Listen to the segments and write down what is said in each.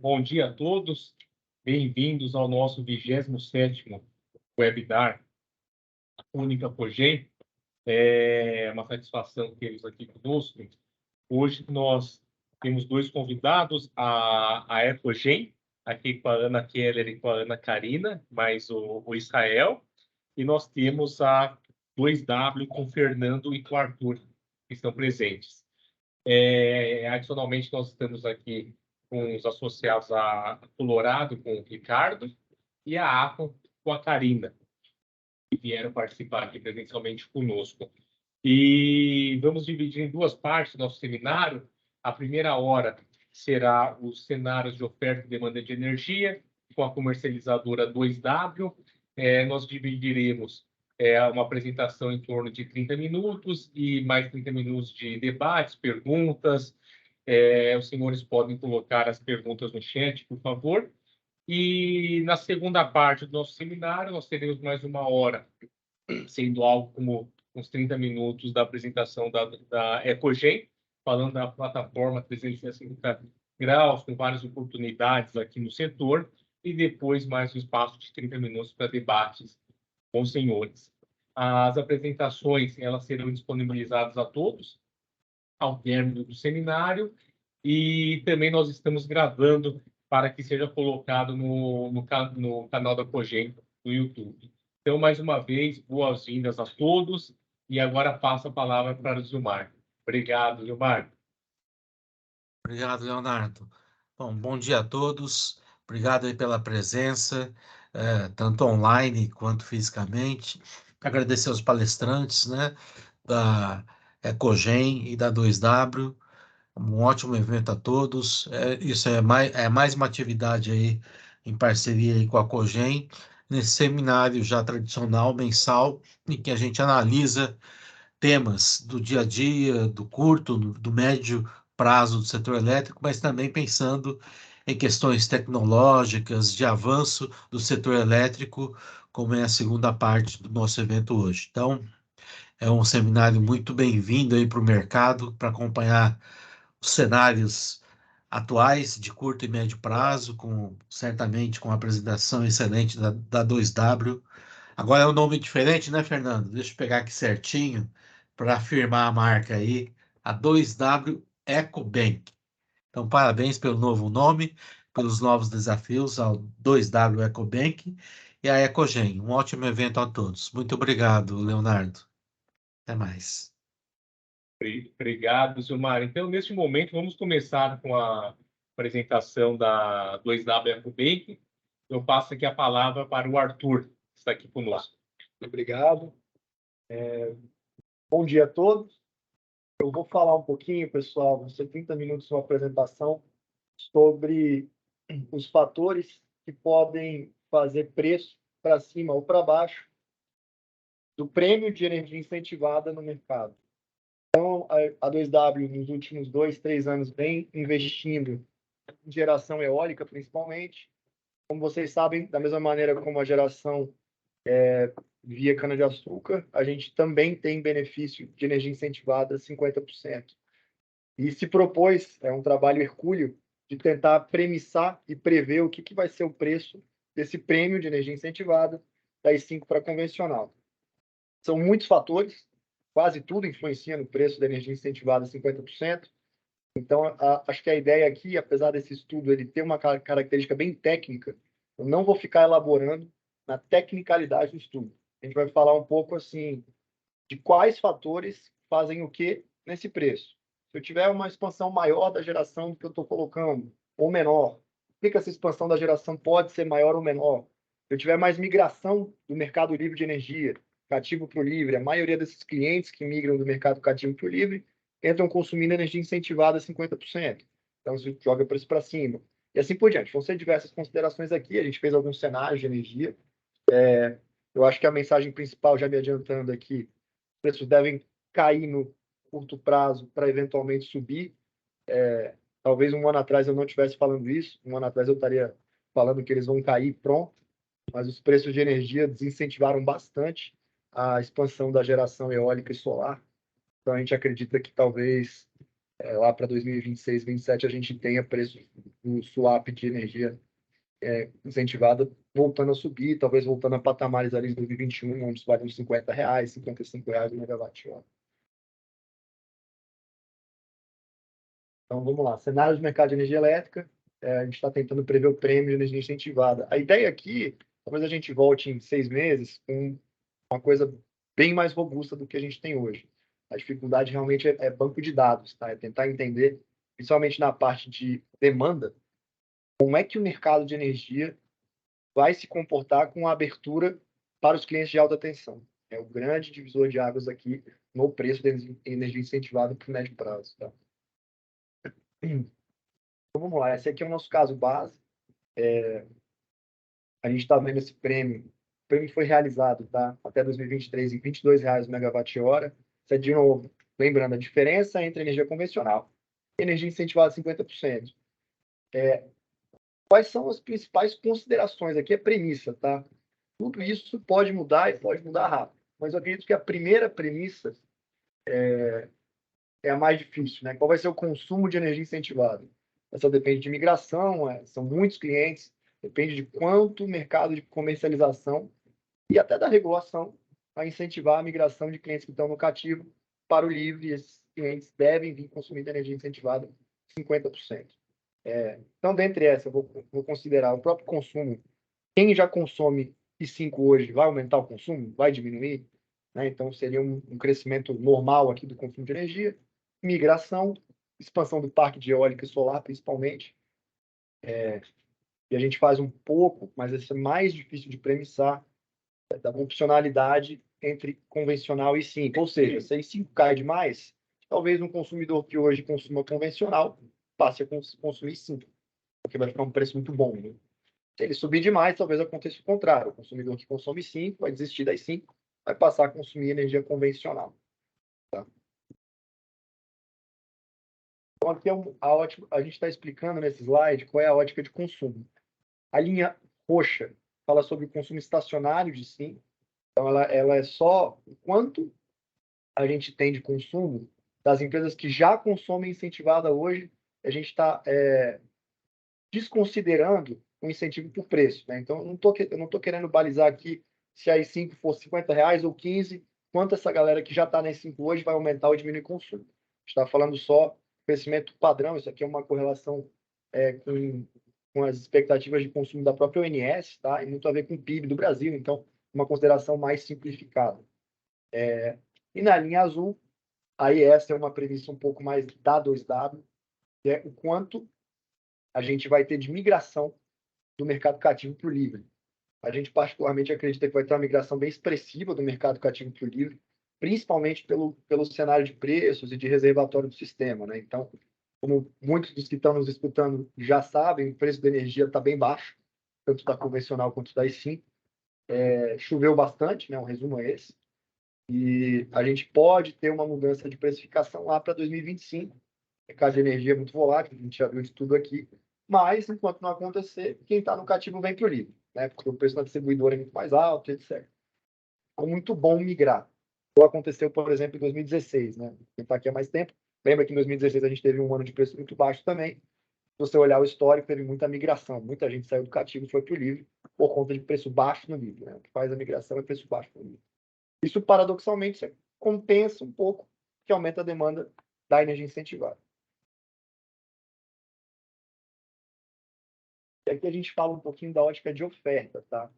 Bom dia a todos, bem-vindos ao nosso 27º webinar Única Cogen. É uma satisfação tê-los aqui conosco. Hoje nós temos dois convidados, a Ecogen, aqui com a Ana Keller e com a Ana Karina, mais o Israel, e nós temos a 2W com o Fernando e com o Arthur, que estão presentes. Adicionalmente, nós estamos aqui com os associados a Colorado, com o Ricardo, e a Acon, com a Karina, que vieram participar aqui presencialmente conosco. E vamos dividir em duas partes o nosso seminário. A primeira hora será os cenários de oferta e demanda de energia, com a comercializadora 2W. Nós dividiremos uma apresentação em torno de 30 minutos e mais 30 minutos de debates, perguntas. Os senhores podem colocar as perguntas no chat, por favor. E na segunda parte do nosso seminário, nós teremos mais uma hora, sendo algo como uns 30 minutos da apresentação da Ecogen, falando da plataforma 360 graus, com várias oportunidades aqui no setor, e depois mais um espaço de 30 minutos para debates com os senhores. As apresentações elas serão disponibilizadas a todos ao término do seminário, e também nós estamos gravando para que seja colocado no canal da Cogen no YouTube. Então, mais uma vez, boas-vindas a todos, e agora passo a palavra para o Gilmar. Obrigado, Gilmar. Obrigado, Leonardo. Bom dia a todos. Obrigado aí pela presença, tanto online quanto fisicamente. Agradecer aos palestrantes, né, da Ecogen e da 2W. Um ótimo evento a todos. Isso é mais uma atividade aí em parceria aí com a Cogen, nesse seminário já tradicional, mensal, em que a gente analisa temas do dia a dia, do curto, do médio prazo do setor elétrico, mas também pensando em questões tecnológicas, de avanço do setor elétrico, como é a segunda parte do nosso evento hoje. Então, é um seminário muito bem-vindo aí para o mercado, para acompanhar os cenários atuais de curto e médio prazo, certamente com a apresentação excelente da 2W. Agora é um nome diferente, né, Fernando? Deixa eu pegar aqui certinho para afirmar a marca aí, a 2W EcoBank. Então, parabéns pelo novo nome, pelos novos desafios ao 2W EcoBank e à Ecogen. Um ótimo evento a todos. Muito obrigado, Leonardo. Até mais. Obrigado, Gilmar. Então, neste momento, vamos começar com a apresentação da 2W EcoBank. Eu passo aqui a palavra para o Arthur, que está aqui conosco. Obrigado. Bom dia a todos. Eu vou falar um pouquinho, pessoal, vão ser 30 minutos de uma apresentação sobre os fatores que podem fazer preço para cima ou para baixo do prêmio de energia incentivada no mercado. Então, a 2W, nos últimos 2, 3 anos, vem investindo em geração eólica, principalmente. Como vocês sabem, da mesma maneira como a geração via cana-de-açúcar, a gente também tem benefício de energia incentivada 50%. E se propôs, é um trabalho hercúleo, de tentar premissar e prever o que vai ser o preço desse prêmio de energia incentivada das 5 para convencional. São muitos fatores, quase tudo influencia no preço da energia incentivada 50%. Então, acho que a ideia aqui, apesar desse estudo ele ter uma característica bem técnica, eu não vou ficar elaborando na tecnicalidade do estudo. A gente vai falar um pouco assim de quais fatores fazem o que nesse preço. Se eu tiver uma expansão maior da geração do que eu estou colocando, ou menor, por que essa expansão da geração pode ser maior ou menor? Se eu tiver mais migração do mercado livre de energia, cativo para o livre, a maioria desses clientes que migram do mercado cativo para o livre entram consumindo energia incentivada a 50%. Então, isso joga preço para cima. E assim por diante. Vão ser diversas considerações aqui. A gente fez alguns cenários de energia. Eu acho que a mensagem principal, já me adiantando aqui, os preços devem cair no curto prazo para eventualmente subir. Talvez um ano atrás eu não estivesse falando isso. Um ano atrás eu estaria falando que eles vão cair pronto. Mas os preços de energia desincentivaram bastante a expansão da geração eólica e solar. Então, a gente acredita que talvez lá para 2026, 2027, a gente tenha preço do swap de energia incentivada voltando a subir, talvez voltando a patamares ali de 2021, onde vale uns R$50, R$55 o megawatt-hora. Então, vamos lá. Cenário de mercado de energia elétrica. A gente está tentando prever o prêmio de energia incentivada. A ideia aqui, talvez a gente volte em 6 meses com uma coisa bem mais robusta do que a gente tem hoje. A dificuldade realmente é banco de dados, tá? É tentar entender, principalmente na parte de demanda, como é que o mercado de energia vai se comportar com a abertura para os clientes de alta tensão. É o grande divisor de águas aqui no preço da energia incentivada para o médio prazo, tá? Então, vamos lá. Esse aqui é o nosso caso base. A gente está vendo esse prêmio. O prêmio foi realizado, tá? Até 2023 em R$22 o megawatt-hora. Isso é, de novo, lembrando a diferença entre energia convencional e energia incentivada 50%. Quais são as principais considerações aqui? É premissa, tá? Tudo isso pode mudar e pode mudar rápido. Mas eu acredito que a primeira premissa é a mais difícil, né? Qual vai ser o consumo de energia incentivada? Essa depende de migração, são muitos clientes, depende de quanto o mercado de comercialização e até da regulação vai incentivar a migração de clientes que estão no cativo para o livre. Esses clientes devem vir consumir energia incentivada 50%. Então, dentre essas, eu vou considerar o próprio consumo. Quem já consome I5 hoje vai aumentar o consumo? Vai diminuir? Né? Então, seria um crescimento normal aqui do consumo de energia. Migração, expansão do parque de eólica e solar, principalmente. E a gente faz um pouco, mas esse é mais difícil de premissar, da opcionalidade entre convencional e I5. Ou seja, se I5 cai demais, talvez um consumidor que hoje consuma convencional passe a consumir I5, porque vai ficar um preço muito bom. Né? Se ele subir demais, talvez aconteça o contrário. O consumidor que consome I5 vai desistir da I5, vai passar a consumir energia convencional. Tá? Então, aqui a gente está explicando nesse slide qual é a ótica de consumo. A linha roxa fala sobre o consumo estacionário de I5. Então, ela é só o quanto a gente tem de consumo das empresas que já consomem incentivada hoje. A gente está desconsiderando o incentivo por preço. Né? Então, eu não tô querendo balizar aqui se a I5 for R$50 ou 15, quanto essa galera que já está na I5 hoje vai aumentar ou diminuir o consumo. A gente está falando só crescimento padrão. Isso aqui é uma correlação com as expectativas de consumo da própria ONS, tá? E muito a ver com o PIB do Brasil. Então, uma consideração mais simplificada. E na linha azul, aí essa é uma premissa um pouco mais da 2W, que é o quanto a gente vai ter de migração do mercado cativo para o livre. A gente particularmente acredita que vai ter uma migração bem expressiva do mercado cativo para o livre, principalmente pelo cenário de preços e de reservatório do sistema. Né? Então, como muitos dos que estão nos escutando já sabem, o preço da energia está bem baixo, tanto da convencional quanto da I5. Choveu bastante, né? Um resumo é esse. E a gente pode ter uma mudança de precificação lá para 2025. O mercado de energia é muito volátil, a gente já viu isso tudo aqui. Mas, enquanto não acontecer, quem está no cativo vem para o livre, né? Porque o preço na distribuidora é muito mais alto, etc. É muito bom migrar. Como aconteceu, por exemplo, em 2016. Né? Quem está aqui há mais tempo, lembra que em 2016 a gente teve um ano de preço muito baixo também. Se você olhar o histórico, teve muita migração. Muita gente saiu do cativo e foi para o livre por conta de preço baixo no livre. Né? O que faz a migração é preço baixo no livre. Isso, paradoxalmente, compensa um pouco, que aumenta a demanda da energia incentivada. E aqui a gente fala um pouquinho da ótica de oferta. Tá?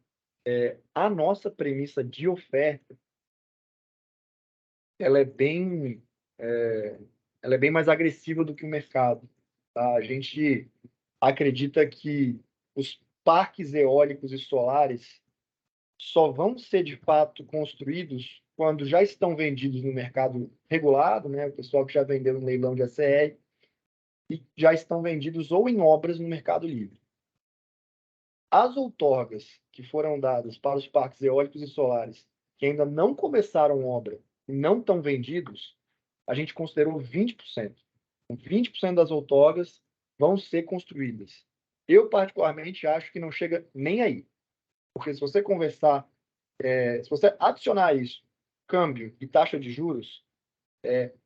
A nossa premissa de oferta ela é bem mais agressiva do que o mercado. Tá? A gente acredita que os parques eólicos e solares só vão ser de fato construídos quando já estão vendidos no mercado regulado, né? O pessoal que já vendeu no leilão de ACR, e já estão vendidos ou em obras no mercado livre. As outorgas que foram dadas para os parques eólicos e solares que ainda não começaram obra e não estão vendidos, a gente considerou 20%. 20% das outorgas vão ser construídas. Eu, particularmente, acho que não chega nem aí. Porque se você conversar, se você adicionar isso, câmbio e taxa de juros,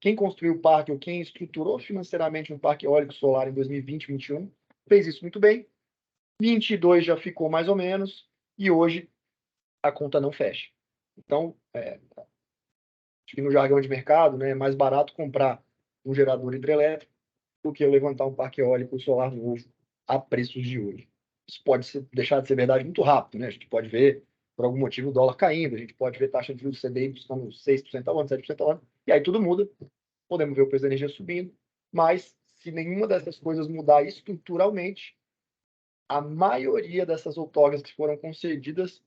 Quem construiu o parque ou quem estruturou financeiramente um parque eólico solar em 2020, 2021, fez isso muito bem. 22 já ficou mais ou menos, e hoje a conta não fecha. Então, acho que no jargão de mercado, né, é mais barato comprar um gerador hidrelétrico do que levantar um parque eólico solar novo a preços de hoje. Isso pode deixar de ser verdade muito rápido, né? A gente pode ver, por algum motivo, o dólar caindo, a gente pode ver taxa de juros CDI buscando 6% ao ano, 7% ao ano, e aí tudo muda. Podemos ver o preço da energia subindo, mas se nenhuma dessas coisas mudar estruturalmente, a maioria dessas outorgas que foram concedidas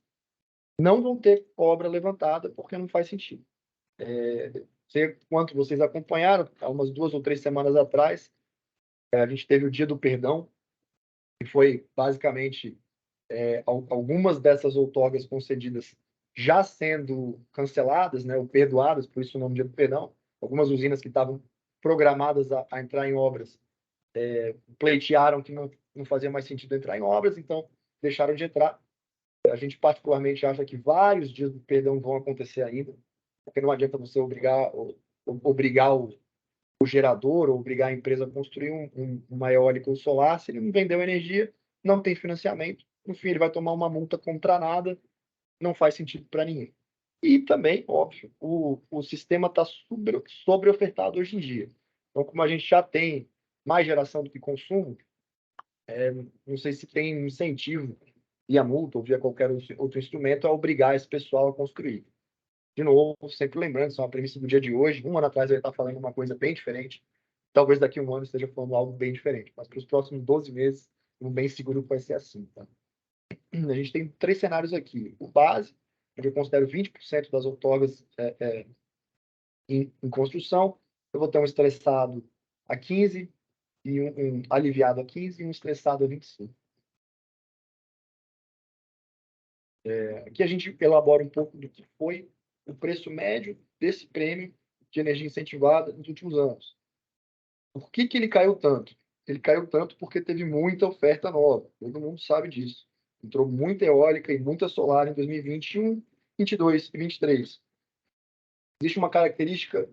não vão ter obra levantada, porque não faz sentido. Sei quanto vocês acompanharam, há umas 2 ou 3 semanas atrás, a gente teve o Dia do Perdão, que foi basicamente algumas dessas outorgas concedidas já sendo canceladas, né, ou perdoadas, por isso o nome Dia do Perdão. Algumas usinas que estavam programadas a entrar em obras pleitearam que não fazia mais sentido entrar em obras, então deixaram de entrar. A gente particularmente acha que vários dias do perdão vão acontecer ainda, porque não adianta você obrigar o gerador ou obrigar a empresa a construir uma eólica ou solar, se ele não vendeu energia, não tem financiamento, no fim ele vai tomar uma multa contra nada, não faz sentido para ninguém. E também, óbvio, o sistema está sobre-ofertado hoje em dia. Então, como a gente já tem mais geração do que consumo, não sei se tem incentivo via multa ou via qualquer outro instrumento a obrigar esse pessoal a construir. De novo, sempre lembrando, isso é uma premissa do dia de hoje. Um ano atrás eu ia estar falando uma coisa bem diferente. Talvez daqui a um ano esteja falando algo bem diferente. Mas para os próximos 12 meses, um bem seguro vai ser assim. Tá? A gente tem 3 cenários aqui. O base, onde eu considero 20% das outorgas em construção. Eu vou ter um estressado a 15, e um aliviado a 15 e um estressado a 25. Aqui a gente elabora um pouco do que foi o preço médio desse prêmio de energia incentivada nos últimos anos. Por que ele caiu tanto? Ele caiu tanto porque teve muita oferta nova. Todo mundo sabe disso. Entrou muita eólica e muita solar em 2021, 22 e 23. Existe uma característica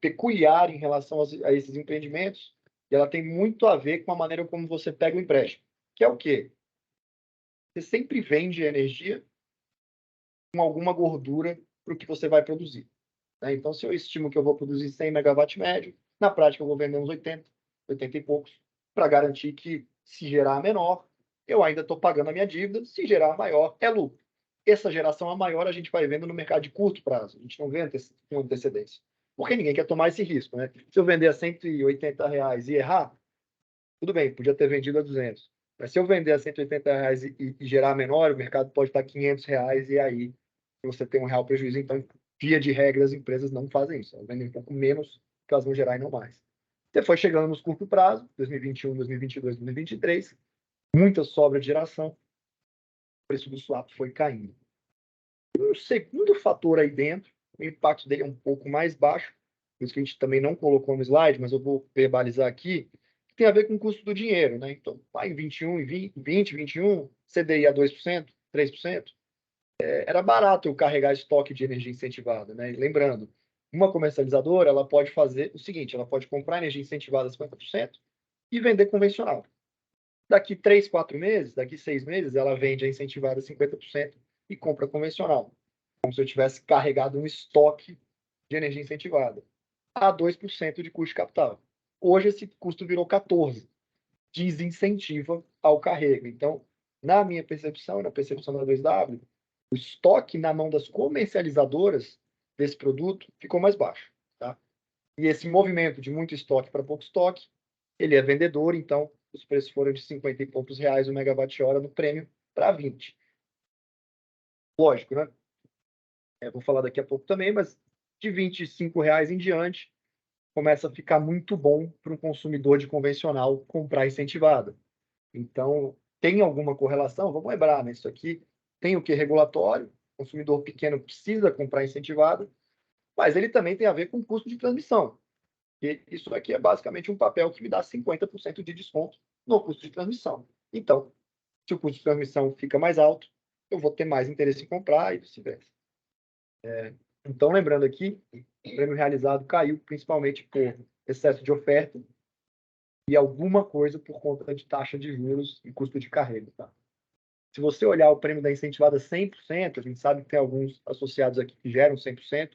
peculiar em relação a esses empreendimentos, e ela tem muito a ver com a maneira como você pega o empréstimo. Que é o quê? Você sempre vende energia com alguma gordura para o que você vai produzir. Né? Então, se eu estimo que eu vou produzir 100 megawatt médio, na prática eu vou vender uns 80 e poucos, para garantir que, se gerar menor, eu ainda estou pagando a minha dívida, se gerar maior, é lucro. Essa geração a maior a gente vai vendo no mercado de curto prazo, a gente não vê com antecedência. Porque ninguém quer tomar esse risco. Né? Se eu vender a R$180 e errar, tudo bem, podia ter vendido a 200. Mas se eu vender a R$180 e gerar menor, o mercado pode estar R$500 e aí você tem um real prejuízo. Então, via de regra, as empresas não fazem isso. Elas vendem um pouco menos que elas vão gerar e não mais. Você foi chegando nos curto prazo, 2021, 2022, 2023, muita sobra de geração, o preço do swap foi caindo. O segundo fator aí dentro, o impacto dele é um pouco mais baixo, por isso que a gente também não colocou no slide, mas eu vou verbalizar aqui, tem a ver com o custo do dinheiro, né? Então, em 21, 20, 21, CDI a 2%, 3%, era barato eu carregar estoque de energia incentivada, né? E lembrando, uma comercializadora, ela pode fazer o seguinte, ela pode comprar energia incentivada a 50% e vender convencional. Daqui 3, 4 meses, daqui 6 meses, ela vende a incentivada a 50% e compra convencional. Como se eu tivesse carregado um estoque de energia incentivada a 2% de custo de capital. Hoje esse custo virou 14%, desincentiva ao carrego. Então, na minha percepção, na percepção da 2W, o estoque na mão das comercializadoras desse produto ficou mais baixo. Tá? E esse movimento de muito estoque para pouco estoque, ele é vendedor, então os preços foram de 50 e poucos reais o megawatt-hora no prêmio para 20. Lógico, né? Vou falar daqui a pouco também, mas de 25 reais em diante, começa a ficar muito bom para um consumidor de convencional comprar incentivada. Então, tem alguma correlação? Vamos lembrar, né? Isso aqui tem o que? Regulatório, o consumidor pequeno precisa comprar incentivada, mas ele também tem a ver com custo de transmissão. E isso aqui é basicamente um papel que me dá 50% de desconto no custo de transmissão. Então, se o custo de transmissão fica mais alto, eu vou ter mais interesse em comprar e vice-versa. Então, lembrando aqui, O prêmio realizado caiu principalmente por excesso de oferta e alguma coisa por conta de taxa de juros e custo de carrego. Tá? Se você olhar o prêmio da incentivada 100%, a gente sabe que tem alguns associados aqui que geram 100%,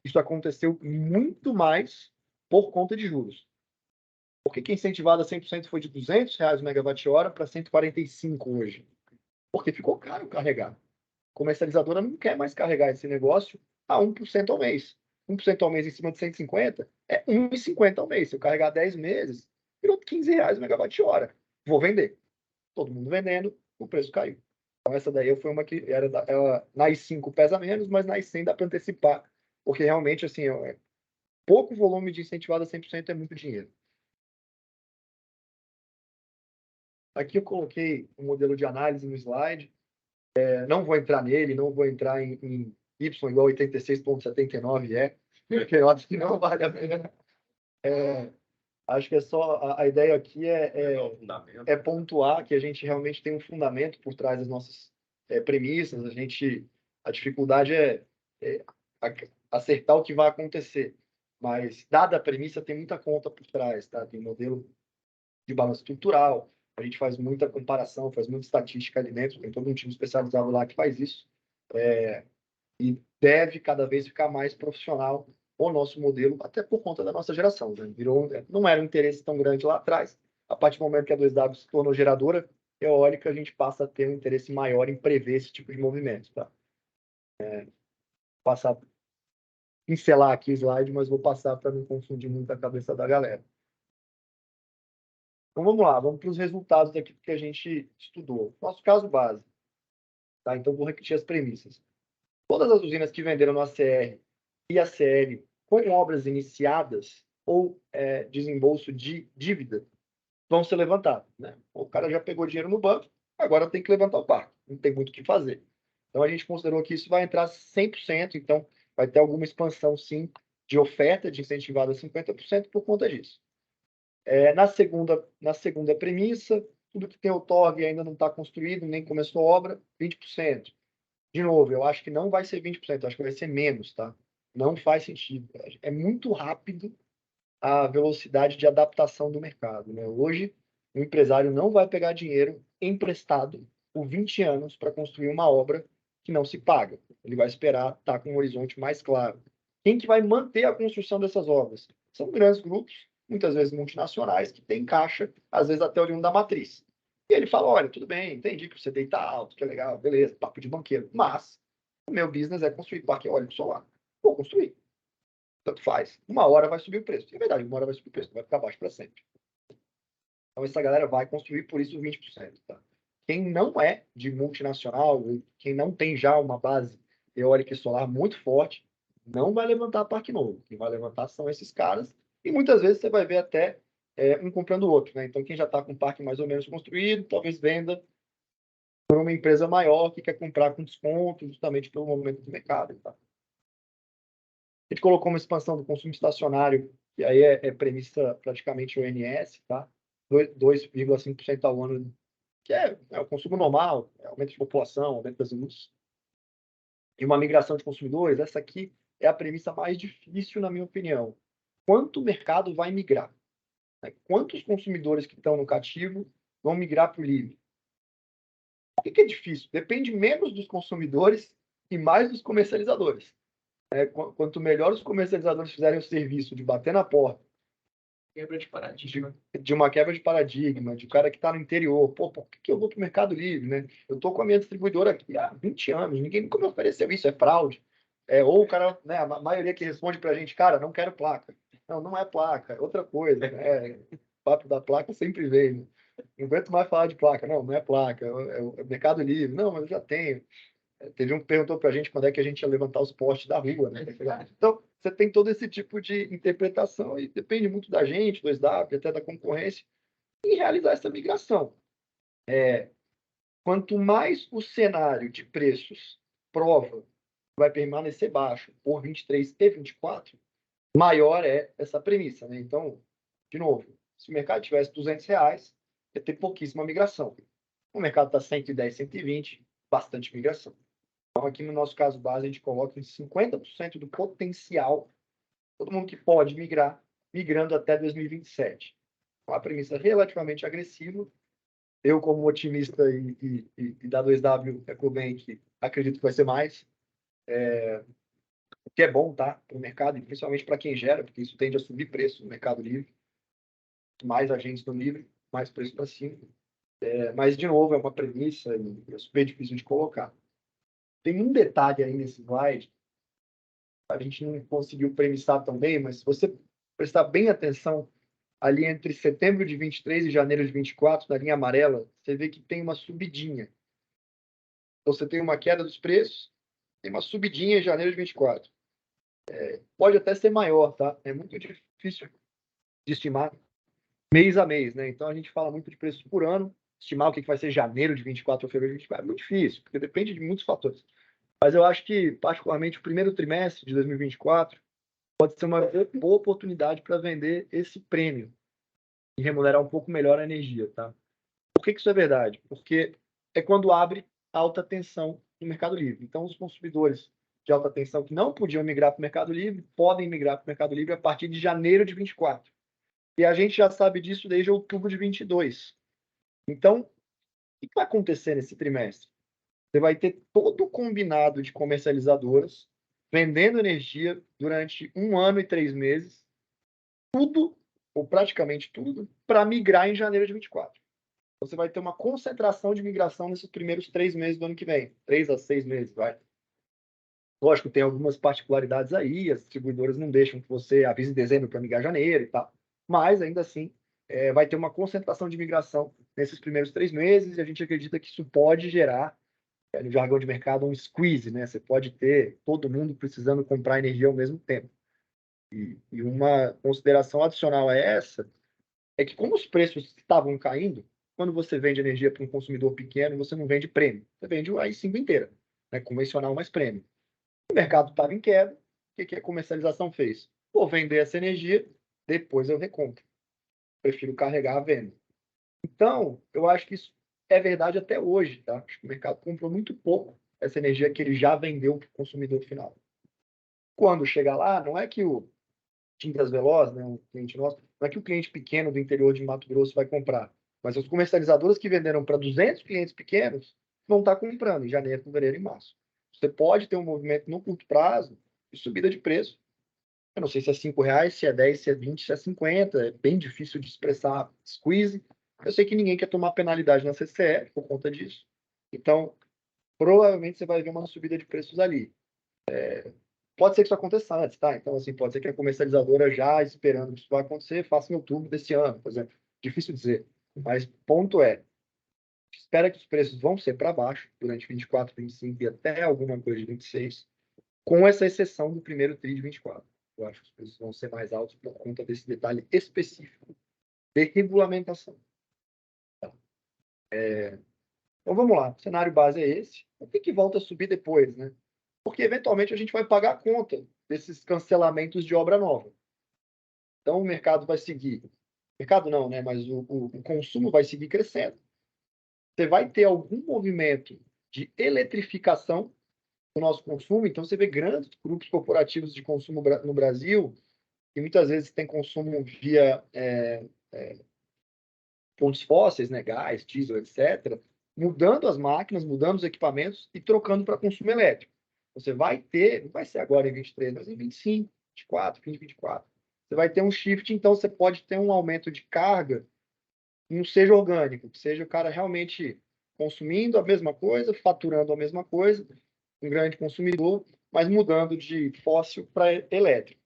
isso aconteceu muito mais por conta de juros. Por que a incentivada 100% foi de R$200 o megawatt-hora para 145 hoje? Porque ficou caro carregar. A comercializadora não quer mais carregar esse negócio a 1% ao mês. 1% ao mês em cima de 150 é R$1,50 ao mês. Se eu carregar 10 meses, virou R$15 o megawatt-hora. Vou vender. Todo mundo vendendo, o preço caiu. Então, essa daí foi uma que era na I5 pesa menos, mas na I100 dá para antecipar, porque realmente, assim, pouco volume de incentivado a 100% é muito dinheiro. Aqui eu coloquei um modelo de análise no slide. Não vou entrar nele, não vou entrar em Y igual 86,79 porque eu acho que não vale a pena. Acho que é só a ideia aqui é pontuar que a gente realmente tem um fundamento por trás das nossas premissas. A dificuldade é acertar o que vai acontecer, mas dada a premissa tem muita conta por trás, tá? Tem modelo de balanço estrutural, a gente faz muita comparação, faz muita estatística ali dentro, tem todo um time especializado lá que faz isso, e deve cada vez ficar mais profissional o nosso modelo, até por conta da nossa geração. Né? Não era um interesse tão grande lá atrás, a partir do momento que a 2W se tornou geradora eólica, a gente passa a ter um interesse maior em prever esse tipo de movimento. Tá? Pincelar aqui o slide, mas vou passar para não confundir muito a cabeça da galera. Então vamos lá, vamos para os resultados daquilo que a gente estudou. Nosso caso base. Tá? Então vou repetir as premissas. Todas as usinas que venderam no ACR e ACL com obras iniciadas ou desembolso de dívida vão ser levantadas. Né? O cara já pegou dinheiro no banco, agora tem que levantar o parque. Não tem muito o que fazer. Então a gente considerou que isso vai entrar 100%, então vai ter alguma expansão, sim, de oferta de incentivada a 50% por conta disso. Na segunda premissa, tudo que tem outorga ainda não está construído, nem começou a obra, 20%. De novo, eu acho que não vai ser 20%, acho que vai ser menos, tá? Não faz sentido. É muito rápido a velocidade de adaptação do mercado, né? Hoje, o empresário não vai pegar dinheiro emprestado por 20 anos para construir uma obra que não se paga. Ele vai esperar estar com um horizonte mais claro. Quem que vai manter a construção dessas obras? São grandes grupos, muitas vezes multinacionais, que têm caixa, às vezes até oriundo da matriz. E ele fala, olha, tudo bem, entendi que você deita alto, que é legal, beleza, papo de banqueiro, mas o meu business é construir parque eólico solar. Vou construir. Tanto faz. Uma hora vai subir o preço. É verdade, uma hora vai subir o preço, não vai ficar baixo para sempre. Então, essa galera vai construir por isso 20%. Tá? Quem não é de multinacional, quem não tem já uma base eólica e solar muito forte, não vai levantar parque novo. Quem vai levantar são esses caras. E muitas vezes você vai ver até um comprando o outro. Né? Então, quem já está com o parque mais ou menos construído, talvez venda por uma empresa maior que quer comprar com desconto, justamente pelo momento do mercado. Tá? A gente colocou uma expansão do consumo estacionário, que aí é premissa praticamente ONS, tá? 2,5% ao ano, que é o consumo normal, aumento de população, aumento das indústrias. E uma migração de consumidores, essa aqui é a premissa mais difícil, na minha opinião. Quanto o mercado vai migrar? Né? Quantos consumidores que estão no cativo vão migrar para o livre? Por que é difícil? Depende menos dos consumidores e mais dos comercializadores. Quanto melhor os comercializadores fizerem o serviço de bater na porta, Quebra de paradigma. de uma quebra de paradigma, de cara que está no interior, por que eu vou para o Mercado Livre, né? Eu estou com a minha distribuidora aqui há 20 anos, ninguém nunca me ofereceu isso, é fraude. Ou o cara, né, a maioria que responde para a gente, cara, não quero placa. Não, não é placa, é outra coisa. O papo da placa sempre vem. Né? Não aguento mais falar de placa. Não, não é placa, é o Mercado Livre. Não, mas eu já tenho. Teve um que perguntou para a gente quando é que a gente ia levantar os postes da rua, né? Então, você tem todo esse tipo de interpretação e depende muito da gente, do SDAP, até da concorrência, em realizar essa migração. Quanto mais o cenário de preços prova vai permanecer baixo por 23 e 24, maior é essa premissa. Né? Então, de novo, se o mercado tivesse R$200, ia ter pouquíssima migração. O mercado está 110, 120, bastante migração. Então, aqui no nosso caso base, a gente coloca em 50% do potencial todo mundo que pode migrar, migrando até 2027. Uma premissa relativamente agressiva. Eu, como otimista e da 2W EcoBank, acredito que vai ser mais. O que é bom, tá? Para o mercado, e principalmente para quem gera, porque isso tende a subir preço no Mercado Livre. Mais agentes no livre, mais preço para cima. Mas, de novo, é uma premissa e é super difícil de colocar. Tem um detalhe aí nesse slide, a gente não conseguiu premissar tão bem, mas se você prestar bem atenção, ali entre setembro de 23 e janeiro de 24, na linha amarela, você vê que tem uma subidinha. Então, você tem uma queda dos preços, tem uma subidinha em janeiro de 24. Pode até ser maior, tá? É muito difícil de estimar mês a mês, né? Então, a gente fala muito de preço por ano. Estimar o que vai ser janeiro de 24 ou fevereiro de 24 é muito difícil, porque depende de muitos fatores. Mas eu acho que, particularmente, o primeiro trimestre de 2024 pode ser uma boa oportunidade para vender esse prêmio e remunerar um pouco melhor a energia, tá? Por que isso é verdade? Porque é quando abre alta tensão no Mercado Livre. Então, os consumidores de alta tensão que não podiam migrar para o Mercado Livre podem migrar para o Mercado Livre a partir de janeiro de 24. E a gente já sabe disso desde outubro de 22. Então, o que vai acontecer nesse trimestre? Você vai ter todo o combinado de comercializadoras vendendo energia durante 1 ano e 3 meses, tudo, ou praticamente tudo, para migrar em janeiro de 24. Você vai ter uma concentração de migração nesses primeiros 3 meses do ano que vem. 3 a 6 meses, vai. Lógico, tem algumas particularidades aí, as distribuidoras não deixam que você avise em dezembro para migrar em janeiro e tal. Mas, ainda assim, vai ter uma concentração de migração nesses primeiros 3 meses, e a gente acredita que isso pode gerar, no jargão de mercado, um squeeze, né? Você pode ter todo mundo precisando comprar energia ao mesmo tempo. E uma consideração adicional a essa é que, como os preços estavam caindo, quando você vende energia para um consumidor pequeno, você não vende prêmio, você vende a I5 inteira, né? Convencional mais prêmio. O mercado estava em queda, o que a comercialização fez? Vou vender essa energia, depois eu recompro. Prefiro carregar a venda. Então, eu acho que isso é verdade até hoje, tá? Acho que o mercado comprou muito pouco essa energia que ele já vendeu para o consumidor final. Quando chegar lá, não é que o Tintas Veloz, né, um cliente nosso, não é que o cliente pequeno do interior de Mato Grosso vai comprar, mas as comercializadoras que venderam para 200 clientes pequenos vão estar comprando em janeiro, fevereiro e março. Você pode ter um movimento no curto prazo de subida de preço. Eu não sei se é R$5, se é 10, se é 20, se é 50. É bem difícil de expressar squeeze. Eu sei que ninguém quer tomar penalidade na CCE por conta disso. Então, provavelmente você vai ver uma subida de preços ali. Pode ser que isso aconteça antes, tá? Então, assim, pode ser que a comercializadora já esperando que isso vai acontecer, faça em outubro desse ano, por exemplo. Difícil dizer. Mas ponto é, espera que os preços vão ser para baixo durante 24, 25 e até alguma coisa de 26, com essa exceção do primeiro TRI de 24. Eu acho que os preços vão ser mais altos por conta desse detalhe específico de regulamentação. Então, vamos lá. O cenário base é esse. O que volta a subir depois, né? Porque, eventualmente, a gente vai pagar a conta desses cancelamentos de obra nova. Então, o mercado vai seguir. Mercado não, né? Mas o consumo vai seguir crescendo. Você vai ter algum movimento de eletrificação do nosso consumo. Então, você vê grandes grupos corporativos de consumo no Brasil, que muitas vezes tem consumo via fontes fósseis, né? Gás, diesel, etc., mudando as máquinas, mudando os equipamentos e trocando para consumo elétrico. Você vai ter, não vai ser agora em 23, mas em 25, 24, 2024. Você vai ter um shift, então você pode ter um aumento de carga e não seja orgânico, que seja o cara realmente consumindo a mesma coisa, faturando a mesma coisa, um grande consumidor, mas mudando de fóssil para elétrico.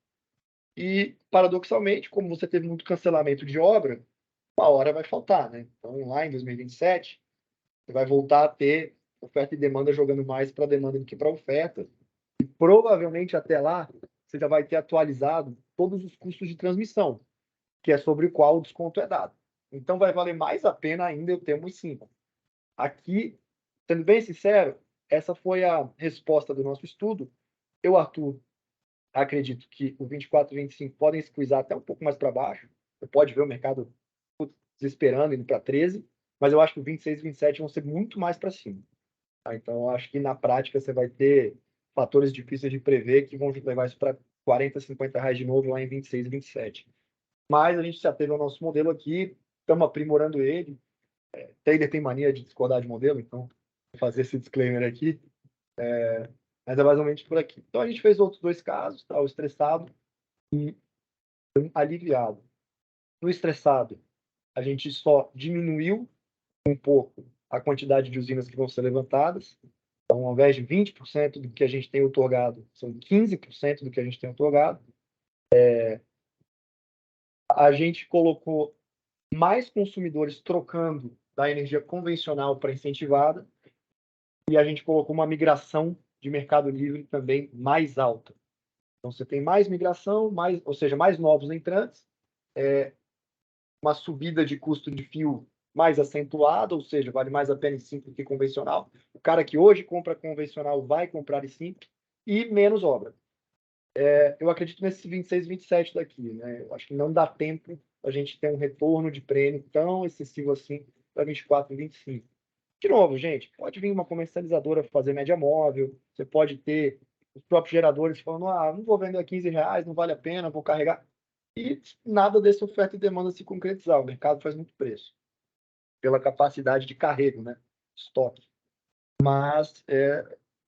E, paradoxalmente, como você teve muito cancelamento de obra, uma hora vai faltar, né? Então, lá em 2027, você vai voltar a ter oferta e demanda jogando mais para demanda do que para oferta. E provavelmente até lá, você já vai ter atualizado todos os custos de transmissão, que é sobre o qual o desconto é dado. Então, vai valer mais a pena ainda eu ter um 5. Aqui, sendo bem sincero, essa foi a resposta do nosso estudo. Eu, Arthur, acredito que o 24 e 25 podem squeezar até um pouco mais para baixo. Você pode ver o mercado desesperando, indo para 13, mas eu acho que o 26 e 27 vão ser muito mais para cima. Tá? Então, eu acho que na prática você vai ter fatores difíceis de prever que vão levar isso para 40, 50 reais de novo lá em 26 e 27. Mas a gente se ateve ao nosso modelo aqui, estamos aprimorando ele. Trader tem mania de discordar de modelo, então vou fazer esse disclaimer aqui. Mas é mais ou menos por aqui. Então a gente fez outros 2 casos, tá? O estressado e o aliviado. No estressado, a gente só diminuiu um pouco a quantidade de usinas que vão ser levantadas. Então, ao invés de 20% do que a gente tem outorgado, são 15% do que a gente tem outorgado. A gente colocou mais consumidores trocando da energia convencional para incentivada, e a gente colocou uma migração de Mercado Livre também mais alta. Então, você tem mais migração, ou seja, mais novos entrantes, uma subida de custo de fio mais acentuada, ou seja, vale mais a pena em simples que convencional. O cara que hoje compra convencional vai comprar em simples e menos obra. Eu acredito nesse 26, 27 daqui, né? Eu acho que não dá tempo a gente ter um retorno de prêmio tão excessivo assim para 24 e 25. De novo, gente, pode vir uma comercializadora fazer média móvel, você pode ter os próprios geradores falando, não vou vender a 15 reais, não vale a pena, vou carregar. E nada dessa oferta e demanda se concretizar. O mercado faz muito preço pela capacidade de carrego, né? Estoque. Mas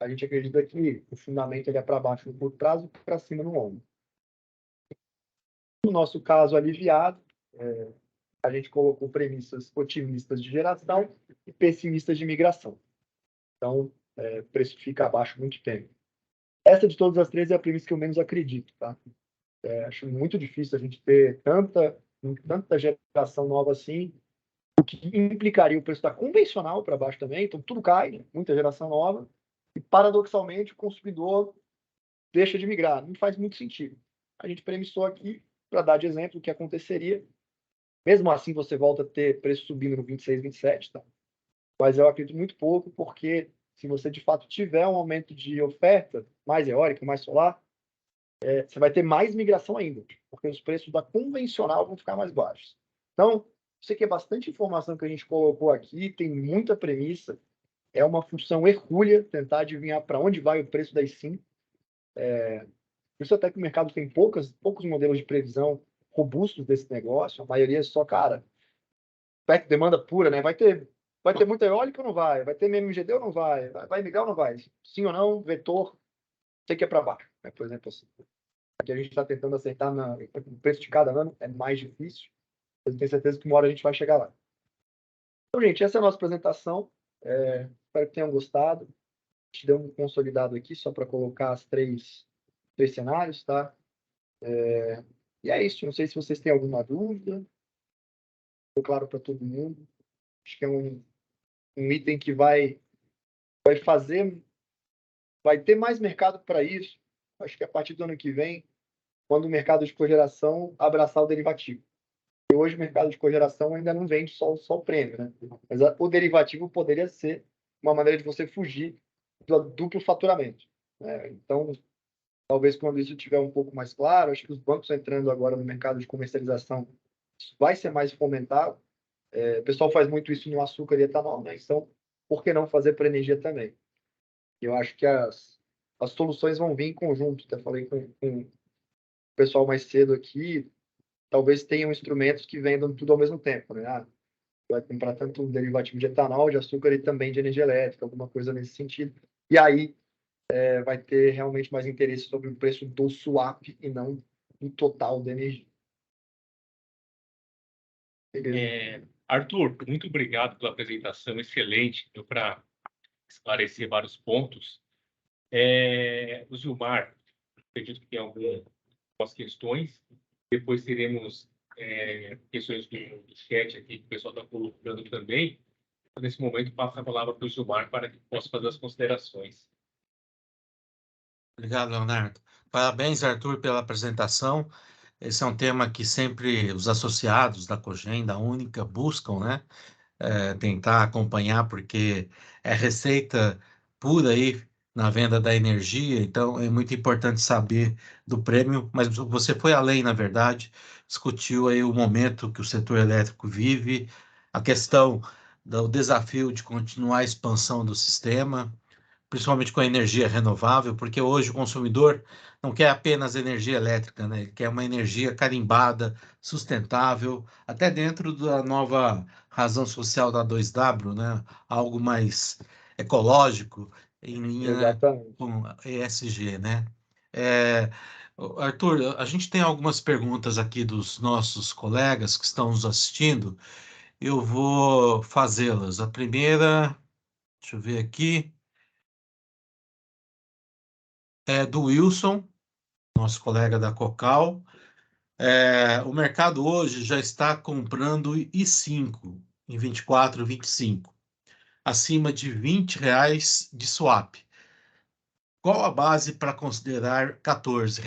a gente acredita que o fundamento ele é para baixo no curto prazo e para cima no longo. No nosso caso aliviado, a gente colocou premissas otimistas de geração e pessimistas de migração. Então, preço fica abaixo muito tempo. Essa de todas as 3 é a premissa que eu menos acredito, tá? Acho muito difícil a gente ter tanta geração nova assim, o que implicaria o preço da convencional para baixo também, então tudo cai, né? Muita geração nova, e paradoxalmente o consumidor deixa de migrar. Não faz muito sentido. A gente premissou aqui para dar de exemplo o que aconteceria. Mesmo assim, você volta a ter preço subindo no 26, 27, tá? Mas eu acredito muito pouco, porque se você de fato tiver um aumento de oferta, mais eólica, mais solar, você vai ter mais migração ainda, porque os preços da convencional vão ficar mais baixos. Então, isso aqui é bastante informação que a gente colocou aqui, tem muita premissa, é uma função hercúlea tentar adivinhar para onde vai o preço das sim. Por isso até que o mercado tem poucos modelos de previsão robustos desse negócio, a maioria é só, cara, demanda pura, né? Vai ter muita eólica ou não vai? Vai ter MMGD ou não vai? Vai migrar ou não vai? Sim ou não? Vetor, sei que é para baixo, né? Por exemplo, assim. Aqui a gente está tentando acertar o preço de cada ano, é mais difícil. Eu tenho certeza que uma hora a gente vai chegar lá. Então, gente, essa é a nossa apresentação. Espero que tenham gostado. A gente deu um consolidado aqui só para colocar os três cenários, tá? E é isso. Não sei se vocês têm alguma dúvida. Ficou claro para todo mundo. Acho que é um item que vai ter mais mercado para isso. Acho que a partir do ano que vem, quando o mercado de cogeração abraçar o derivativo. E hoje o mercado de cogeração ainda não vende só o prêmio, né? Mas o derivativo poderia ser uma maneira de você fugir do duplo faturamento, né? Então, talvez quando isso estiver um pouco mais claro, acho que os bancos entrando agora no mercado de comercialização, isso vai ser mais fomentado. O pessoal faz muito isso no açúcar e etanol, né? Então, por que não fazer para energia também? Eu acho que as soluções vão vir em conjunto. Até falei com o pessoal mais cedo aqui, talvez tenham instrumentos que vendam tudo ao mesmo tempo, né? Vai comprar tanto um derivativo de etanol, de açúcar e também de energia elétrica, alguma coisa nesse sentido. E aí vai ter realmente mais interesse sobre o preço do swap e não do total da energia. Arthur, muito obrigado pela apresentação, excelente, deu para esclarecer vários pontos. O Gilmar, acredito que tem algumas questões, depois teremos questões do chat aqui que o pessoal está colocando também. Nesse momento, passo a palavra para o Gilmar para que possa fazer as considerações. Obrigado, Leonardo. Parabéns, Arthur, pela apresentação. Esse é um tema que sempre os associados da Cogen, da Única, buscam, né? Tentar acompanhar, porque é receita pura aí na venda da energia, então é muito importante saber do prêmio, mas você foi além, na verdade, discutiu aí o momento que o setor elétrico vive, a questão do desafio de continuar a expansão do sistema, principalmente com a energia renovável, porque hoje o consumidor não quer apenas energia elétrica, né? Ele quer uma energia carimbada, sustentável, até dentro da nova razão social da 2W, né? Algo mais ecológico, em linha Exatamente. com ESG, né? É, Arthur, a gente tem algumas perguntas aqui dos nossos colegas que estão nos assistindo. Eu vou fazê-las. A primeira, deixa eu ver aqui, é do Wilson, nosso colega da Cocal. O mercado hoje já está comprando I5 em 24, 25, acima de R$ 20 de swap. Qual a base para considerar R$ 14?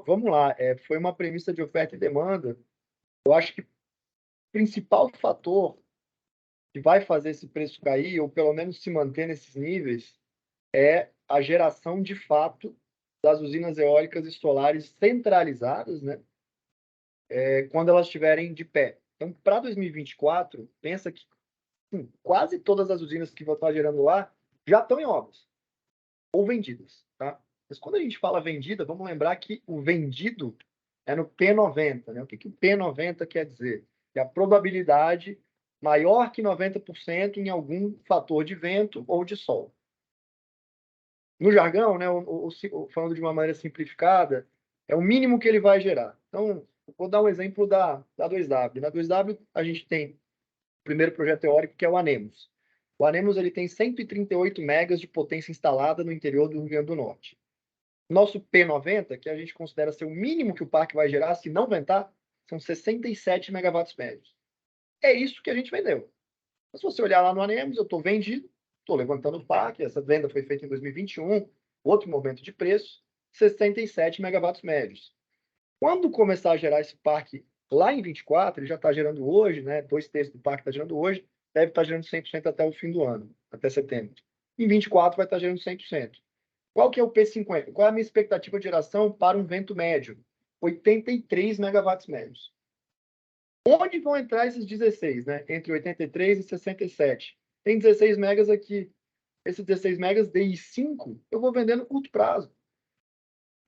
Vamos lá. Foi uma premissa de oferta e demanda. Eu acho que o principal fator que vai fazer esse preço cair, ou pelo menos se manter nesses níveis, é a geração de fato das usinas eólicas e solares centralizadas, né? Quando elas estiverem de pé. Então, para 2024, pensa que quase todas as usinas que vão estar gerando lá já estão em obras ou vendidas, tá? Mas quando a gente fala vendida, vamos lembrar que o vendido é no P90, né? O que o P90 quer dizer? É a probabilidade maior que 90% em algum fator de vento ou de sol. No jargão, né, falando de uma maneira simplificada, é o mínimo que ele vai gerar. Então, vou dar um exemplo da 2W. Na 2W, a gente tem o primeiro projeto teórico, que é o Anemos. O Anemos ele tem 138 megas de potência instalada no interior do Rio Grande do Norte. Nosso P90, que a gente considera ser o mínimo que o parque vai gerar, se não ventar, são 67 megawatts médios. É isso que a gente vendeu. Mas se você olhar lá no Anemos, eu estou vendido, estou levantando o parque, essa venda foi feita em 2021, outro momento de preço, 67 megawatts médios. Quando começar a gerar esse parque lá em 24, ele já está gerando hoje, né? 2/3 do parque está gerando hoje, deve estar gerando 100% até o fim do ano, até setembro. Em 24 vai estar gerando 100%. Qual que é o P50? Qual é a minha expectativa de geração para um vento médio? 83 megawatts médios. Onde vão entrar esses 16, né? Entre 83 e 67. Tem 16 megas aqui. Esses 16 megas DI5 eu vou vender no curto prazo.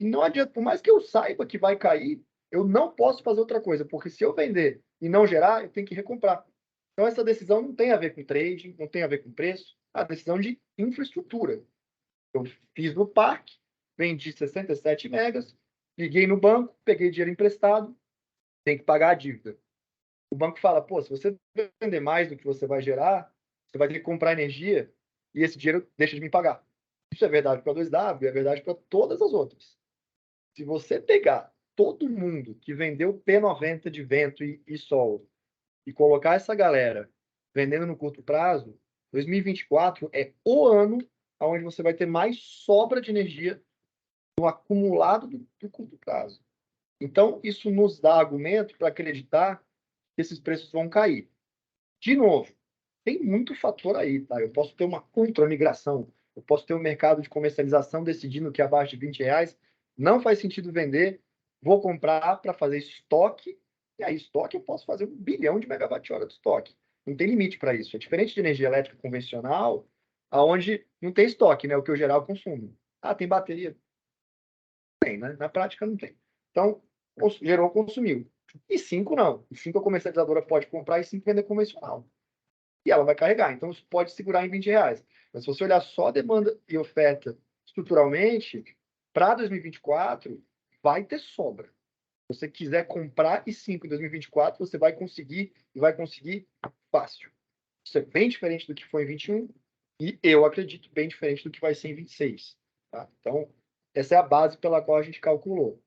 E não adianta, por mais que eu saiba que vai cair, eu não posso fazer outra coisa, porque se eu vender e não gerar, eu tenho que recomprar. Então essa decisão não tem a ver com trading, não tem a ver com preço, é a decisão de infraestrutura. Eu fiz no parque, vendi 67 megas, liguei no banco, peguei dinheiro emprestado, tem que pagar a dívida. O banco fala, pô, se você vender mais do que você vai gerar, você vai ter que comprar energia e esse dinheiro deixa de me pagar. Isso é verdade para a 2W, é verdade para todas as outras. Se você pegar todo mundo que vendeu P90 de vento e sol e colocar essa galera vendendo no curto prazo, 2024 é o ano onde você vai ter mais sobra de energia no acumulado do curto prazo. Então, isso nos dá argumento para acreditar que esses preços vão cair. De novo, tem muito fator aí, tá? Eu posso ter uma contra-migração, eu posso ter um mercado de comercialização decidindo que abaixo de R$ 20 não faz sentido vender, vou comprar para fazer estoque, e aí estoque eu posso fazer 1 bilhão de megawatt-hora de estoque. Não tem limite para isso. É diferente de energia elétrica convencional, aonde não tem estoque, né? O que eu gerar eu consumo. Ah, tem bateria? Tem, né? Na prática não tem. Então, gerou, consumiu. E 5 não. E 5 a comercializadora pode comprar e 5 vender convencional. E ela vai carregar. Então, isso pode segurar em R$ 20. Mas se você olhar só demanda e oferta estruturalmente, para 2024, vai ter sobra. Se você quiser comprar i5 em 2024, você vai conseguir, e vai conseguir fácil. Isso é bem diferente do que foi em 21 e eu acredito bem diferente do que vai ser em 26. Tá? Então, essa é a base pela qual a gente calculou.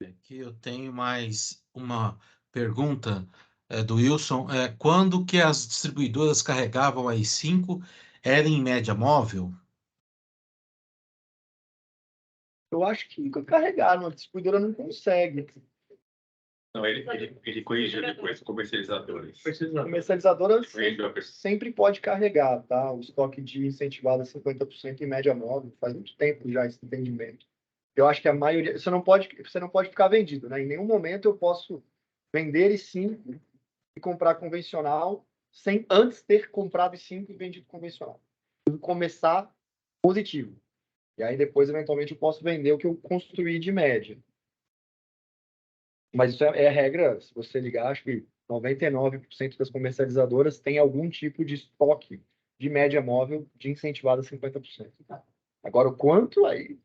Aqui eu tenho mais uma pergunta do Wilson. Quando que as distribuidoras carregavam a i5, era em média móvel? Eu acho que nunca carregaram, a distribuidora não consegue. Não, ele corrigiu depois, comercializadores. Comercializadora sempre pode carregar, tá? O estoque de incentivado é 50% em média móvel. Faz muito tempo já esse entendimento. Eu acho que a maioria... Você não pode ficar vendido, né? Em nenhum momento eu posso vender e sim e comprar convencional sem antes ter comprado 5 e vendido convencional. Começar positivo. E aí depois, eventualmente, eu posso vender o que eu construí de média. Mas isso é regra, se você ligar, acho que 99% das comercializadoras têm algum tipo de estoque de média móvel de incentivado a 50%. Agora, o quanto aí,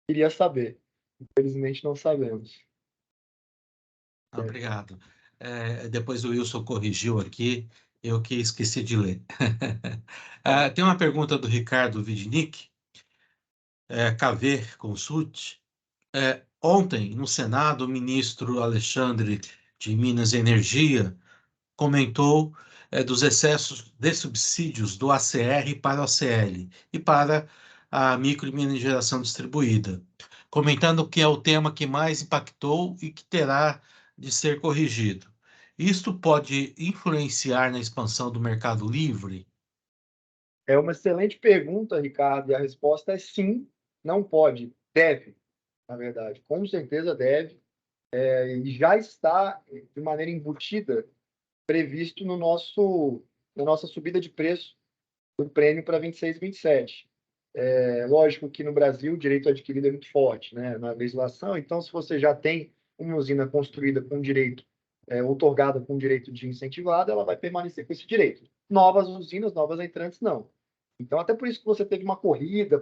queria saber. Infelizmente, não sabemos. Obrigado. Depois o Wilson corrigiu aqui, eu que esqueci de ler. Tem uma pergunta do Ricardo Vidnick, KV Consult. Ontem, no Senado, o ministro Alexandre de Minas e Energia comentou dos excessos de subsídios do ACR para o ACL e para a micro e mini geração distribuída, comentando que é o tema que mais impactou e que terá de ser corrigido. Isto pode influenciar na expansão do mercado livre? É uma excelente pergunta, Ricardo, e a resposta é sim, não pode, deve, na verdade. Com certeza deve, e já está, de maneira embutida, previsto na nossa subida de preço do prêmio para 26 e 27. Lógico que no Brasil o direito adquirido é muito forte, né, na legislação, então se você já tem uma usina construída com direito, outorgada com direito de incentivado, ela vai permanecer com esse direito. Novas usinas, novas entrantes, não. Então, até por isso que você teve uma corrida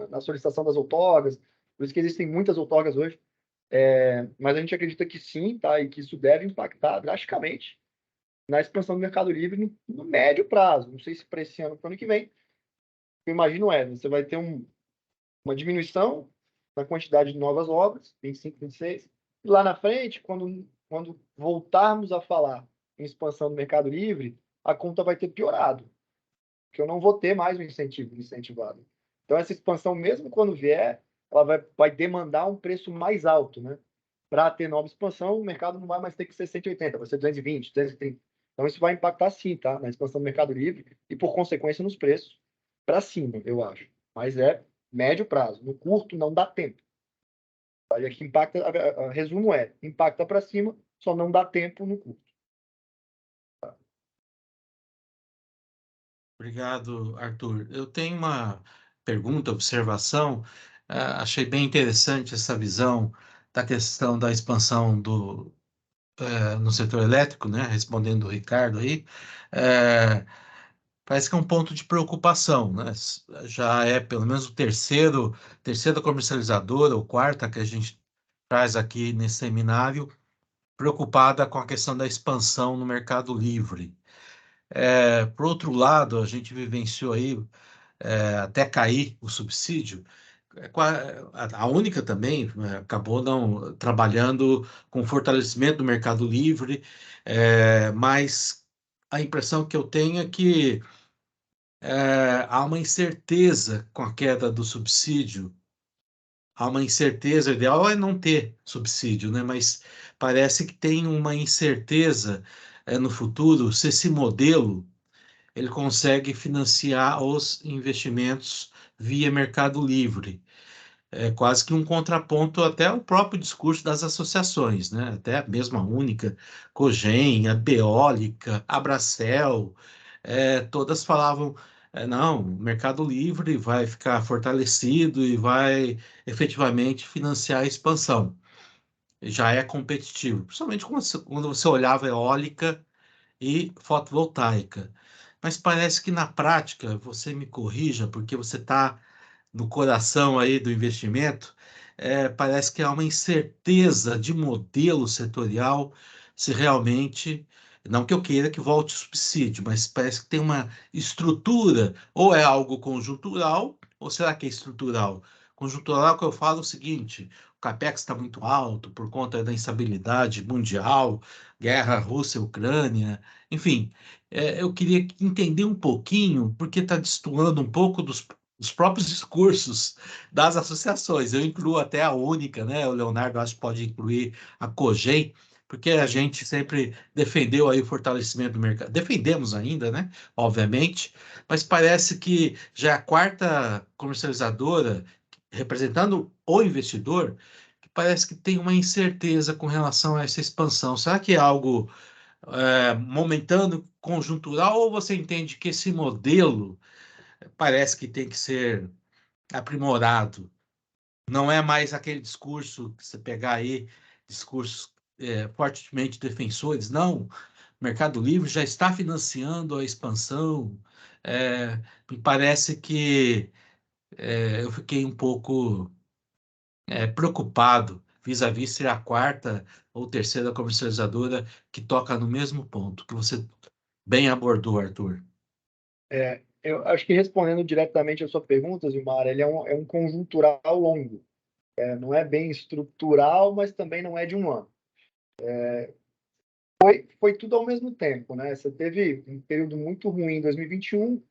na solicitação das outorgas, por isso que existem muitas outorgas hoje, mas a gente acredita que sim, tá, e que isso deve impactar drasticamente na expansão do Mercado Livre no médio prazo. Não sei se para esse ano ou para o ano que vem. Eu imagino você vai ter uma diminuição na quantidade de novas obras, 25, 26, e lá na frente, quando voltarmos a falar em expansão do Mercado Livre, a conta vai ter piorado, porque eu não vou ter mais o incentivo incentivado. Então, essa expansão, mesmo quando vier, ela vai demandar um preço mais alto, né? Para ter nova expansão, o mercado não vai mais ter que ser 180, vai ser 220, 230. Então, isso vai impactar sim, tá? Na expansão do Mercado Livre e, por consequência, nos preços para cima, eu acho. Mas é médio prazo. No curto, não dá tempo. Aí aqui impacta, resumo impacta para cima, só não dá tempo no curto. Obrigado, Arthur. Eu tenho uma pergunta, observação. Achei bem interessante essa visão da questão da expansão no setor elétrico, né? Respondendo o Ricardo aí. Parece que é um ponto de preocupação, né? Já é pelo menos terceira comercializadora ou quarta que a gente traz aqui nesse seminário, preocupada com a questão da expansão no mercado livre. Por outro lado, a gente vivenciou aí até cair o subsídio. A única também acabou não trabalhando com fortalecimento do mercado livre, mas a impressão que eu tenho é que há uma incerteza com a queda do subsídio, há uma incerteza, o ideal é não ter subsídio, né? Mas parece que tem uma incerteza no futuro se esse modelo ele consegue financiar os investimentos via Mercado Livre. É quase que um contraponto até ao próprio discurso das associações, né? Até mesmo a Única, Cogen, a Beólica, a Abracel, todas falavam, não, o Mercado Livre vai ficar fortalecido e vai efetivamente financiar a expansão. Já é competitivo, principalmente quando você olhava eólica e fotovoltaica. Mas parece que na prática, você me corrija, porque você está no coração aí do investimento, parece que há uma incerteza de modelo setorial, se realmente, não que eu queira que volte o subsídio, mas parece que tem uma estrutura, ou é algo conjuntural, ou será que é estrutural? Conjuntural que eu falo é o seguinte: o capex está muito alto por conta da instabilidade mundial, guerra Rússia-Ucrânia, enfim, eu queria entender um pouquinho, porque está destoando um pouco dos próprios discursos das associações. Eu incluo até a Única, né? O Leonardo acho que pode incluir a Cogen, porque a gente sempre defendeu aí o fortalecimento do mercado. Defendemos ainda, né? Obviamente, mas parece que já é a quarta comercializadora representando o investidor, que parece que tem uma incerteza com relação a essa expansão. Será que é algo momentâneo, conjuntural, ou você entende que esse modelo parece que tem que ser aprimorado? Não é mais aquele discurso que você pegar aí, discursos fortemente defensores, não. O Mercado Livre já está financiando a expansão. Me parece que eu fiquei um pouco preocupado vis-à-vis ser a quarta ou terceira comercializadora que toca no mesmo ponto que você bem abordou, Arthur. Eu acho que respondendo diretamente a sua pergunta, Zilmar, ele é um conjuntural longo. Não é bem estrutural, mas também não é de um ano. Foi tudo ao mesmo tempo, né? Você teve um período muito ruim em 2021,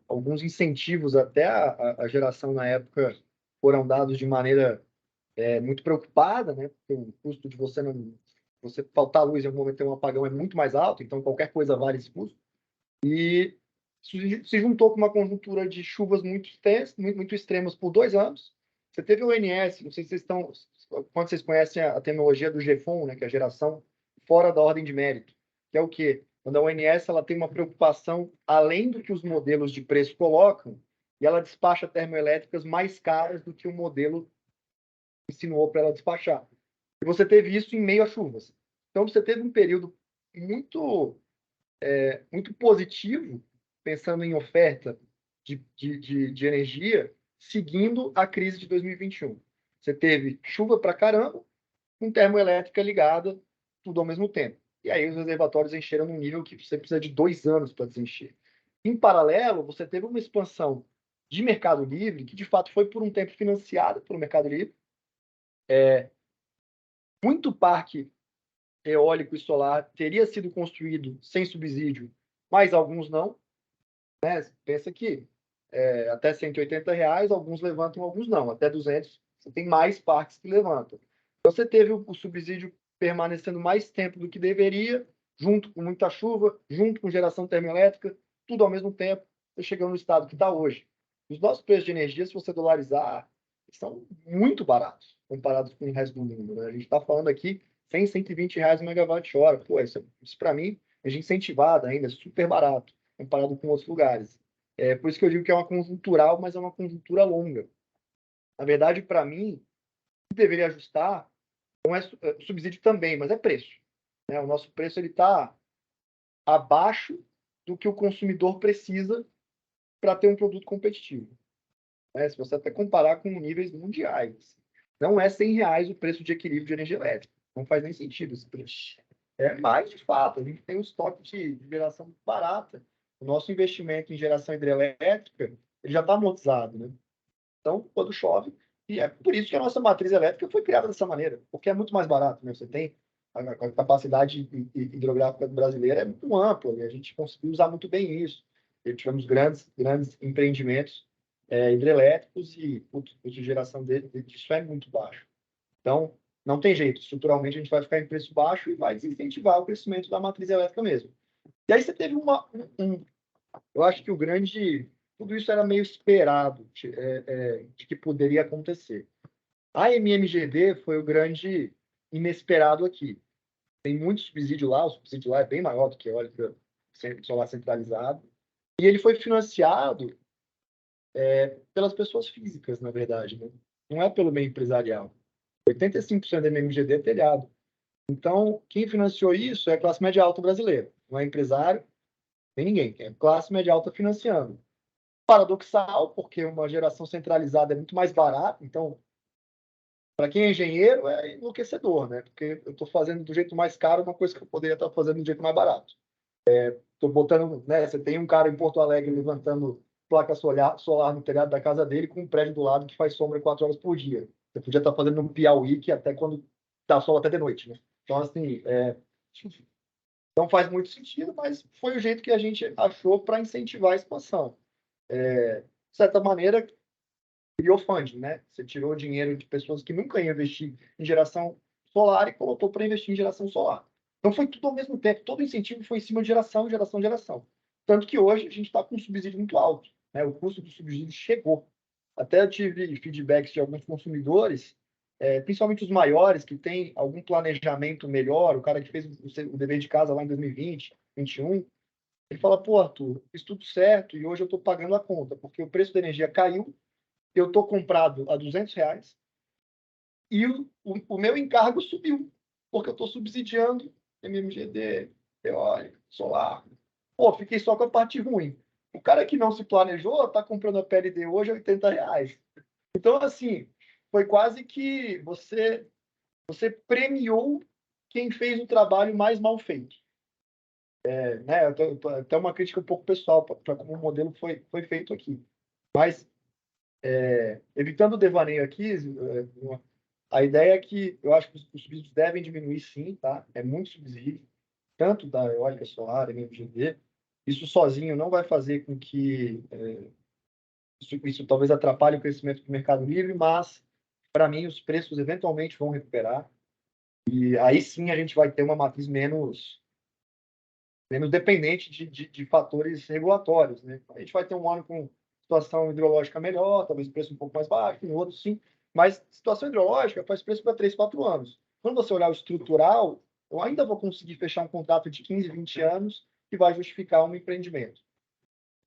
alguns incentivos até a geração na época foram dados de maneira muito preocupada, né? Porque o custo de você faltar luz em algum momento ter um apagão é muito mais alto, então qualquer coisa vale esse custo. E se juntou com uma conjuntura de chuvas muito intensas, muito extremas por 2 anos. Você teve o ONS, não sei se quando vocês conhecem a terminologia do GFON, né, que é a geração fora da ordem de mérito, que é o quê? Quando a ONS ela tem uma preocupação além do que os modelos de preço colocam, e ela despacha termoelétricas mais caras do que o modelo ensinou para ela despachar. E você teve isso em meio a chuvas. Então você teve um período muito positivo, pensando em oferta de energia, seguindo a crise de 2021. Você teve chuva para caramba, com termoelétrica ligada, tudo ao mesmo tempo. E aí os reservatórios encheram num nível que você precisa de 2 anos para desencher. Em paralelo, você teve uma expansão de Mercado Livre, que de fato foi por um tempo financiada pelo Mercado Livre. Muito parque eólico e solar teria sido construído sem subsídio, mas alguns não. Né? Pensa que até R$ 180, alguns levantam, alguns não. Até 200, você tem mais parques que levantam. Você teve o subsídio permanecendo mais tempo do que deveria, junto com muita chuva, junto com geração termoelétrica, tudo ao mesmo tempo, você chegando no estado que está hoje. Os nossos preços de energia, se você dolarizar, são muito baratos comparados com o resto do mundo. Né? A gente está falando aqui R$ 100, R$ 120 o megawatt-hora. Pô, isso para mim é incentivado ainda, é super barato comparado com outros lugares. Por isso que eu digo que é uma conjuntural, mas é uma conjuntura longa. Na verdade, para mim, o que deveria ajustar não é subsídio também, mas é preço. Né? O nosso preço está abaixo do que o consumidor precisa para ter um produto competitivo. Se você até comparar com níveis mundiais. Não é R$ 100 o preço de equilíbrio de energia elétrica. Não faz nem sentido esse preço. Mais, de fato, a gente tem um estoque de geração barata. O nosso investimento em geração hidrelétrica ele já está amortizado. Né? Então, quando chove, e é por isso que a nossa matriz elétrica foi criada dessa maneira, porque é muito mais barato. Né? Você tem a capacidade hidrográfica brasileira é muito ampla, e a gente conseguiu usar muito bem isso. E tivemos grandes empreendimentos hidrelétricos e o custo de geração disso é muito baixo. Então, não tem jeito. Estruturalmente, a gente vai ficar em preço baixo e vai desincentivar o crescimento da matriz elétrica mesmo. E aí você teve eu acho que tudo isso era meio esperado de que poderia acontecer. A MMGD foi o grande inesperado aqui. Tem muito subsídio lá, o subsídio lá é bem maior do que a eólica solar centralizado. E ele foi financiado pelas pessoas físicas, na verdade, né? Não é pelo meio empresarial. 85% da MMGD é telhado. Então, quem financiou isso é a classe média alta brasileira. Não é empresário, nem ninguém. É classe média alta financiando. Paradoxal, porque uma geração centralizada é muito mais barata. Então, para quem é engenheiro, é enlouquecedor, né? Porque eu estou fazendo do jeito mais caro uma coisa que eu poderia estar fazendo do jeito mais barato. Estou botando, né? Você tem um cara em Porto Alegre levantando placa solar no telhado da casa dele com um prédio do lado que faz sombra 4 horas por dia. Você podia estar fazendo no Piauí, que até quando dá sol até de noite, né? Então, assim, não faz muito sentido, mas foi o jeito que a gente achou para incentivar a expansão. De certa maneira, criou funding, né? Você tirou dinheiro de pessoas que nunca iam investir em geração solar e colocou para investir em geração solar. Então, foi tudo ao mesmo tempo. Todo incentivo foi em cima de geração. Tanto que hoje a gente está com um subsídio muito alto. Né? O custo do subsídio chegou. Até eu tive feedbacks de alguns consumidores principalmente os maiores, que têm algum planejamento melhor, o cara que fez o dever de casa lá em 2020, 2021, ele fala, pô, Arthur, fiz tudo certo e hoje eu estou pagando a conta, porque o preço da energia caiu, eu estou comprado a R$200 e o meu encargo subiu, porque eu estou subsidiando MMGD, eólica, solar. Pô, fiquei só com a parte ruim. O cara que não se planejou está comprando a PLD hoje a R$80. Então, assim, foi quase que você premiou quem fez o trabalho mais mal feito. Né? Até uma crítica um pouco pessoal para como o modelo foi feito aqui. Mas, evitando o devaneio aqui, a ideia é que eu acho que os subsídios devem diminuir, sim, tá? É muito subsídio, tanto da eólica solar, MMGD. Isso sozinho não vai fazer com que isso talvez atrapalhe o crescimento do mercado livre, mas, para mim, os preços eventualmente vão recuperar. E aí sim a gente vai ter uma matriz menos dependente de fatores regulatórios, né? A gente vai ter um ano com situação hidrológica melhor, talvez preço um pouco mais baixo, em outros sim, mas situação hidrológica faz preço para 3, 4 anos. Quando você olhar o estrutural, eu ainda vou conseguir fechar um contrato de 15, 20 anos que vai justificar um empreendimento.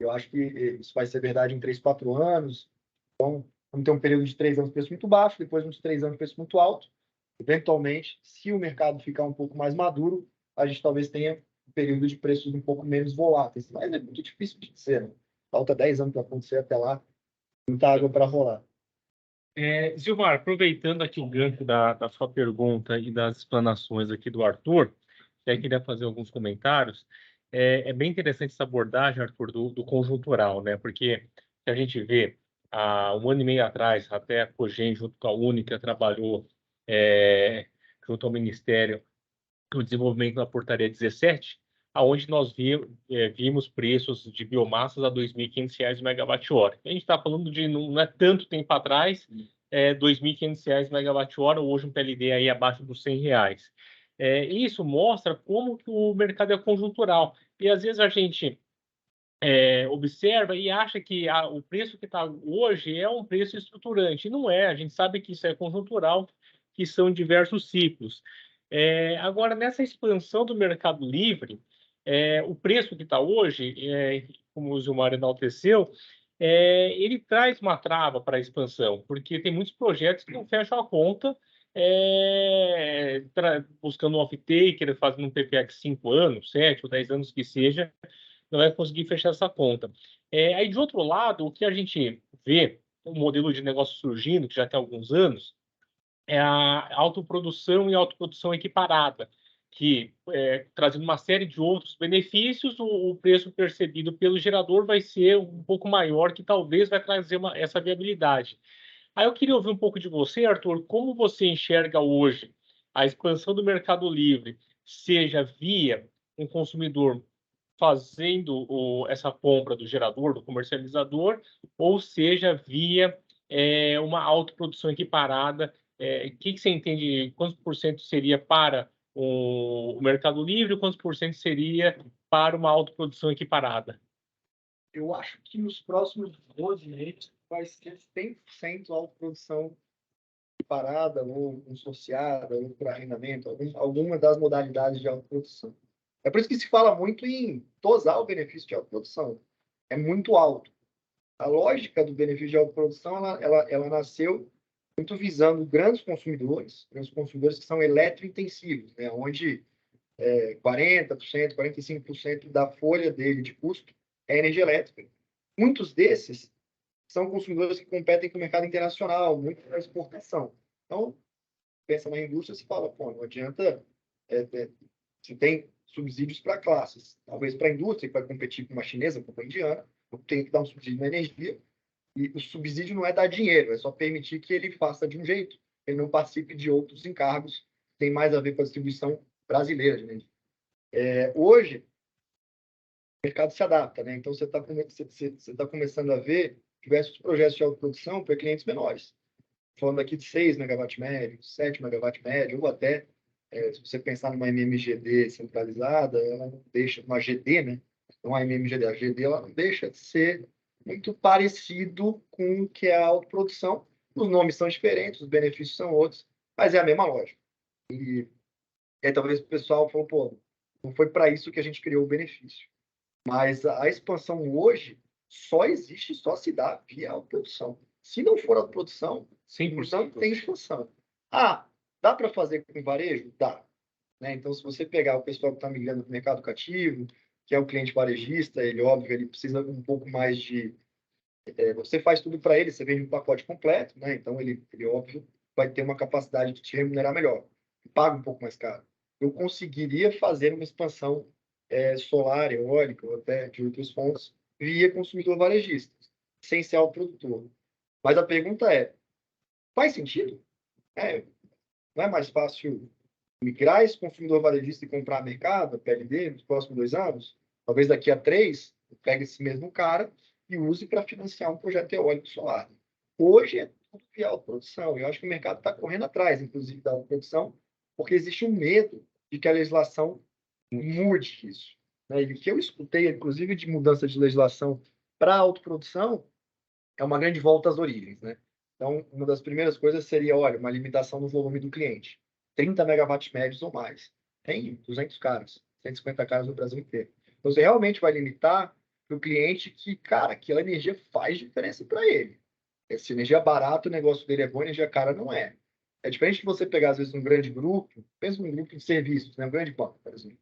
Eu acho que isso vai ser verdade em 3, 4 anos. Então, vamos ter um período de 3 anos de preço muito baixo, depois uns 3 anos de preço muito alto. Eventualmente, se o mercado ficar um pouco mais maduro, a gente talvez tenha um período de preços um pouco menos voláteis. Mas é muito difícil de dizer, né? Falta 10 anos para acontecer até lá, muita água para rolar. Zilmar, aproveitando aqui o gancho da sua pergunta e das explanações aqui do Arthur, eu queria fazer alguns comentários. É bem interessante essa abordagem, Arthur, do conjuntural, né? Porque a gente vê, há um ano e meio atrás, até a Cogen, junto com a Única, trabalhou junto ao Ministério do Desenvolvimento da Portaria 17, aonde nós vimos preços de biomassas a R$ 2.500 o megawatt-hora. A gente está falando de, não é tanto tempo atrás, R$ 2.500 megawatt-hora, hoje um PLD aí abaixo dos R$ 100. Isso mostra como que o mercado é conjuntural. E às vezes a gente observa e acha que o preço que está hoje é um preço estruturante. E não é, a gente sabe que isso é conjuntural, que são diversos ciclos. Agora, nessa expansão do mercado livre, o preço que está hoje, como o Zilmar enalteceu, ele traz uma trava para a expansão, porque tem muitos projetos que não fecham a conta, buscando um off-taker, fazendo um PPA de 5 anos, 7 ou 10 anos que seja, não vai conseguir fechar essa conta. Aí, de outro lado, o que a gente vê, um modelo de negócio surgindo, que já tem alguns anos, é a autoprodução e autoprodução equiparada, que, trazendo uma série de outros benefícios, o preço percebido pelo gerador vai ser um pouco maior, que talvez vai trazer essa viabilidade. Aí eu queria ouvir um pouco de você, Arthur, como você enxerga hoje a expansão do mercado livre, seja via um consumidor fazendo essa compra do gerador, do comercializador, ou seja, via uma autoprodução equiparada. O que você entende? Quantos por cento seria para o Mercado Livre? Quantos por cento seria para uma autoprodução equiparada? Eu acho que nos próximos 12 meses vai ser 100% autoprodução equiparada ou consorciada ou por arrendamento, alguma das modalidades de autoprodução. É por isso que se fala muito em dosar o benefício de autoprodução. É muito alto. A lógica do benefício de autoprodução, ela nasceu muito visando grandes consumidores que são eletrointensivos, né? Onde 40%, 45% da folha dele de custo é energia elétrica. Muitos desses são consumidores que competem com o mercado internacional, muito na exportação. Então, pensa na indústria, se fala, pô, não adianta, se tem subsídios para classes. Talvez para a indústria, que vai competir com uma chinesa, com uma indiana, tem que dar um subsídio na energia. E o subsídio não é dar dinheiro, é só permitir que ele faça de um jeito, ele não participe de outros encargos que tem mais a ver com a distribuição brasileira de energia. Hoje, o mercado se adapta, né? Então, você está começando a ver diversos projetos de autoprodução para clientes menores. Falando aqui de 6 megawatt médio, 7 megawatt médio, ou até, se você pensar numa MMGD centralizada, ela não deixa, uma GD, né? Não a MMGD, a GD ela não deixa de ser muito parecido com o que é a autoprodução, Os nomes são diferentes, os benefícios são outros, mas é a mesma lógica. E talvez o pessoal falou, pô, não foi para isso que a gente criou o benefício. Mas a expansão hoje só existe, só se dá via autoprodução. Se não for autoprodução, 100%. não tem expansão. Ah, dá para fazer com varejo? Dá. Né? Então, se você pegar o pessoal que está migrando para o mercado cativo, que é o cliente varejista, ele, óbvio, ele precisa um pouco mais de... você faz tudo para ele, você vende um pacote completo, né? Então, ele, óbvio, vai ter uma capacidade de te remunerar melhor. Paga um pouco mais caro. Eu conseguiria fazer uma expansão solar, eólica, ou até de outros fontes, via consumidor varejista, sem ser autoprodutor. Mas a pergunta é, faz sentido? Não é mais fácil migrar esse consumidor varejista e comprar mercado, a PLD, nos próximos 2 anos? Talvez daqui a 3, pegue esse mesmo cara e use para financiar um projeto eólico solar. Hoje é tudo via autoprodução. Eu acho que o mercado está correndo atrás, inclusive, da autoprodução, porque existe um medo de que a legislação mude isso. Né? E o que eu escutei, inclusive, de mudança de legislação para a autoprodução é uma grande volta às origens. Né? Então, uma das primeiras coisas seria, olha, uma limitação no volume do cliente. 30 megawatts médios ou mais. Tem 200 caras, 150 caras no Brasil inteiro. Então, você realmente vai limitar para o cliente que, cara, aquela energia faz diferença para ele. Se energia barata, o negócio dele é bom, energia cara não é. É diferente de você pegar, às vezes, um grande grupo, pensa num grupo de serviços, né? Um grande banco, por exemplo.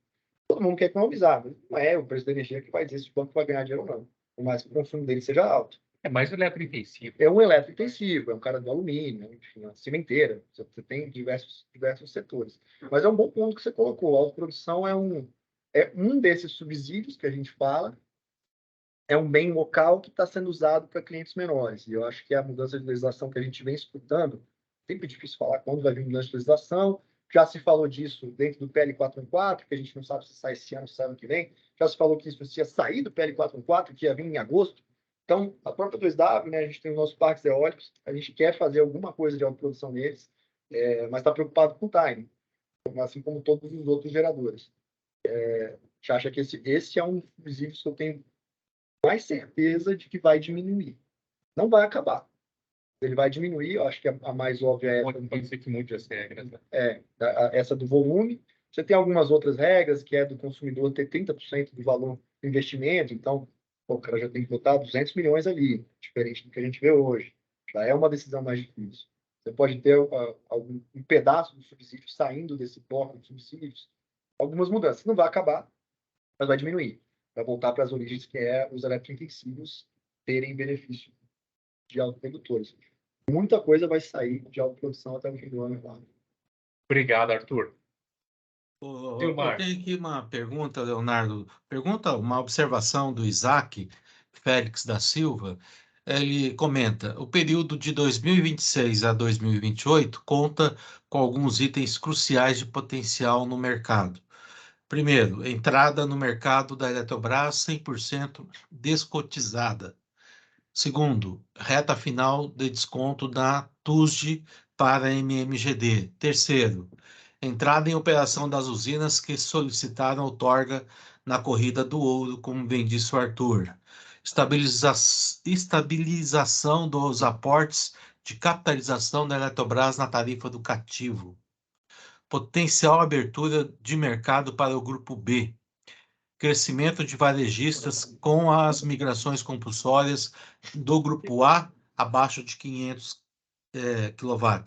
Todo mundo quer economizar, mas não é o preço da energia que vai dizer se o banco vai ganhar dinheiro ou não. Por mais que o consumo dele seja alto. É mais eletrointensivo. É um eletrointensivo, é um cara do alumínio, enfim, uma cimenteira. Você tem diversos setores. Mas é um bom ponto que você colocou. A autoprodução é um desses subsídios que a gente fala, é um bem local que está sendo usado para clientes menores. E eu acho que a mudança de legislação que a gente vem escutando, sempre difícil falar quando vai vir mudança de legislação, já se falou disso dentro do PL 414, que a gente não sabe se sai esse ano, se sai ano que vem, já se falou que isso ia sair do PL 414, que ia vir em agosto. Então, a própria 2W, né, a gente tem os nossos parques eólicos, a gente quer fazer alguma coisa de autoprodução neles, mas está preocupado com o timing, assim como todos os outros geradores. A gente acha que esse é um dos subsídios que eu tenho mais certeza de que vai diminuir. Não vai acabar. Ele vai diminuir, eu acho que a mais óbvia é... Pode ser que mude as regras. Né? Essa do volume. Você tem algumas outras regras, que é do consumidor ter 30% do valor do investimento, então o cara já tem que botar 200 milhões ali, diferente do que a gente vê hoje. Já é uma decisão mais difícil. Você pode ter um pedaço do subsídio saindo desse bloco de subsídios, algumas mudanças. Não vai acabar, mas vai diminuir. Vai voltar para as origens, que é os eletrointensivos terem benefício de autoprodutores. Muita coisa vai sair de autoprodução até o fim do ano. Claro. Obrigado, Arthur. Eu tenho aqui uma pergunta, Leonardo. Uma observação do Isaac Félix da Silva. Ele comenta: o período de 2026 a 2028 conta com alguns itens cruciais de potencial no mercado. Primeiro, entrada no mercado da Eletrobras 100% descotizada. Segundo, reta final de desconto da TUSD para MMGD. Terceiro, entrada em operação das usinas que solicitaram outorga na corrida do ouro, como bem disse o Arthur. Estabilização dos aportes de capitalização da Eletrobras na tarifa do cativo. Potencial abertura de mercado para o grupo B. Crescimento de varejistas com as migrações compulsórias do grupo A abaixo de 500 kW.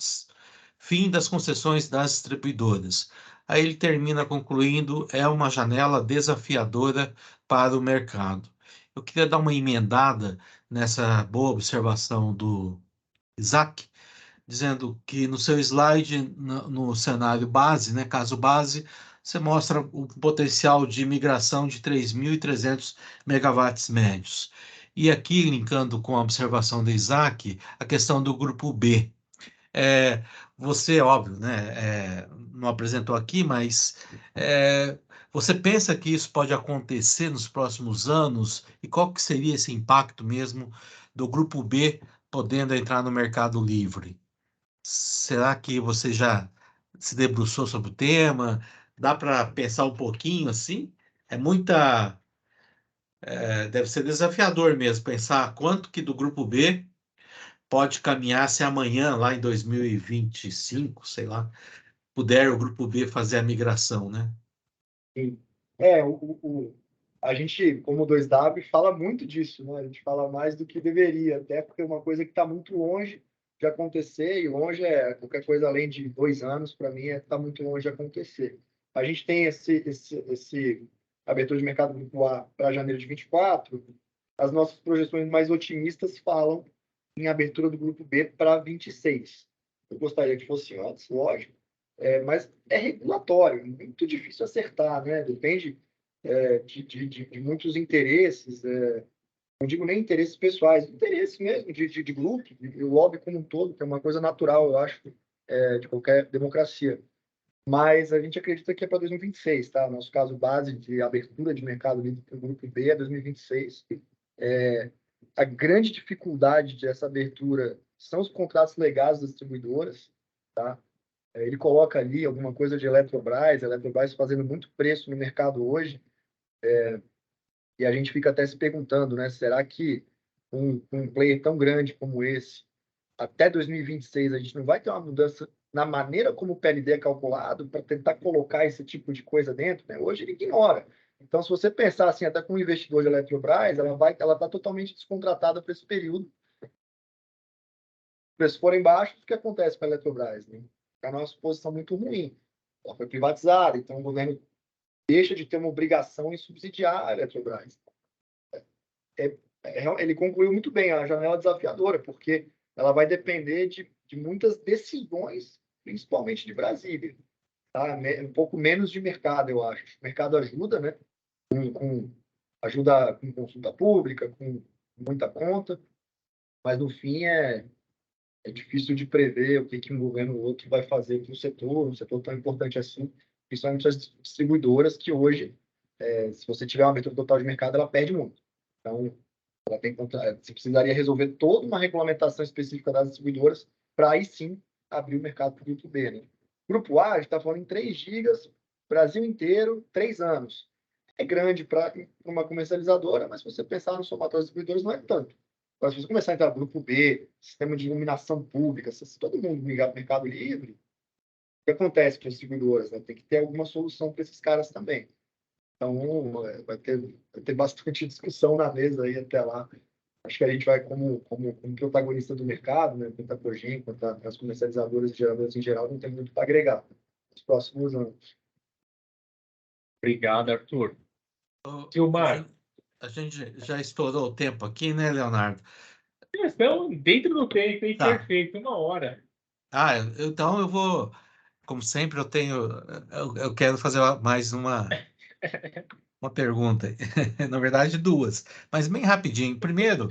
Fim das concessões das distribuidoras. Aí ele termina concluindo, é uma janela desafiadora para o mercado. Eu queria dar uma emendada nessa boa observação do Isaac, dizendo que no seu slide, no cenário base, né, caso base, você mostra o potencial de migração de 3.300 megawatts médios. E aqui, linkando com a observação do Isaac, a questão do grupo B. Você, óbvio, né, não apresentou aqui, mas você pensa que isso pode acontecer nos próximos anos? E qual que seria esse impacto mesmo do grupo B podendo entrar no mercado livre? Será que você já se debruçou sobre o tema? Dá para pensar um pouquinho assim? Deve ser desafiador mesmo pensar quanto que do grupo B pode caminhar se amanhã, lá em 2025, sei lá, puder o Grupo B fazer a migração, né? Sim. A gente, como 2W, fala muito disso, né? A gente fala mais do que deveria, até porque é uma coisa que está muito longe de acontecer, e longe é qualquer coisa além de 2 anos, para mim, está muito longe de acontecer. A gente tem esse abertura de mercado grupo A para janeiro de 24, as nossas projeções mais otimistas falam em abertura do grupo B para 26. Eu gostaria que fosse antes, lógico, mas é regulatório, muito difícil acertar, né? Depende de muitos interesses, não digo nem interesses pessoais, interesses mesmo de grupo, de lobby como um todo, que é uma coisa natural, eu acho, de qualquer democracia. Mas a gente acredita que é para 2026, tá? Nosso caso base de abertura de mercado livre para o grupo B é 2026. A grande dificuldade dessa abertura são os contratos legais das distribuidoras, tá? Ele coloca ali alguma coisa de Eletrobras fazendo muito preço no mercado hoje, e a gente fica até se perguntando, né? Será que um player tão grande como esse, até 2026, a gente não vai ter uma mudança na maneira como o PLD é calculado para tentar colocar esse tipo de coisa dentro, né? Hoje ele ignora. Então, se você pensar assim, até como investidor de Eletrobras, ela está totalmente descontratada para esse período. Se os preços forem baixos, o que acontece com a Eletrobras? Né? A nossa posição muito ruim. Ela foi privatizada, então o governo deixa de ter uma obrigação em subsidiar a Eletrobras. Ele concluiu muito bem a janela desafiadora, porque ela vai depender de muitas decisões, principalmente de Brasília. Tá? Um pouco menos de mercado, eu acho. O mercado ajuda, né? Ajuda com consulta pública, com muita conta, mas no fim é difícil de prever o que um governo ou outro vai fazer com um setor tão importante assim, principalmente as distribuidoras, que hoje, se você tiver uma abertura total de mercado, ela perde muito. Então, você precisaria resolver toda uma regulamentação específica das distribuidoras para aí sim abrir o mercado para o grupo B. Né? Grupo A, a gente está falando em 3 gigas, Brasil inteiro, 3 anos. É grande para uma comercializadora, mas se você pensar no somatório das distribuidoras, não é tanto. Agora, se você começar a entrar no grupo B, sistema de iluminação pública, se todo mundo migrar para o Mercado Livre, o que acontece com as distribuidoras? Né? Tem que ter alguma solução para esses caras também. Então, vai ter bastante discussão na mesa aí até lá. Acho que a gente vai, como protagonista do mercado, né, tanto a Cogen quanto as comercializadoras e geradoras em geral, não tem muito para agregar nos próximos anos. Obrigado, Arthur. Ô, Gilmar, A gente já estourou o tempo aqui, né, Leonardo? estão dentro do tempo, hein? Tá. Perfeito, 1 hora. Então eu vou, como sempre, eu quero fazer mais uma pergunta. Na verdade, duas, mas bem rapidinho. Primeiro,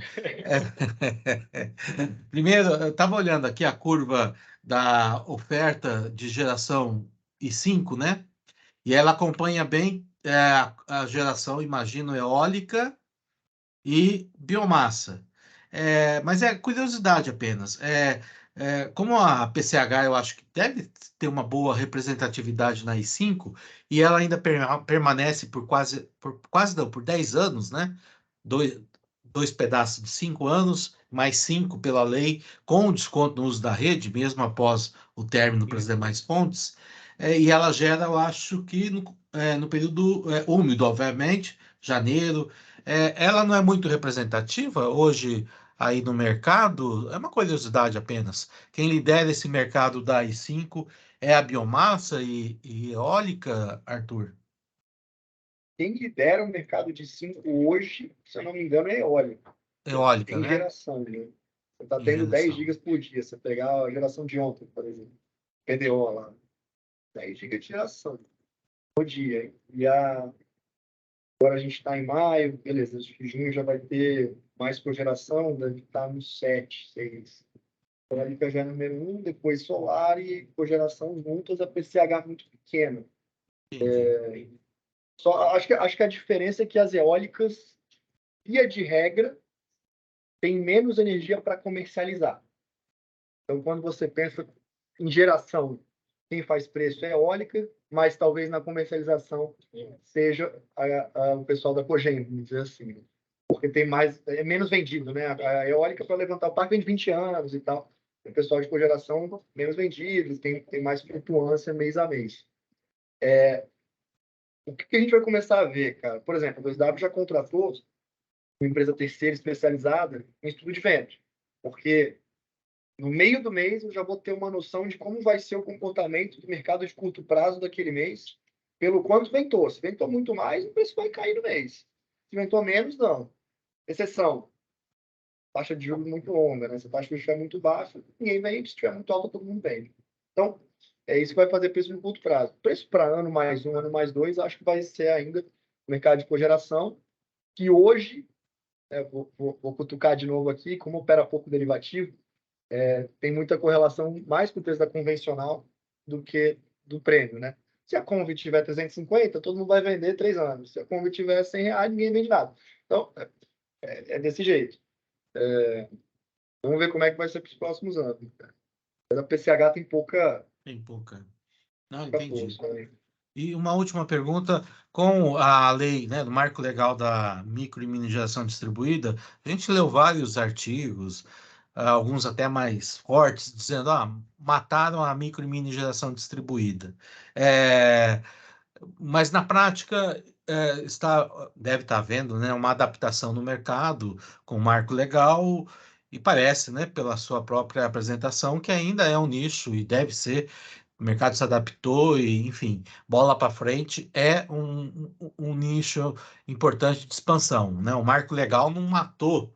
eu estava olhando aqui a curva da oferta de geração I5, né? E ela acompanha bem a geração, imagino, eólica e biomassa. Mas é curiosidade apenas. Como a PCH eu acho que deve ter uma boa representatividade na I5, e ela ainda permanece por 10 anos, né? Dois pedaços de 5 anos, mais 5 pela lei, com desconto no uso da rede, mesmo após o término para as demais fontes. E ela gera, eu acho que no período úmido, obviamente, janeiro. Ela não é muito representativa hoje aí no mercado, é uma curiosidade apenas. Quem lidera esse mercado da AI5 é a biomassa e eólica, Arthur? Quem lidera o mercado de 5 hoje, se eu não me engano, é eólica. Eólica, Em né? geração, né? Você está Em tendo 10 geração. gigas por dia. Você pegar a geração de ontem, por exemplo, PDO lá, 10 gigas de geração por dia. Hein? Agora a gente está em maio, beleza, acho que junho já vai ter mais cogeração, deve estar nos 7, 6. Eólica já é número 1, depois solar e cogeração juntas, a PCH muito pequena. Entendi. Só, acho que a diferença é que as eólicas, via de regra, têm menos energia para comercializar. Então, quando você pensa em geração, quem faz preço é eólica, mas talvez na comercialização seja o pessoal da Cogen, vamos dizer assim. porque tem mais, é menos vendido, né? A eólica, para levantar o parque, vende 20 anos e tal. O pessoal de cogeração, menos vendidos, tem mais flutuância mês a mês. O que a gente vai começar a ver, cara? Por exemplo, a 2W já contratou uma empresa terceira especializada em estudo de vento, porque no meio do mês eu já vou ter uma noção de como vai ser o comportamento do mercado de curto prazo daquele mês, pelo quanto ventou. Se ventou muito mais, o preço vai cair no mês. Se ventou menos, não. Exceção, taxa de juros muito longa, né? Se a taxa de juros estiver muito baixa, ninguém vende. Se estiver muito alta, todo mundo vende. Então, é isso que vai fazer preço no curto prazo. Preço para ano mais um, ano mais dois, acho que vai ser ainda o mercado de cogeração, que hoje, vou cutucar de novo aqui, como opera pouco derivativo, tem muita correlação mais com o preço da convencional do que do prêmio, né? Se a Convit tiver 350, todo mundo vai vender 3 anos. Se a Convit tiver 100 reais, ninguém vende nada. Então, é desse jeito. Vamos ver como é que vai ser para os próximos anos. Mas a PCH tem pouca Tem pouca. Não, entendi. força, né? E uma última pergunta, com a lei, né, do marco legal da micro e mini geração distribuída, a gente leu vários artigos, alguns até mais fortes, dizendo, mataram a micro e mini geração distribuída. Mas na prática deve estar havendo, né, uma adaptação no mercado com o marco legal e parece, né, pela sua própria apresentação, que ainda é um nicho e deve ser. O mercado se adaptou e, enfim, bola para frente é um nicho importante de expansão, né? O marco legal não matou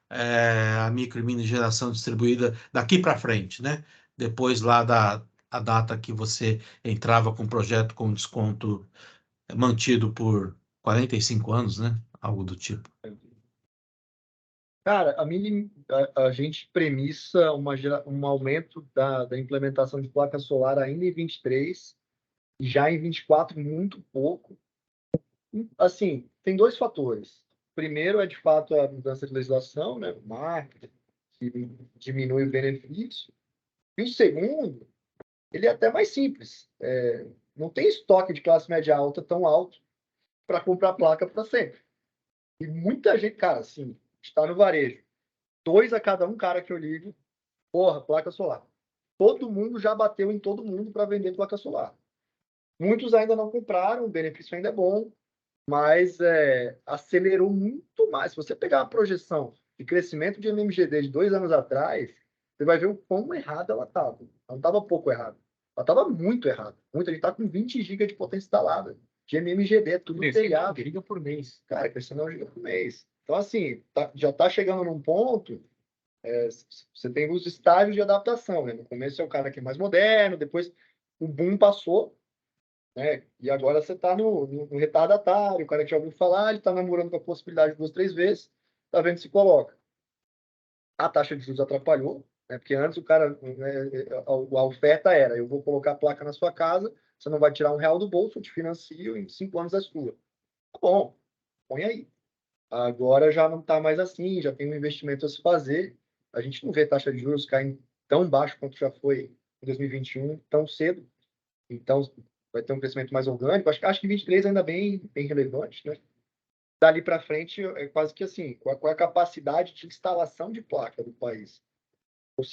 a micro e mini geração distribuída daqui para frente, né? Depois lá da a data que você entrava com o projeto com desconto mantido por 45 anos, né? Algo do tipo. Cara, a gente premissa um aumento da implementação de placa solar ainda em 23, e já em 24 muito pouco. Assim, tem dois fatores. Primeiro é, de fato, a mudança de legislação, né? O marketing, que diminui o benefício. E o segundo, ele é até mais simples. Não tem estoque de classe média alta tão alto para comprar placa para sempre. E muita gente, cara, assim, está no varejo. 2 a cada um cara que eu ligo, porra, placa solar. Todo mundo já bateu em todo mundo para vender placa solar. Muitos ainda não compraram, o benefício ainda é bom, mas acelerou muito mais. Se você pegar uma projeção de crescimento de MMGD de 2 anos atrás, você vai ver o quão errada ela estava. Ela não estava pouco errada. Ela estava muito errada. Muita gente está com 20 GB de potência instalada. De MMGD, é tudo telhado. Giga por mês. Cara, crescendo 1 GB por mês. Então, assim, já está chegando num ponto. Você tem os estágios de adaptação, né? No começo é o cara que é mais moderno, depois o boom passou, né? E agora você está no retardatário, o cara que já ouviu falar, ele está namorando com a possibilidade 2, 3 vezes, está vendo se coloca. A taxa de juros atrapalhou, né? Porque antes o cara, né, a oferta era, eu vou colocar a placa na sua casa, você não vai tirar R$1 do bolso, eu te financio, em 5 anos é sua. Tá bom, põe aí. Agora já não está mais assim, já tem um investimento a se fazer. A gente não vê taxa de juros caindo tão baixo quanto já foi em 2021, tão cedo. Então, vai ter um crescimento mais orgânico. Acho que 23 ainda bem relevante, né? Dali para frente, é quase que assim, qual é a capacidade de instalação de placa do país?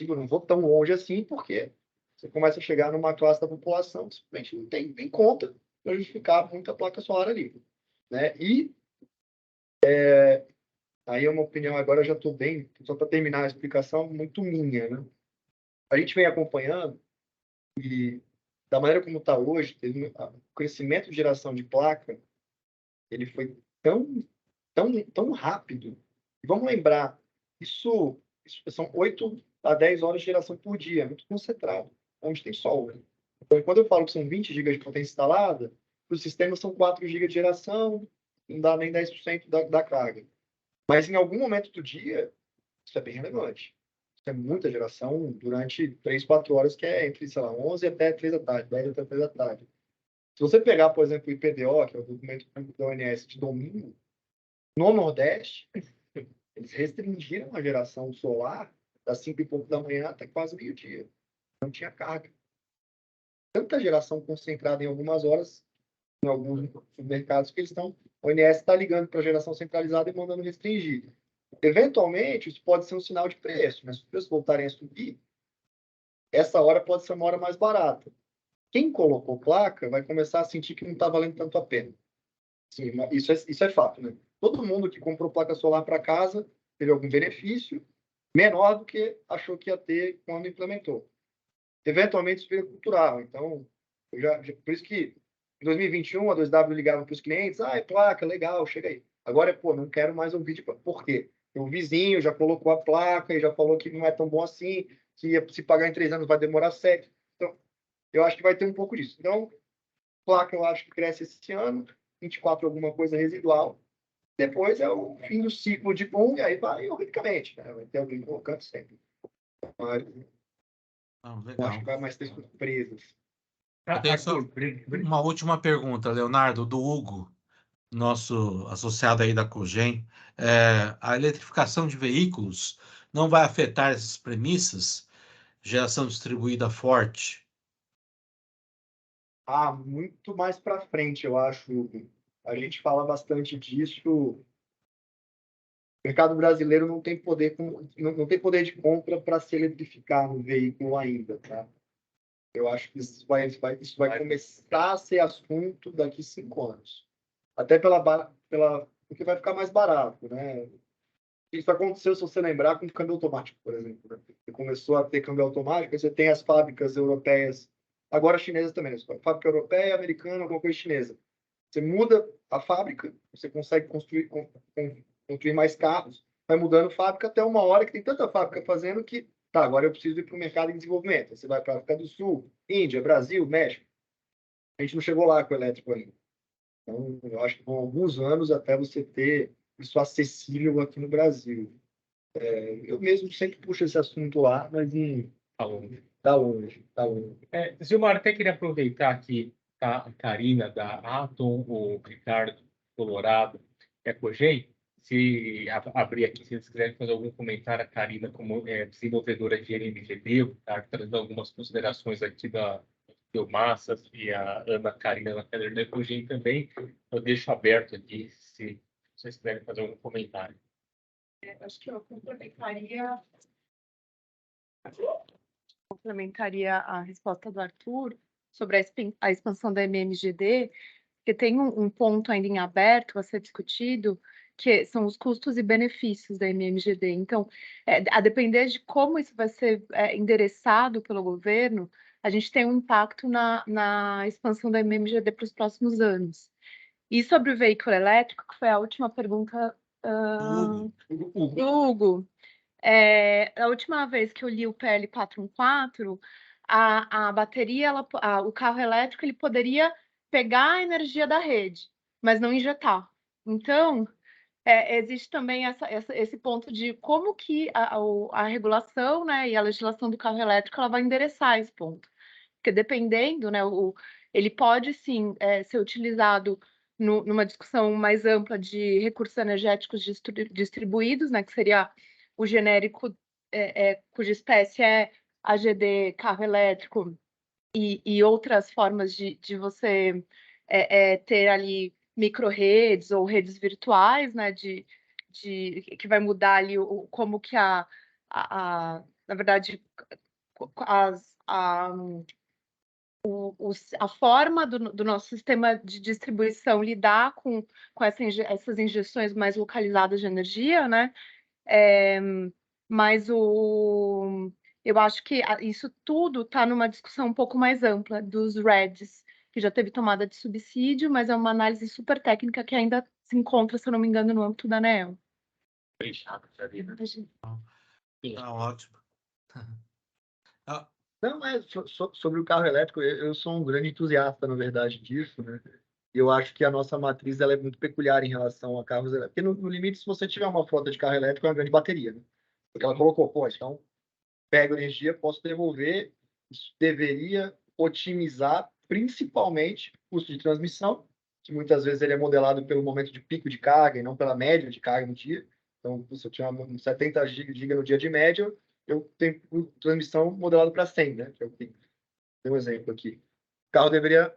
Não vou tão longe assim, porque você começa a chegar numa classe da população que simplesmente não tem nem conta para justificar muita placa solar ali, né? E aí é uma opinião, agora eu já estou bem, só para terminar a explicação, muito minha, né? A gente vem acompanhando e, da maneira como está hoje, o crescimento de geração de placa, ele foi tão rápido. E vamos lembrar, isso são 8 a 10 horas de geração por dia, muito concentrado, onde tem sol. Né? Então, quando eu falo que são 20 GB de potência instalada, os sistemas são 4 GB de geração, não dá nem 10% da carga. Mas em algum momento do dia, isso é bem relevante. Isso é muita geração durante 3, 4 horas, que é entre, sei lá, 11 até 3 da tarde, 10 até 3 da tarde. Se você pegar, por exemplo, o IPDO, que é o documento da ONS de domingo, no Nordeste, eles restringiram a geração solar das 5 e pouco da manhã até quase meio-dia. Não tinha carga. Tanta geração concentrada em algumas horas, em alguns mercados, que eles estão a ONS está ligando para a geração centralizada e mandando restringir. Eventualmente, isso pode ser um sinal de preço, mas se os preços voltarem a subir, essa hora pode ser uma hora mais barata. Quem colocou placa vai começar a sentir que não está valendo tanto a pena. Sim, isso é fato, né? Todo mundo que comprou placa solar para casa teve algum benefício menor do que achou que ia ter quando implementou. Eventualmente, isso vira cultural. Então, por isso que em 2021, a 2W ligava para os clientes, é placa, legal, chega aí. Agora, não quero mais ouvir de por quê? O vizinho já colocou a placa e já falou que não é tão bom assim, que se pagar em 3 anos vai demorar 7. Então, eu acho que vai ter um pouco disso. Então, placa eu acho que cresce esse ano, 24 alguma coisa residual. Depois é o fim do ciclo de boom, e aí vai organicamente, né? Vai ter alguém colocando sempre. Mas eu acho que vai mais ter surpresas. Eu tenho só uma última pergunta, Leonardo, do Hugo, nosso associado aí da Cogen. A eletrificação de veículos não vai afetar essas premissas? Geração distribuída forte? Muito mais para frente, eu acho. A gente fala bastante disso. O mercado brasileiro não tem poder, não tem poder de compra para se eletrificar no veículo ainda, tá? Eu acho que isso vai começar a ser assunto daqui 5 anos. Até porque vai ficar mais barato, né? Isso aconteceu, se você lembrar, com o câmbio automático, por exemplo. Né? Você começou a ter câmbio automático, você tem as fábricas europeias, agora chinesas também, né? Fábrica europeia, americana, alguma coisa chinesa. Você muda a fábrica, você consegue construir mais carros, vai mudando a fábrica até uma hora que tem tanta fábrica fazendo que, agora eu preciso ir para o mercado em desenvolvimento. Você vai para a África do Sul, Índia, Brasil, México. A gente não chegou lá com o elétrico ainda. Então, eu acho que vão alguns anos até você ter isso acessível aqui no Brasil. Eu mesmo sempre puxo esse assunto lá, mas tá longe. Gilmar, até queria aproveitar que tá a Karina da Atom, o Ricardo Colorado e a Cogen, se abrir aqui, se eles quiserem fazer algum comentário, a Karina como desenvolvedora de NMGD, tá trazendo algumas considerações aqui da Biomassas, e a Ana Karina na cadeira da Cogen também, eu deixo aberto aqui, se vocês quiserem fazer algum comentário. Acho que eu complementaria a resposta do Arthur sobre a expansão da MMGD, porque tem um ponto ainda em aberto a ser discutido, que são os custos e benefícios da MMGD. Então, a depender de como isso vai ser endereçado pelo governo, a gente tem um impacto na expansão da MMGD para os próximos anos. E sobre o veículo elétrico, que foi a última pergunta do Hugo. A última vez que eu li o PL 414, a bateria, o carro elétrico, ele poderia pegar a energia da rede, mas não injetar. Então, existe também esse ponto de como que a regulação, né, e a legislação do carro elétrico ela vai endereçar esse ponto. Porque dependendo, né, ele pode, sim, ser utilizado numa discussão mais ampla de recursos energéticos distribuídos, né, que seria o genérico cuja espécie é AGD, carro elétrico, e outras formas de você ter ali micro-redes ou redes virtuais, né, que vai mudar ali como que na verdade, a forma do nosso sistema de distribuição lidar com essas injeções mais localizadas de energia, né? Mas eu acho que isso tudo está numa discussão um pouco mais ampla dos REDs, que já teve tomada de subsídio, mas é uma análise super técnica que ainda se encontra, se eu não me engano, no âmbito da ANEEL. Tá ótimo. Não, sobre o carro elétrico, eu sou um grande entusiasta, na verdade, disso, né? Eu acho que a nossa matriz ela é muito peculiar em relação a carros elétricos. Porque, no limite, se você tiver uma frota de carro elétrico, é uma grande bateria, né? Porque ela colocou, então, pego energia, posso devolver. Isso deveria otimizar, principalmente, o custo de transmissão, que muitas vezes ele é modelado pelo momento de pico de carga e não pela média de carga no dia. Então, se eu tiver 70 GB no dia de média, eu tenho transmissão modelado para 100, né? Que é o pico. Tem um exemplo aqui. O carro deveria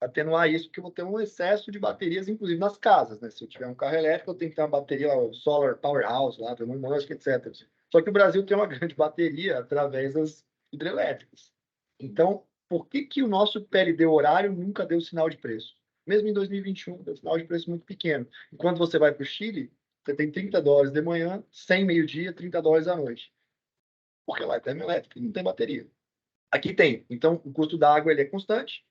atenuar isso, porque eu vou ter um excesso de baterias, inclusive nas casas, né? Se eu tiver um carro elétrico, eu tenho que ter uma bateria Solar Powerhouse lá, do Elon Musk, etc. Só que o Brasil tem uma grande bateria através das hidrelétricas. Então, por que que o nosso PLD horário nunca deu sinal de preço? Mesmo em 2021, deu sinal de preço muito pequeno. E quando você vai para o Chile, você tem $30 de manhã, 100 meio-dia, $30 à noite. Porque lá é termoelétrica e não tem bateria. Aqui tem. Então, o custo da água ele é constante.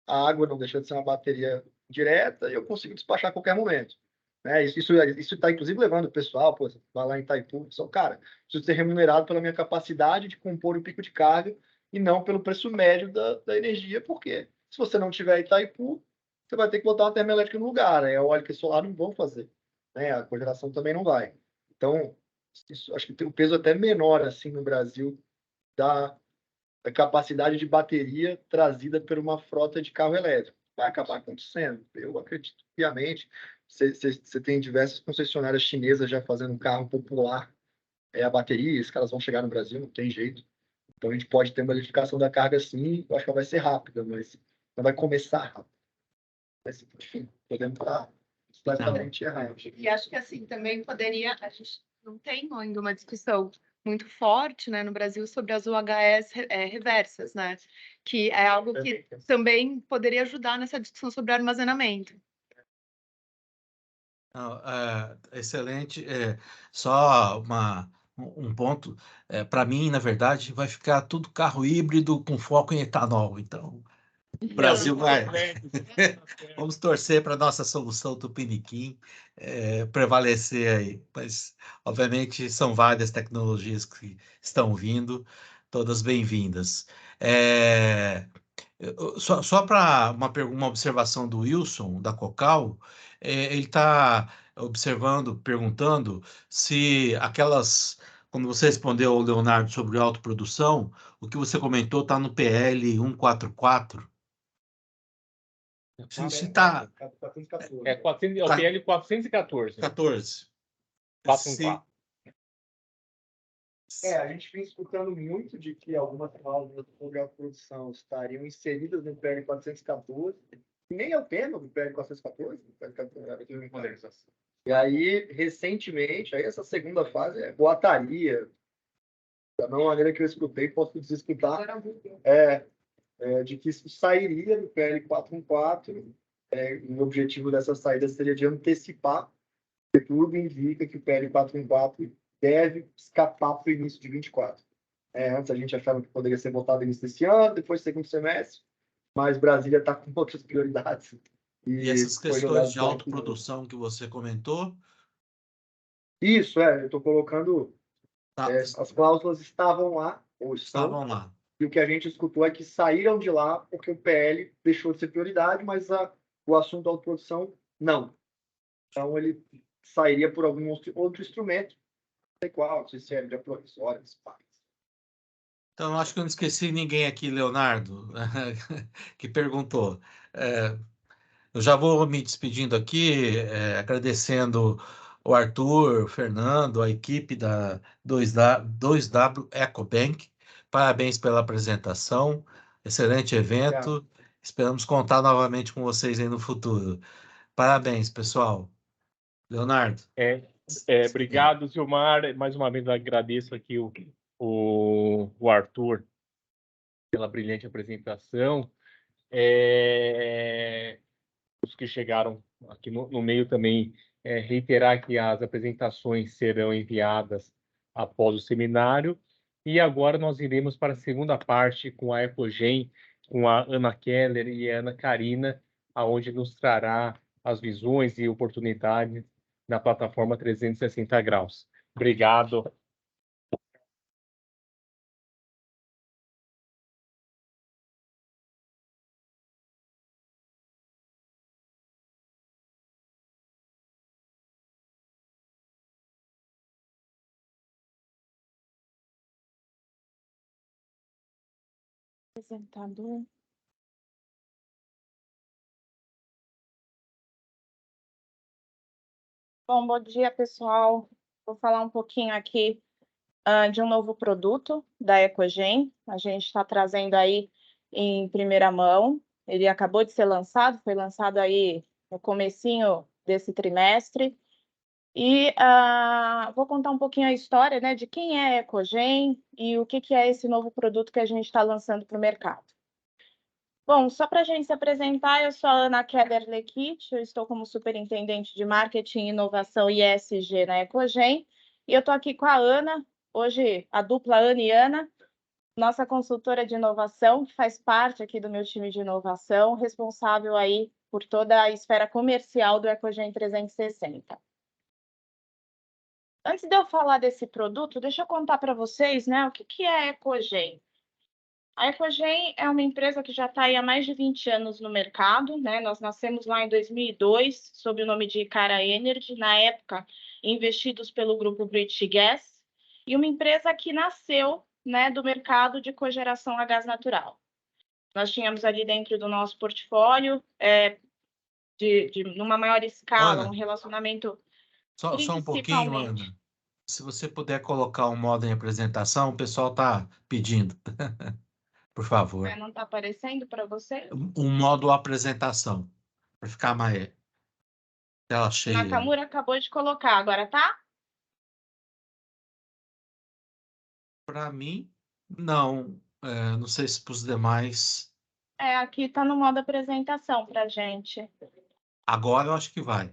A água não deixa de ser uma bateria direta e eu consigo despachar a qualquer momento. Né? Isso está, inclusive, levando o pessoal, pô, vai lá em Itaipu, só, cara, preciso ser remunerado pela minha capacidade de compor o pico de carga e não pelo preço médio da energia, porque se você não tiver Itaipu, você vai ter que botar uma termoelétrica no lugar. A eólica e solar não vão fazer. Né? A cogeração também não vai. Então, isso, acho que tem um peso até menor assim no Brasil da capacidade de bateria trazida por uma frota de carro elétrico. Vai acabar acontecendo, eu acredito piamente. Você tem diversas concessionárias chinesas já fazendo um carro popular a bateria, esses caras vão chegar no Brasil, não tem jeito. Então a gente pode ter uma eletrificação da carga sim, eu acho que ela vai ser rápida, mas não vai começar rápido. Mas, enfim, podemos estar completamente errados. E acho que assim também poderia, a gente não tem ainda uma discussão muito forte, né, no Brasil sobre as UHS reversas, né, que é algo que também poderia ajudar nessa discussão sobre armazenamento. Não, excelente. Só um ponto. Para mim, na verdade, vai ficar tudo carro híbrido com foco em etanol. Então, o Brasil vai. Vamos torcer para a nossa solução Tupiniquim prevalecer aí. Mas, obviamente, são várias tecnologias que estão vindo, todas bem-vindas. Só para uma observação do Wilson, da Cocal, ele está observando, perguntando se aquelas. Quando você respondeu ao Leonardo sobre autoprodução, o que você comentou está no PL 144. Se está. É o PL 414. 14. 414. A gente vem escutando muito de que algumas cláusulas sobre a produção estariam inseridas no PL 414, e nem é o tema do PL 414, E aí, recentemente, aí essa segunda fase é boataria. Da mesma maneira que eu escutei, posso desescutar, de que isso sairia do PL 414, e o objetivo dessa saída seria de antecipar, porque tudo indica que o PL 414 deve escapar para o início de 24. Antes a gente achava que poderia ser votado no início desse ano, depois segundo semestre, mas Brasília está com outras prioridades. E essas questões de autoprodução que você comentou? Isso, eu estou colocando... as cláusulas estavam lá, ou estavam lá. E o que a gente escutou é que saíram de lá porque o PL deixou de ser prioridade, mas o assunto da autoprodução, não. Então, ele sairia por algum outro instrumento, não sei qual, não sei se é de provisória, Então, acho que eu não esqueci ninguém aqui, Leonardo, que perguntou. Eu já vou me despedindo aqui, agradecendo o Arthur, o Fernando, a equipe da 2W EcoBank. Parabéns pela apresentação, excelente evento. Obrigado. Esperamos contar novamente com vocês aí no futuro. Parabéns, pessoal. Leonardo. Obrigado, Gilmar. Mais uma vez agradeço aqui o Arthur pela brilhante apresentação. Os que chegaram aqui no meio também, reiterar que as apresentações serão enviadas após o seminário. E agora nós iremos para a segunda parte com a Ecogen, com a Ana Keller e a Ana Karina, aonde nos trará as visões e oportunidades na plataforma 360 graus. Obrigado. Apresentador. Bom dia, pessoal. Vou falar um pouquinho aqui de um novo produto da Ecogen. A gente está trazendo aí em primeira mão. Ele acabou de ser lançado, foi lançado aí no comecinho desse trimestre. E vou contar um pouquinho a história, né, de quem é a Ecogen e o que é esse novo produto que a gente está lançando para o mercado. Bom, só para a gente se apresentar, eu sou a Ana Keller Lequitt, eu estou como superintendente de Marketing, Inovação e ESG na Ecogen, e eu estou aqui com a Ana, hoje a dupla Ana e Ana, nossa consultora de inovação, que faz parte aqui do meu time de inovação, responsável aí por toda a esfera comercial do Ecogen 360. Antes de eu falar desse produto, deixa eu contar para vocês, né, o que é a Ecogen. A Ecogen é uma empresa que já está aí há mais de 20 anos no mercado, né? Nós nascemos lá em 2002, sob o nome de Cara Energy, na época investidos pelo grupo British Gas, e uma empresa que nasceu, né, do mercado de cogeração a gás natural. Nós tínhamos ali dentro do nosso portfólio, numa maior escala, Ana, um relacionamento só um pouquinho, Ana. Se você puder colocar um modo em apresentação, o pessoal está pedindo. Por favor. Não está aparecendo para você? Um modo apresentação, para ficar mais tela cheia. Nakamura acabou de colocar, agora tá? Para mim, não. Não sei se para os demais. Aqui está no modo apresentação para a gente. Agora eu acho que vai.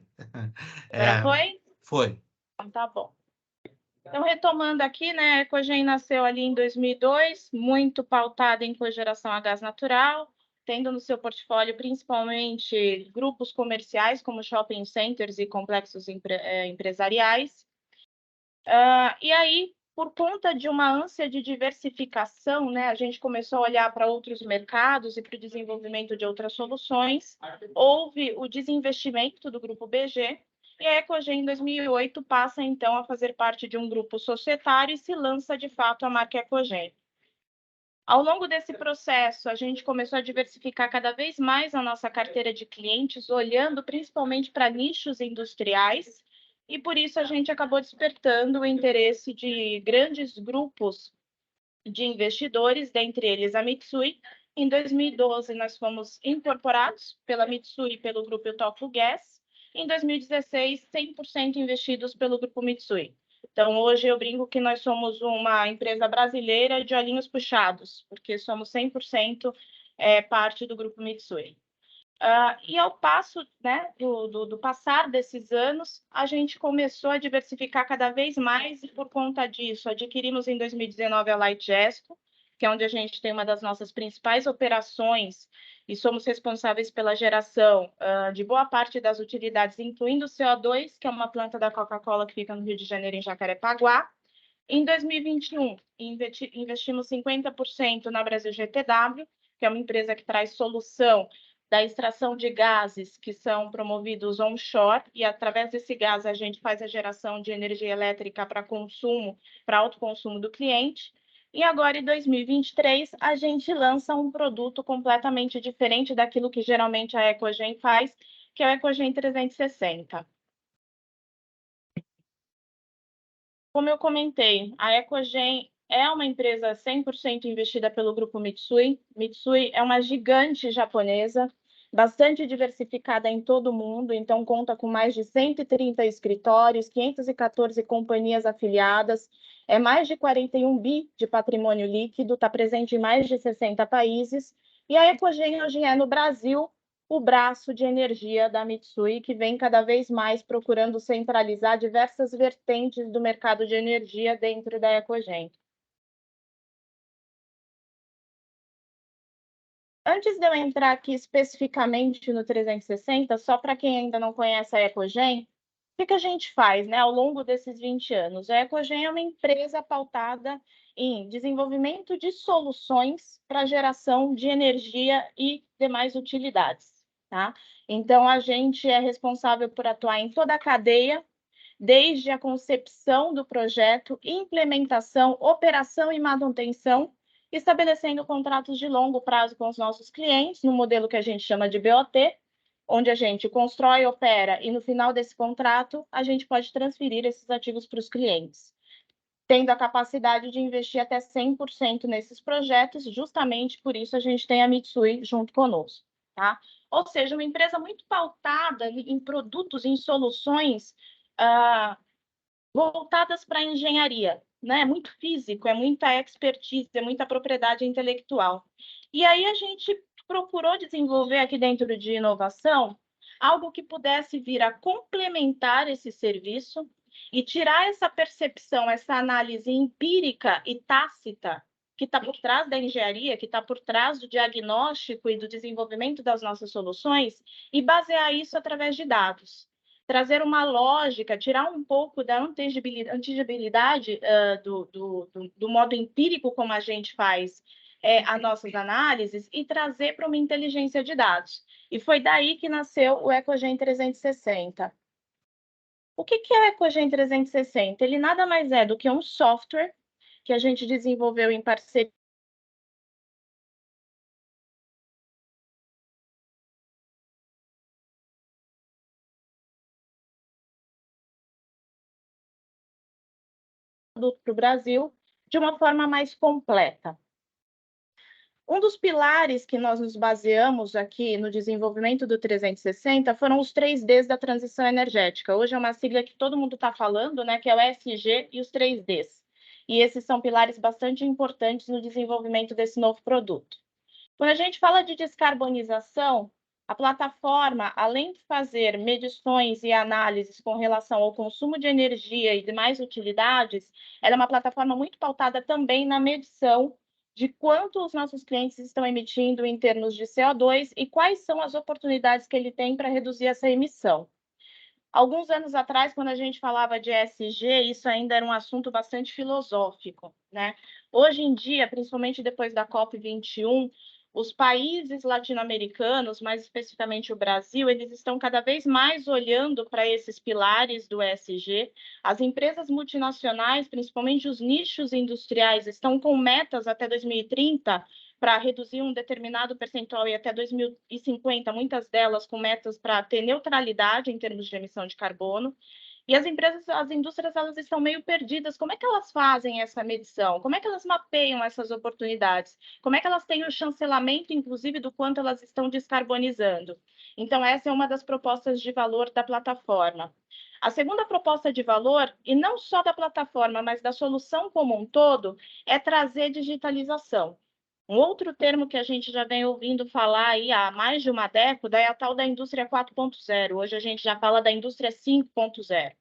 Agora foi? Foi. Então, tá bom. Então, retomando aqui, né, a Ecogen nasceu ali em 2002, muito pautada em cogeração a gás natural, tendo no seu portfólio principalmente grupos comerciais, como shopping centers e complexos empresariais. E aí, por conta de uma ânsia de diversificação, né, a gente começou a olhar para outros mercados e para o desenvolvimento de outras soluções. Houve o desinvestimento do grupo BG, e a Ecogen, em 2008, passa, então, a fazer parte de um grupo societário e se lança, de fato, a marca Ecogen. Ao longo desse processo, a gente começou a diversificar cada vez mais a nossa carteira de clientes, olhando principalmente para nichos industriais, e por isso a gente acabou despertando o interesse de grandes grupos de investidores, dentre eles a Mitsui. Em 2012, nós fomos incorporados pela Mitsui e pelo grupo Toco Gas. Em 2016, 100% investidos pelo grupo Mitsui. Então, hoje eu brinco que nós somos uma empresa brasileira de olhinhos puxados, porque somos 100% parte do grupo Mitsui. E ao passo, né, do passar desses anos, a gente começou a diversificar cada vez mais e, por conta disso, adquirimos em 2019 a Lightgesto, que é onde a gente tem uma das nossas principais operações e somos responsáveis pela geração de boa parte das utilidades, incluindo o CO2, que é uma planta da Coca-Cola que fica no Rio de Janeiro, em Jacarepaguá. Em 2021, investimos 50% na Brasil GPW, que é uma empresa que traz solução da extração de gases que são promovidos onshore, e através desse gás a gente faz a geração de energia elétrica para consumo, para autoconsumo do cliente. E agora, em 2023, a gente lança um produto completamente diferente daquilo que geralmente a Ecogen faz, que é o Ecogen 360. Como eu comentei, a Ecogen é uma empresa 100% investida pelo grupo Mitsui. Mitsui é uma gigante japonesa, bastante diversificada em todo o mundo, então conta com mais de 130 escritórios, 514 companhias afiliadas, mais de 41 bi de patrimônio líquido, está presente em mais de 60 países, e a Ecogen hoje é no Brasil o braço de energia da Mitsui, que vem cada vez mais procurando centralizar diversas vertentes do mercado de energia dentro da Ecogen. Antes de eu entrar aqui especificamente no 360, só para quem ainda não conhece a Ecogen, o que a gente faz, né, ao longo desses 20 anos? A Ecogen é uma empresa pautada em desenvolvimento de soluções para geração de energia e demais utilidades, tá? Então, a gente é responsável por atuar em toda a cadeia, desde a concepção do projeto, implementação, operação e manutenção, estabelecendo contratos de longo prazo com os nossos clientes, no modelo que a gente chama de BOT, onde a gente constrói, opera e, no final desse contrato, a gente pode transferir esses ativos para os clientes, tendo a capacidade de investir até 100% nesses projetos. Justamente por isso a gente tem a Mitsui junto conosco. tá? Ou seja, uma empresa muito pautada em produtos, em soluções voltadas para a engenharia, né? É muito físico, é muita expertise, é muita propriedade intelectual. E aí a gente procurou desenvolver aqui dentro de inovação algo que pudesse vir a complementar esse serviço e tirar essa percepção, essa análise empírica e tácita que está por trás da engenharia, que está por trás do diagnóstico e do desenvolvimento das nossas soluções, e basear isso através de dados. Trazer uma lógica, tirar um pouco da antigibilidade do modo empírico como a gente faz as nossas análises e trazer para uma inteligência de dados. E foi daí que nasceu o EcoGen 360. O que é o EcoGen 360? Ele nada mais é do que um software que a gente desenvolveu em parceria para o Brasil de uma forma mais completa. Um dos pilares que nós nos baseamos aqui no desenvolvimento do 360 foram os 3Ds da transição energética. Hoje é uma sigla que todo mundo está falando, né, que é o ESG e os 3Ds. E esses são pilares bastante importantes no desenvolvimento desse novo produto. Quando a gente fala de descarbonização, a plataforma, além de fazer medições e análises com relação ao consumo de energia e demais utilidades, ela é uma plataforma muito pautada também na medição de quanto os nossos clientes estão emitindo em termos de CO2 e quais são as oportunidades que ele tem para reduzir essa emissão. Alguns anos atrás, quando a gente falava de ESG, isso ainda era um assunto bastante filosófico, né? Hoje em dia, principalmente depois da COP21, os países latino-americanos, mais especificamente o Brasil, eles estão cada vez mais olhando para esses pilares do ESG. As empresas multinacionais, principalmente os nichos industriais, estão com metas até 2030 para reduzir um determinado percentual e até 2050, muitas delas com metas para ter neutralidade em termos de emissão de carbono. E as indústrias, elas estão meio perdidas. Como é que elas fazem essa medição? Como é que elas mapeiam essas oportunidades? Como é que elas têm o chancelamento, inclusive, do quanto elas estão descarbonizando? Então, essa é uma das propostas de valor da plataforma. A segunda proposta de valor, e não só da plataforma, mas da solução como um todo, é trazer digitalização. Um outro termo que a gente já vem ouvindo falar aí há mais de uma década é a tal da indústria 4.0. Hoje a gente já fala da indústria 5.0.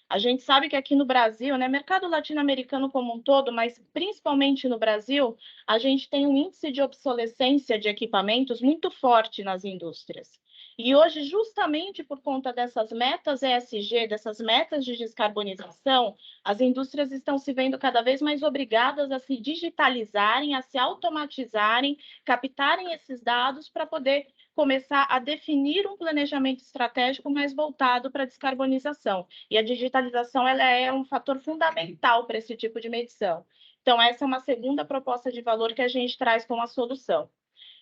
A gente sabe que aqui no Brasil, né, mercado latino-americano como um todo, mas principalmente no Brasil, a gente tem um índice de obsolescência de equipamentos muito forte nas indústrias. E hoje, justamente por conta dessas metas ESG, dessas metas de descarbonização, as indústrias estão se vendo cada vez mais obrigadas a se digitalizarem, a se automatizarem, captarem esses dados para poder começar a definir um planejamento estratégico mais voltado para a descarbonização. E a digitalização ela é um fator fundamental para esse tipo de medição. Então, essa é uma segunda proposta de valor que a gente traz como a solução.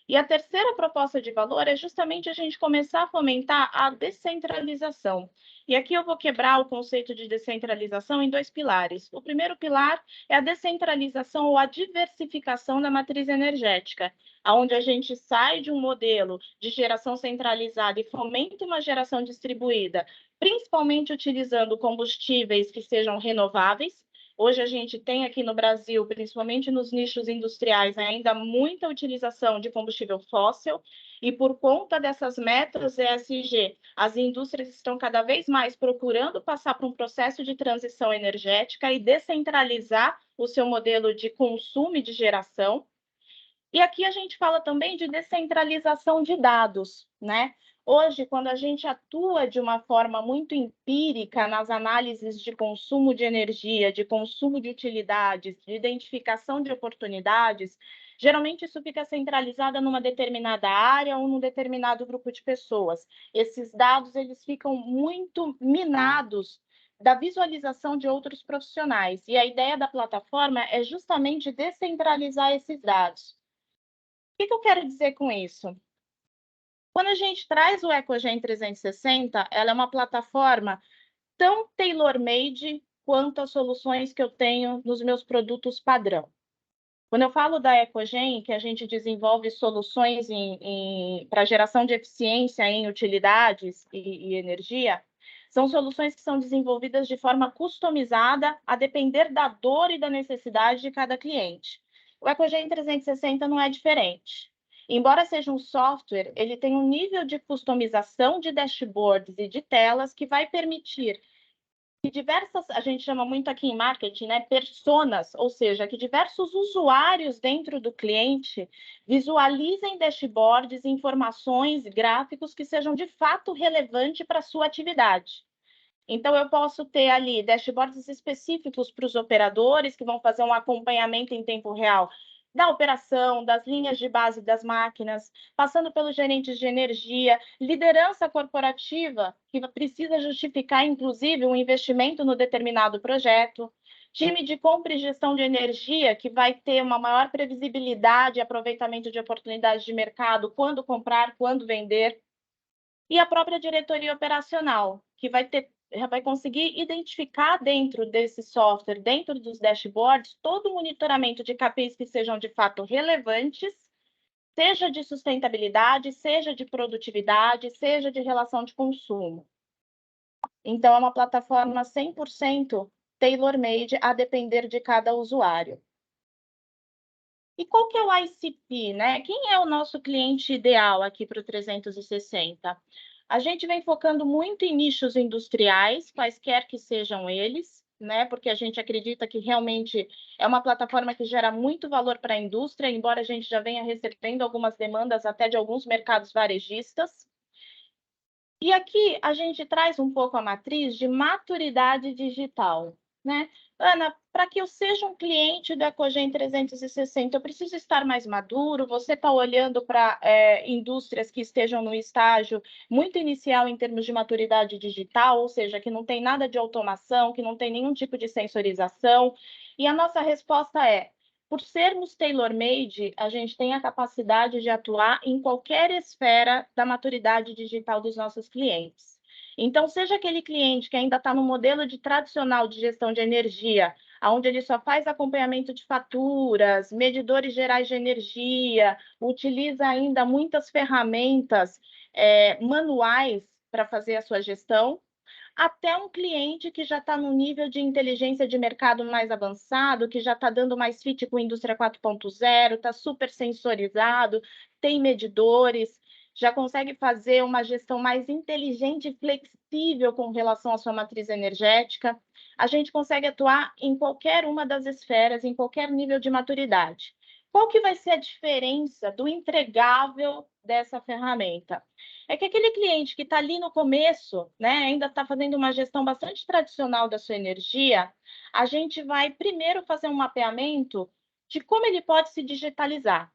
E a terceira proposta de valor é justamente a gente começar a fomentar a descentralização. E aqui eu vou quebrar o conceito de descentralização em dois pilares. O primeiro pilar é a descentralização ou a diversificação da matriz energética, onde a gente sai de um modelo de geração centralizada e fomenta uma geração distribuída, principalmente utilizando combustíveis que sejam renováveis. Hoje a gente tem aqui no Brasil, principalmente nos nichos industriais, ainda muita utilização de combustível fóssil, e por conta dessas metas ESG, as indústrias estão cada vez mais procurando passar por um processo de transição energética e descentralizar o seu modelo de consumo e de geração. E aqui a gente fala também de descentralização de dados, né? Hoje, quando a gente atua de uma forma muito empírica nas análises de consumo de energia, de consumo de utilidades, de identificação de oportunidades, geralmente isso fica centralizado numa determinada área ou num determinado grupo de pessoas. Esses dados eles ficam muito minados da visualização de outros profissionais. E a ideia da plataforma é justamente descentralizar esses dados. O que eu quero dizer com isso? Quando a gente traz o EcoGen 360, ela é uma plataforma tão tailor-made quanto as soluções que eu tenho nos meus produtos padrão. Quando eu falo da Ecogen, que a gente desenvolve soluções para geração de eficiência em utilidades e energia, são soluções que são desenvolvidas de forma customizada, a depender da dor e da necessidade de cada cliente. O Ecogen 360 não é diferente. Embora seja um software, ele tem um nível de customização de dashboards e de telas que vai permitir que diversas, a gente chama muito aqui em marketing, né, personas, ou seja, que diversos usuários dentro do cliente visualizem dashboards, informações, gráficos que sejam de fato relevantes para a sua atividade. Então, eu posso ter ali dashboards específicos para os operadores, que vão fazer um acompanhamento em tempo real da operação, das linhas de base das máquinas, passando pelos gerentes de energia, liderança corporativa, que precisa justificar, inclusive, um investimento no determinado projeto, time de compra e gestão de energia, que vai ter uma maior previsibilidade e aproveitamento de oportunidades de mercado, quando comprar, quando vender, e a própria diretoria operacional, que vai conseguir identificar dentro desse software, dentro dos dashboards, todo o monitoramento de KPIs que sejam de fato relevantes, seja de sustentabilidade, seja de produtividade, seja de relação de consumo. Então, é uma plataforma 100% tailor-made a depender de cada usuário. E qual que é o ICP, né? Quem é o nosso cliente ideal aqui para o 360? A gente vem focando muito em nichos industriais, quaisquer que sejam eles, né? Porque a gente acredita que realmente é uma plataforma que gera muito valor para a indústria, embora a gente já venha recebendo algumas demandas até de alguns mercados varejistas. E aqui a gente traz um pouco a matriz de maturidade digital, né? Ana, para que eu seja um cliente do Ecogen 360, eu preciso estar mais maduro? Você está olhando para indústrias que estejam no estágio muito inicial em termos de maturidade digital, ou seja, que não tem nada de automação, que não tem nenhum tipo de sensorização. E a nossa resposta é: por sermos tailor-made, a gente tem a capacidade de atuar em qualquer esfera da maturidade digital dos nossos clientes. Então, seja aquele cliente que ainda está no modelo tradicional de gestão de energia, onde ele só faz acompanhamento de faturas, medidores gerais de energia, utiliza ainda muitas ferramentas manuais para fazer a sua gestão, até um cliente que já está no nível de inteligência de mercado mais avançado, que já está dando mais fit com a indústria 4.0, está super sensorizado, tem medidores, já consegue fazer uma gestão mais inteligente e flexível com relação à sua matriz energética. A gente consegue atuar em qualquer uma das esferas, em qualquer nível de maturidade. Qual que vai ser a diferença do entregável dessa ferramenta? É que aquele cliente que está ali no começo, né, ainda está fazendo uma gestão bastante tradicional da sua energia, a gente vai primeiro fazer um mapeamento de como ele pode se digitalizar.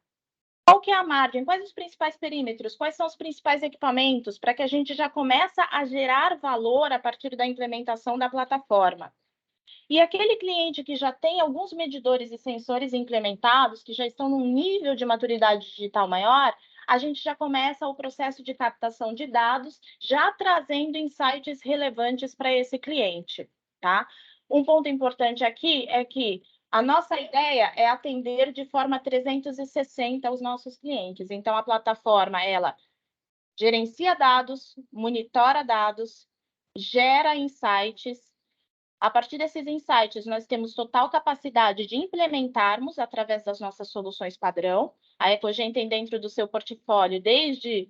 Qual que é a margem? Quais os principais perímetros? Quais são os principais equipamentos? Para que a gente já comece a gerar valor a partir da implementação da plataforma. E aquele cliente que já tem alguns medidores e sensores implementados, que já estão num nível de maturidade digital maior, a gente já começa o processo de captação de dados, já trazendo insights relevantes para esse cliente, tá? Um ponto importante aqui é que a nossa ideia é atender de forma 360 os nossos clientes. Então, a plataforma, ela gerencia dados, monitora dados, gera insights. A partir desses insights, nós temos total capacidade de implementarmos através das nossas soluções padrão. A Ecogen tem dentro do seu portfólio desde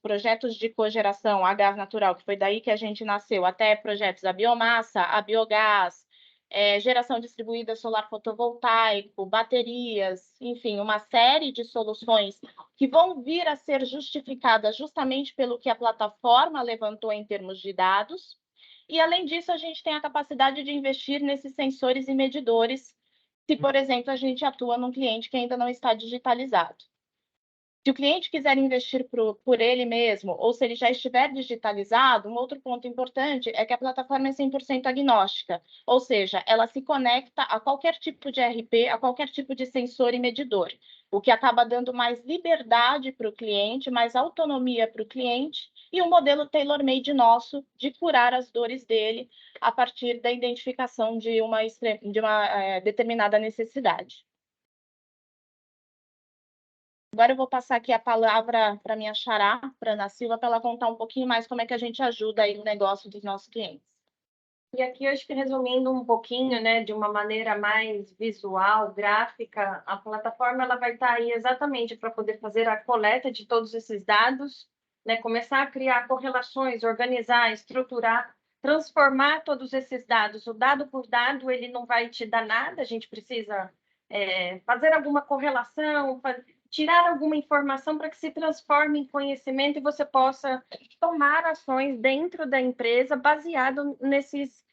projetos de cogeração a gás natural, que foi daí que a gente nasceu, até projetos a biomassa, a biogás, geração distribuída solar fotovoltaico, baterias, enfim, uma série de soluções que vão vir a ser justificadas justamente pelo que a plataforma levantou em termos de dados. E, além disso, a gente tem a capacidade de investir nesses sensores e medidores, se, por exemplo, a gente atua num cliente que ainda não está digitalizado. Se o cliente quiser investir por ele mesmo, ou se ele já estiver digitalizado, um outro ponto importante é que a plataforma é 100% agnóstica, ou seja, ela se conecta a qualquer tipo de ERP, a qualquer tipo de sensor e medidor, o que acaba dando mais liberdade para o cliente, mais autonomia para o cliente, e um modelo tailor-made nosso de curar as dores dele a partir da identificação de uma determinada necessidade. Agora eu vou passar aqui a palavra para minha xará, para Ana Silva, para ela contar um pouquinho mais como é que a gente ajuda aí no negócio dos nossos clientes. E aqui, eu acho que resumindo um pouquinho, né, de uma maneira mais visual, gráfica, a plataforma ela vai estar aí exatamente para poder fazer a coleta de todos esses dados, né, começar a criar correlações, organizar, estruturar, transformar todos esses dados. O dado por dado, ele não vai te dar nada, a gente precisa fazer alguma correlação, tirar alguma informação para que se transforme em conhecimento e você possa tomar ações dentro da empresa baseado nesses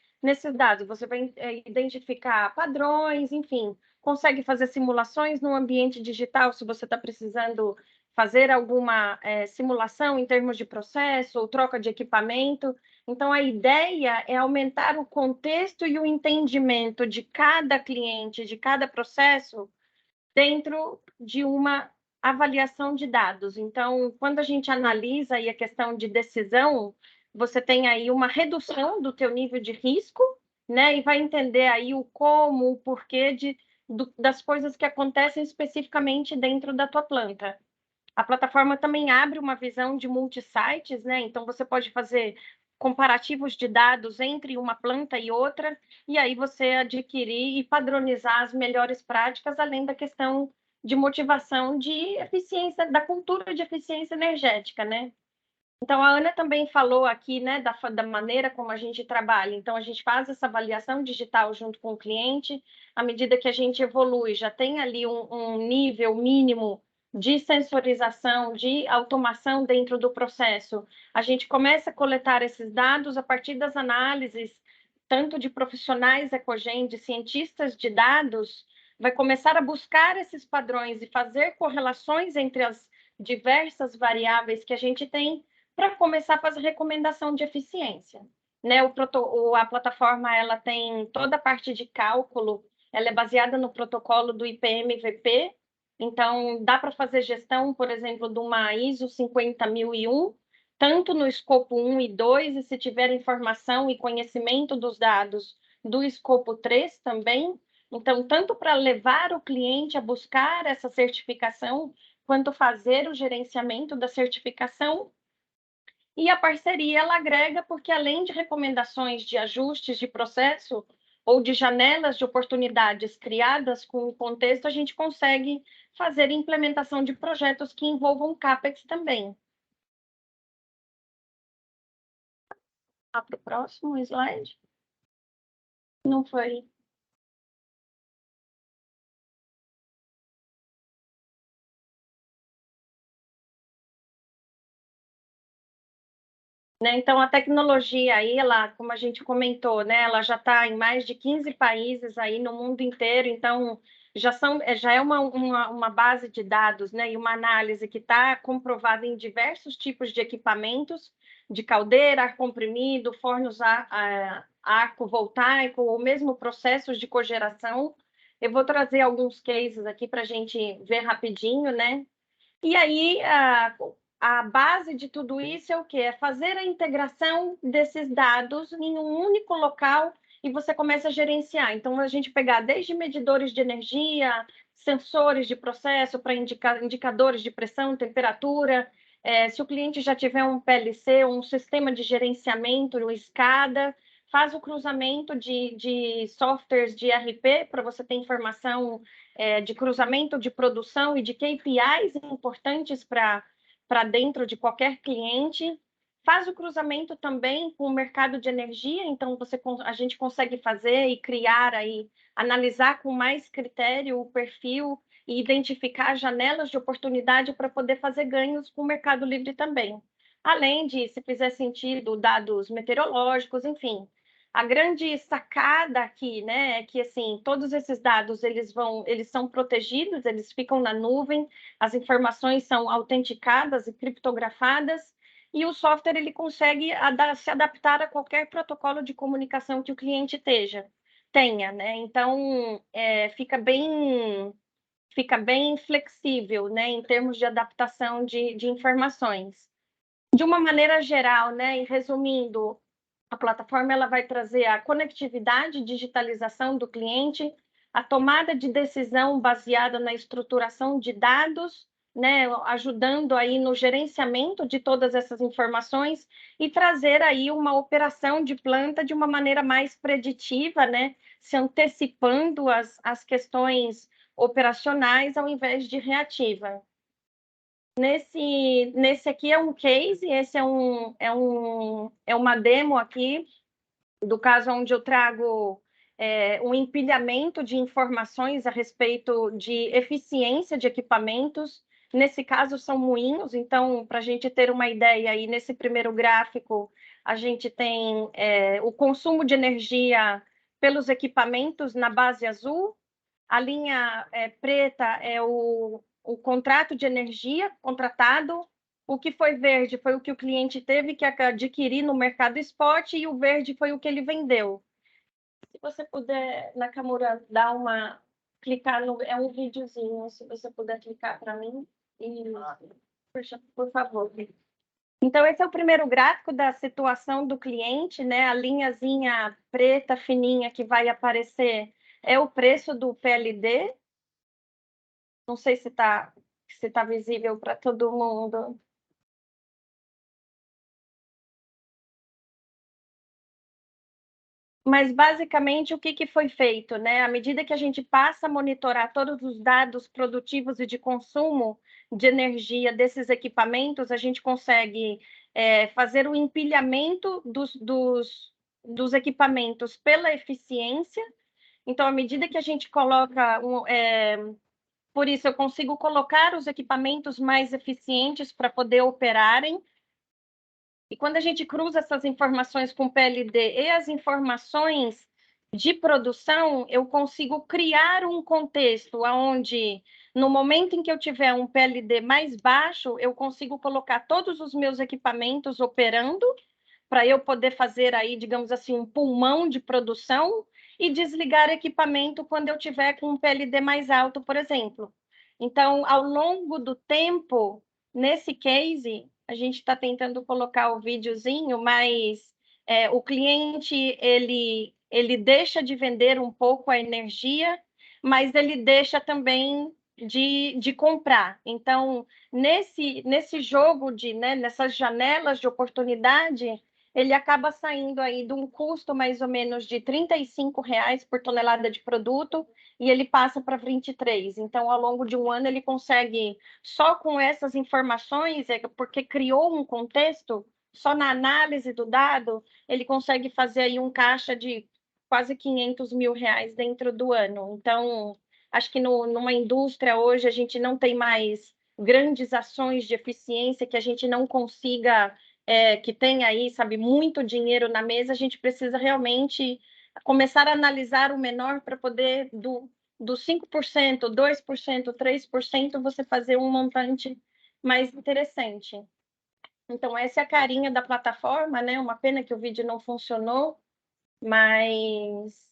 dados. Você vai identificar padrões, enfim, consegue fazer simulações no ambiente digital se você está precisando fazer alguma simulação em termos de processo ou troca de equipamento. Então, a ideia é aumentar o contexto e o entendimento de cada cliente, de cada processo, dentro de uma avaliação de dados. Então, quando a gente analisa aí a questão de decisão, você tem aí uma redução do teu nível de risco, né? E vai entender aí o como, o porquê das coisas que acontecem especificamente dentro da tua planta. A plataforma também abre uma visão de multi-sites, né? Então, você pode fazer comparativos de dados entre uma planta e outra, e aí você adquirir e padronizar as melhores práticas, além da questão de motivação de eficiência, da cultura de eficiência energética, né? Então, a Ana também falou aqui, né, da maneira como a gente trabalha. Então, a gente faz essa avaliação digital junto com o cliente, à medida que a gente evolui, já tem ali um nível mínimo de sensorização, de automação dentro do processo. A gente começa a coletar esses dados a partir das análises, tanto de profissionais Ecogen, de cientistas de dados, vai começar a buscar esses padrões e fazer correlações entre as diversas variáveis que a gente tem para começar a fazer recomendação de eficiência. Né? A plataforma ela tem toda a parte de cálculo, ela é baseada no protocolo do IPM-VP, então dá para fazer gestão, por exemplo, de uma ISO 50001, tanto no escopo 1 e 2, e se tiver informação e conhecimento dos dados do escopo 3 também. Então, tanto para levar o cliente a buscar essa certificação, quanto fazer o gerenciamento da certificação. E a parceria ela agrega porque, além de recomendações de ajustes de processo ou de janelas de oportunidades criadas com o contexto, a gente consegue fazer implementação de projetos que envolvam CAPEX também. Para o próximo slide. Não foi. Né? Então, a tecnologia aí, ela, como a gente comentou, né, ela já está em mais de 15 países aí no mundo inteiro, então já é uma base de dados, né, e uma análise que está comprovada em diversos tipos de equipamentos, de caldeira, ar comprimido, fornos arco voltaico, ou mesmo processos de cogeração. Eu vou trazer alguns cases aqui para a gente ver rapidinho, né? E aí, a base de tudo isso é o quê? É fazer a integração desses dados em um único local e você começa a gerenciar. Então, a gente pegar desde medidores de energia, sensores de processo para indicadores de pressão, temperatura. Se o cliente já tiver um PLC, um sistema de gerenciamento, um SCADA, faz o cruzamento de softwares de ERP para você ter informação de cruzamento de produção e de KPIs importantes para dentro de qualquer cliente. Faz o cruzamento também com o mercado de energia, então a gente consegue fazer e criar aí, analisar com mais critério o perfil e identificar janelas de oportunidade para poder fazer ganhos com o Mercado Livre também. Além de, se fizer sentido, dados meteorológicos, enfim. A grande sacada aqui, né, é que assim, todos esses dados eles são protegidos, eles ficam na nuvem, as informações são autenticadas e criptografadas, e o software ele consegue se adaptar a qualquer protocolo de comunicação que o cliente tenha, né? Então, fica bem flexível, né, em termos de adaptação de informações. De uma maneira geral, né, e resumindo, a plataforma ela vai trazer a conectividade e digitalização do cliente, a tomada de decisão baseada na estruturação de dados né, ajudando aí no gerenciamento de todas essas informações e trazer aí uma operação de planta de uma maneira mais preditiva, né, se antecipando as questões operacionais ao invés de reativa. Nesse aqui é um case, esse é uma demo aqui do caso onde eu trago um empilhamento de informações a respeito de eficiência de equipamentos. Nesse caso, são moinhos, então, para a gente ter uma ideia, aí, nesse primeiro gráfico, a gente tem o consumo de energia pelos equipamentos na base azul, a linha preta é o contrato de energia contratado, o que foi verde foi o que o cliente teve que adquirir no mercado spot e o verde foi o que ele vendeu. Se você puder, Nakamura, dar clicar no... É um videozinho, se você puder clicar para mim. Por favor. Então, esse é o primeiro gráfico da situação do cliente, né? A linhazinha preta fininha que vai aparecer é o preço do PLD. Não sei se tá visível para todo mundo. Mas, basicamente, o que foi feito, né? À medida que a gente passa a monitorar todos os dados produtivos e de consumo de energia desses equipamentos, a gente consegue fazer o empilhamento dos equipamentos pela eficiência. Então, à medida que a gente coloca... por isso, eu consigo colocar os equipamentos mais eficientes para poder operarem. E quando a gente cruza essas informações com PLD e as informações de produção, eu consigo criar um contexto onde, no momento em que eu tiver um PLD mais baixo, eu consigo colocar todos os meus equipamentos operando, para eu poder fazer aí, digamos assim, um pulmão de produção e desligar equipamento quando eu tiver com um PLD mais alto, por exemplo. Então, ao longo do tempo, nesse case, a gente está tentando colocar o videozinho, mas o cliente ele deixa de vender um pouco a energia, mas ele deixa também de comprar. Então, nesse jogo nessas janelas de oportunidade, ele acaba saindo aí de um custo mais ou menos de R$ 35 por tonelada de produto e ele passa para 23. Então, ao longo de um ano, ele consegue, só com essas informações, porque criou um contexto, só na análise do dado, ele consegue fazer aí um caixa de quase R$ 500 mil dentro do ano. Então, acho que numa indústria hoje, a gente não tem mais grandes ações de eficiência que a gente não consiga... que tem aí, sabe, muito dinheiro na mesa, a gente precisa realmente começar a analisar o menor para poder, do 5%, 2%, 3%, você fazer um montante mais interessante. Então, essa é a carinha da plataforma, né? Uma pena que o vídeo não funcionou, mas...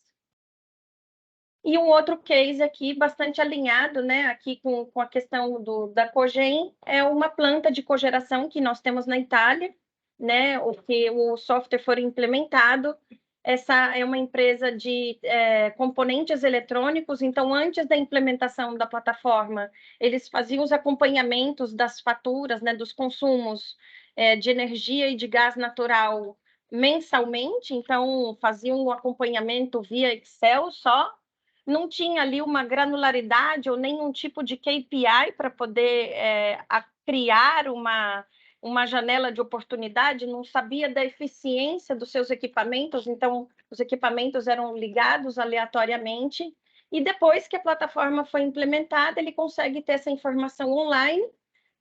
E um outro case aqui, bastante alinhado, né, aqui com a questão da cogen, é uma planta de cogeração que nós temos na Itália, né, o software foi implementado. Essa é uma empresa de componentes eletrônicos, então, antes da implementação da plataforma, eles faziam os acompanhamentos das faturas, né, dos consumos de energia e de gás natural mensalmente, então, faziam um acompanhamento via Excel só, não tinha ali uma granularidade ou nenhum tipo de KPI para poder criar uma janela de oportunidade, não sabia da eficiência dos seus equipamentos, então os equipamentos eram ligados aleatoriamente, e depois que a plataforma foi implementada, ele consegue ter essa informação online,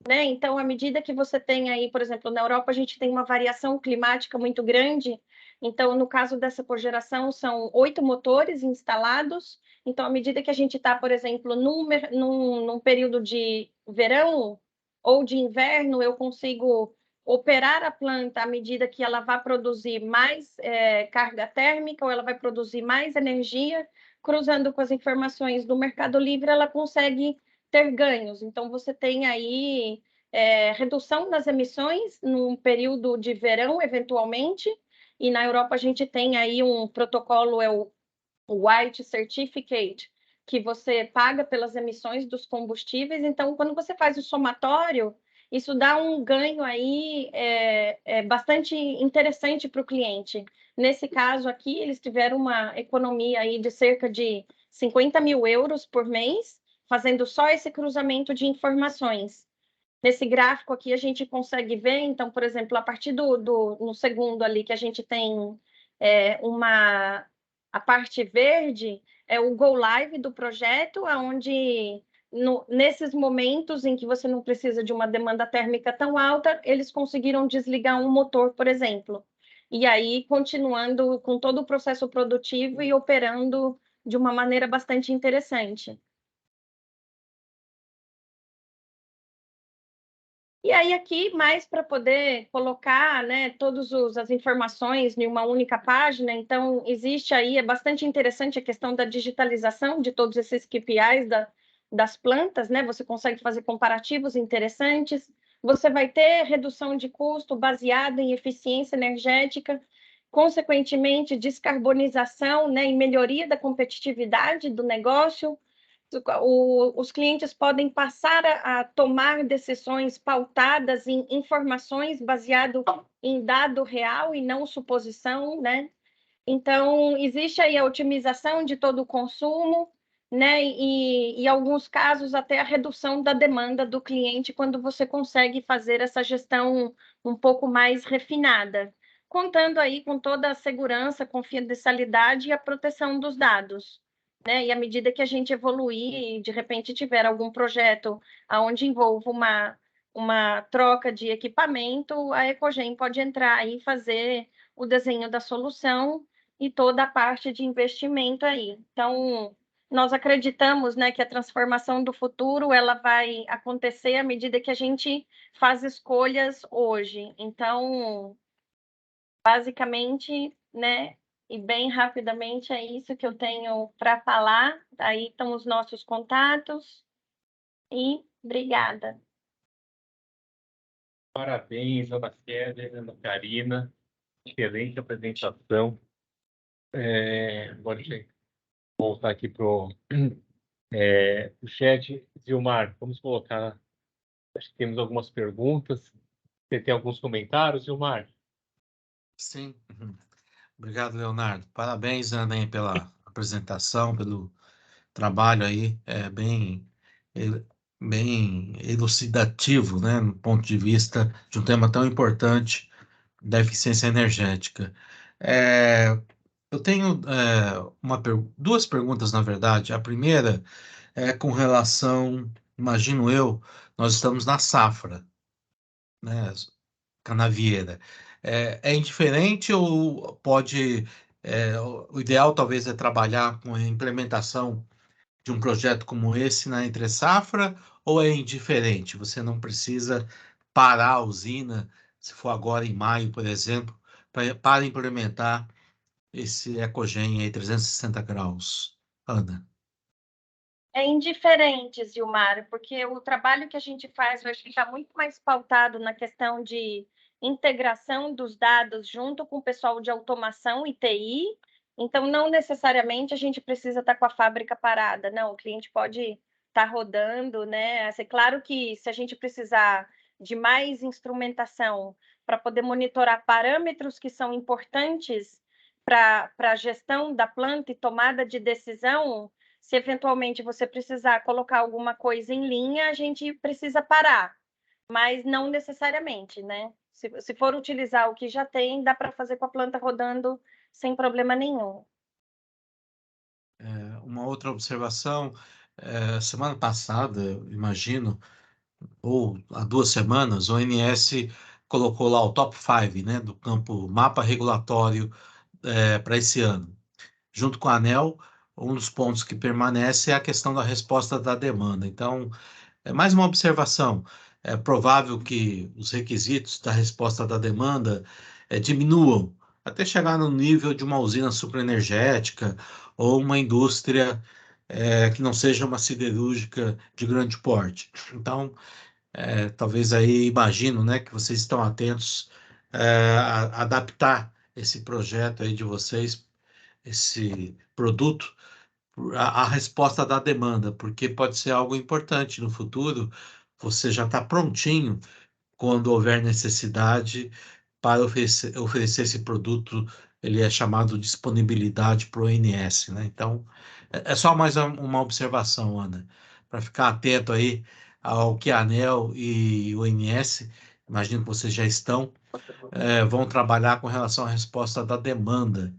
né? Então, à medida que você tem aí, por exemplo, na Europa, a gente tem uma variação climática muito grande. Então, no caso dessa cogeração, são 8 motores instalados. Então, à medida que a gente está, por exemplo, num período de verão ou de inverno, eu consigo operar a planta à medida que ela vai produzir mais carga térmica ou ela vai produzir mais energia, cruzando com as informações do Mercado Livre, ela consegue ter ganhos. Então, você tem aí redução das emissões num período de verão, eventualmente, e na Europa a gente tem aí um protocolo, é o White Certificate, que você paga pelas emissões dos combustíveis. Então, quando você faz o somatório, isso dá um ganho aí bastante interessante para o cliente. Nesse caso aqui, eles tiveram uma economia aí de cerca de 50 mil euros por mês, fazendo só esse cruzamento de informações. Nesse gráfico aqui, a gente consegue ver, então, por exemplo, a partir no segundo ali, que a gente tem a parte verde, é o go live do projeto, onde nesses momentos em que você não precisa de uma demanda térmica tão alta, eles conseguiram desligar um motor, por exemplo. E aí, continuando com todo o processo produtivo e operando de uma maneira bastante interessante. E aí aqui, mais para poder colocar, né, todas as informações em uma única página, então existe aí, é bastante interessante a questão da digitalização de todos esses KPIs das plantas, né, você consegue fazer comparativos interessantes, você vai ter redução de custo baseada em eficiência energética, consequentemente descarbonização, né, e melhoria da competitividade do negócio. Os clientes podem passar a tomar decisões pautadas em informações baseado em dado real e não suposição, né? Então, existe aí a otimização de todo o consumo, né? E em alguns casos, até a redução da demanda do cliente quando você consegue fazer essa gestão um pouco mais refinada, contando aí com toda a segurança, confidencialidade e a proteção dos dados. Né? E à medida que a gente evoluir e, de repente, tiver algum projeto onde envolva uma troca de equipamento, a Ecogen pode entrar aí e fazer o desenho da solução e toda a parte de investimento aí. Então, nós acreditamos, né, que a transformação do futuro ela vai acontecer à medida que a gente faz escolhas hoje. Então, basicamente, né, e bem rapidamente é isso que eu tenho para falar. Aí estão os nossos contatos. E obrigada. Parabéns, Ana Kézia, Ana Karina. Excelente apresentação. Agora deixa eu voltar aqui para o chat. Gilmar, vamos colocar. Acho que temos algumas perguntas. Você tem alguns comentários, Gilmar? Sim. Obrigado, Leonardo. Parabéns, Ana, aí, pela apresentação, pelo trabalho aí, bem elucidativo, né, no ponto de vista de um tema tão importante da eficiência energética. Eu tenho duas perguntas, na verdade. A primeira é com relação, imagino eu, nós estamos na safra, né, canavieira. É indiferente ou pode... o ideal talvez é trabalhar com a implementação de um projeto como esse na entre safra, ou é indiferente? Você não precisa parar a usina, se for agora em maio, por exemplo, para implementar esse Ecogen aí 360 graus. Ana. É indiferente, Zilmar, porque o trabalho que a gente faz vai ficar muito mais pautado na questão de integração dos dados junto com o pessoal de automação e TI. Então, não necessariamente a gente precisa estar com a fábrica parada, não, o cliente pode estar rodando, né? É claro que se a gente precisar de mais instrumentação para poder monitorar parâmetros que são importantes para a gestão da planta e tomada de decisão, se eventualmente você precisar colocar alguma coisa em linha, a gente precisa parar, mas não necessariamente, né? Se for utilizar o que já tem, dá para fazer com a planta rodando sem problema nenhum. Uma outra observação, semana passada, imagino, ou há 2 semanas, o ONS colocou lá o top 5, né, do campo mapa regulatório para esse ano. Junto com a ANEEL, um dos pontos que permanece é a questão da resposta da demanda. Então, é mais uma observação. É provável que os requisitos da resposta da demanda diminuam até chegar no nível de uma usina supraenergética ou uma indústria que não seja uma siderúrgica de grande porte. Então, talvez aí imagino, né, que vocês estão atentos a adaptar esse projeto aí de vocês, esse produto, a resposta da demanda, porque pode ser algo importante no futuro, você já está prontinho quando houver necessidade para oferecer esse produto, ele é chamado disponibilidade para o ONS, né? Então, é só mais uma observação, Ana, para ficar atento aí ao que a ANEEL e o ONS, imagino que vocês já estão, vão trabalhar com relação à resposta da demanda,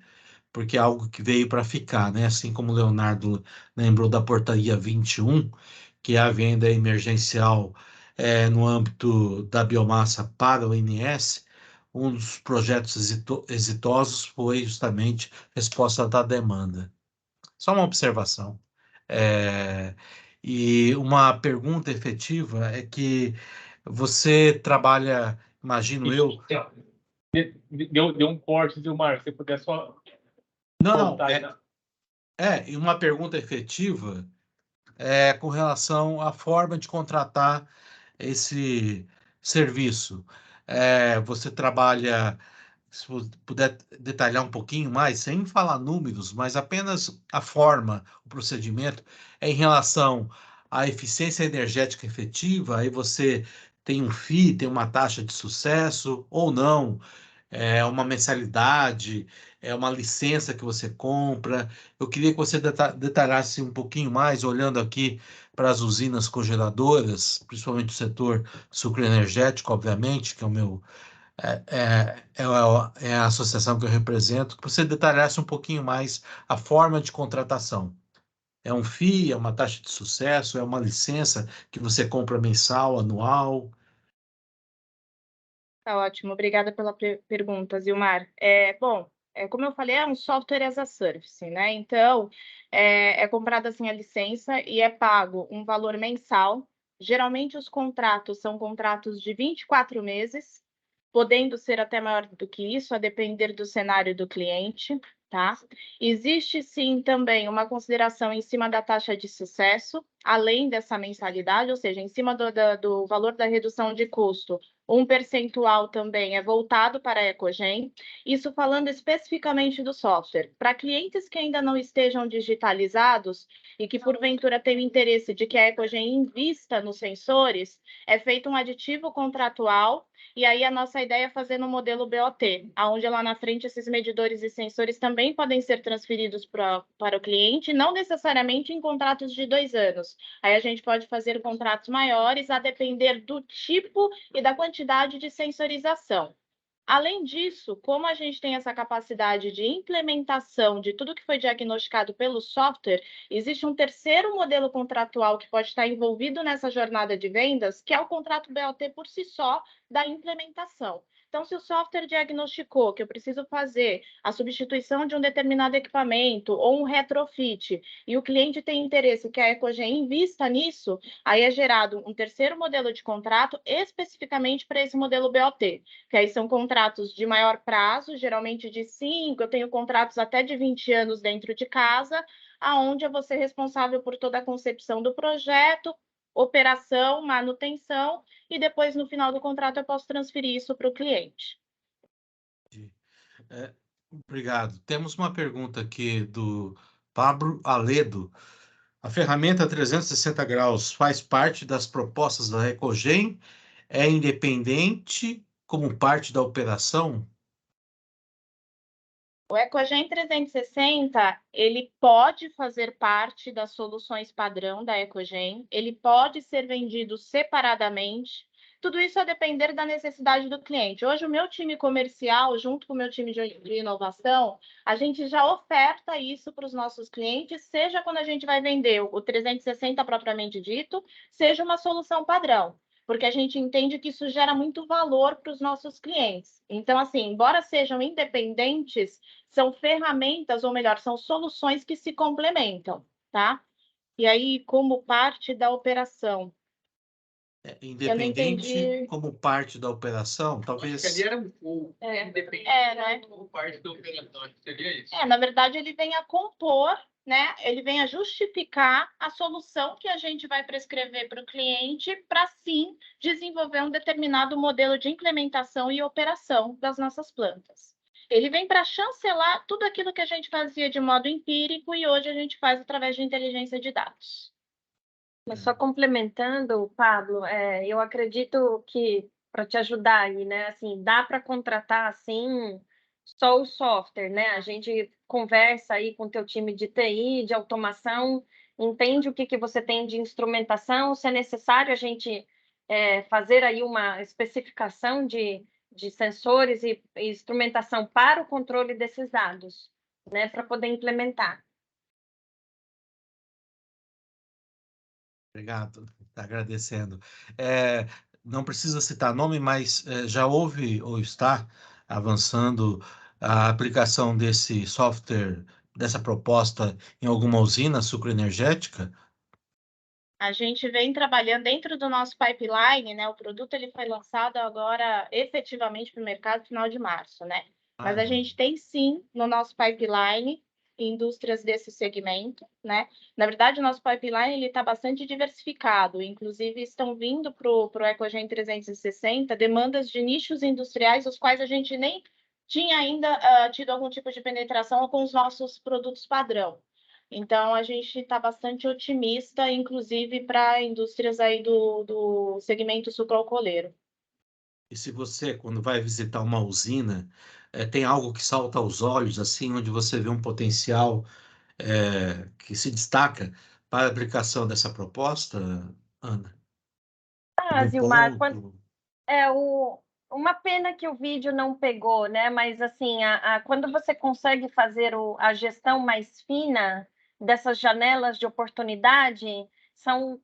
porque é algo que veio para ficar, né? Assim como o Leonardo lembrou da portaria 21, que é a venda emergencial no âmbito da biomassa para o INS, um dos projetos exitosos foi justamente resposta da demanda. Só uma observação. E uma pergunta efetiva é que você trabalha, imagino eu... Deu um corte, Vilmar, se você puder só... Não, e uma pergunta efetiva com relação à forma de contratar esse serviço. Você trabalha, se puder detalhar um pouquinho mais, sem falar números, mas apenas a forma, o procedimento, em relação à eficiência energética efetiva, aí você tem um FII, tem uma taxa de sucesso ou não, é uma mensalidade, é uma licença que você compra. Eu queria que você detalhasse um pouquinho mais, olhando aqui para as usinas congeladoras, principalmente o setor sucroenergético, obviamente, que é o meu é a associação que eu represento, que você detalhasse um pouquinho mais a forma de contratação. É um FII, é uma taxa de sucesso, é uma licença que você compra mensal, anual? Tá ótimo, obrigada pela pergunta, Zilmar. Bom, como eu falei, é um software as a service, né? Então, é comprada assim a licença e é pago um valor mensal. Geralmente, os contratos são contratos de 24 meses, podendo ser até maior do que isso, a depender do cenário do cliente, tá? Existe, sim, também uma consideração em cima da taxa de sucesso, além dessa mensalidade, ou seja, em cima do valor da redução de custo, um percentual também é voltado para a Ecogen. Isso falando especificamente do software. Para clientes que ainda não estejam digitalizados e que, porventura, tenham interesse de que a Ecogen invista nos sensores, é feito um aditivo contratual. E aí a nossa ideia é fazer no modelo BOT, onde lá na frente esses medidores e sensores também podem ser transferidos para o cliente, não necessariamente em contratos de 2 anos. Aí a gente pode fazer contratos maiores, a depender do tipo e da quantidade de sensorização. Além disso, como a gente tem essa capacidade de implementação de tudo que foi diagnosticado pelo software, existe um terceiro modelo contratual que pode estar envolvido nessa jornada de vendas, que é o contrato BOT por si só da implementação. Então, se o software diagnosticou que eu preciso fazer a substituição de um determinado equipamento ou um retrofit, e o cliente tem interesse que a Ecogen invista nisso, aí é gerado um terceiro modelo de contrato especificamente para esse modelo BOT, que aí são contratos de maior prazo, geralmente de 5, eu tenho contratos até de 20 anos dentro de casa, aonde eu vou ser responsável por toda a concepção do projeto, operação, manutenção, e depois, no final do contrato, eu posso transferir isso para o cliente. Obrigado. Temos uma pergunta aqui do Pablo Aledo. A ferramenta 360 graus faz parte das propostas da Ecogen? É independente como parte da operação? O Ecogen 360, ele pode fazer parte das soluções padrão da Ecogen, ele pode ser vendido separadamente, tudo isso a depender da necessidade do cliente. Hoje, o meu time comercial, junto com o meu time de inovação, a gente já oferta isso para os nossos clientes, seja quando a gente vai vender o 360 propriamente dito, seja uma solução padrão, porque a gente entende que isso gera muito valor para os nossos clientes. Então, assim, embora sejam independentes, são ferramentas, ou melhor, são soluções que se complementam, tá? E aí, como parte da operação. Independente como parte da operação, talvez... Acho que ali era o independente né? como parte da operação, acho que seria isso. Na verdade, ele vem a compor, né? Ele vem a justificar a solução que a gente vai prescrever para o cliente para, sim, desenvolver um determinado modelo de implementação e operação das nossas plantas. Ele vem para chancelar tudo aquilo que a gente fazia de modo empírico e hoje a gente faz através de inteligência de dados. Mas só complementando, Pablo, eu acredito que, para te ajudar aí, né, assim, dá para contratar, assim, só o software, né? A gente conversa aí com o teu time de TI, de automação, entende o que você tem de instrumentação, se é necessário a gente fazer aí uma especificação de sensores e instrumentação para o controle desses dados, né, para poder implementar. Obrigado, tá agradecendo. Não precisa citar nome, mas já houve ou está avançando a aplicação desse software, dessa proposta em alguma usina sucroenergética? A gente vem trabalhando dentro do nosso pipeline, né? O produto ele foi lançado agora efetivamente para o mercado no final de março, né? Mas a gente tem sim no nosso pipeline indústrias desse segmento, né? Na verdade, o nosso pipeline ele está bastante diversificado, inclusive estão vindo para o Ecogen 360 demandas de nichos industriais, os quais a gente nem tinha ainda tido algum tipo de penetração com os nossos produtos padrão. Então, a gente está bastante otimista, inclusive para indústrias aí do segmento sucroalcooleiro. E se você, quando vai visitar uma usina, tem algo que salta aos olhos, assim, onde você vê um potencial que se destaca para a aplicação dessa proposta, Ana? Ah, Algum Zilmar, ponto? uma pena que o vídeo não pegou, né? Mas assim, quando você consegue fazer a gestão mais fina dessas janelas de oportunidade, são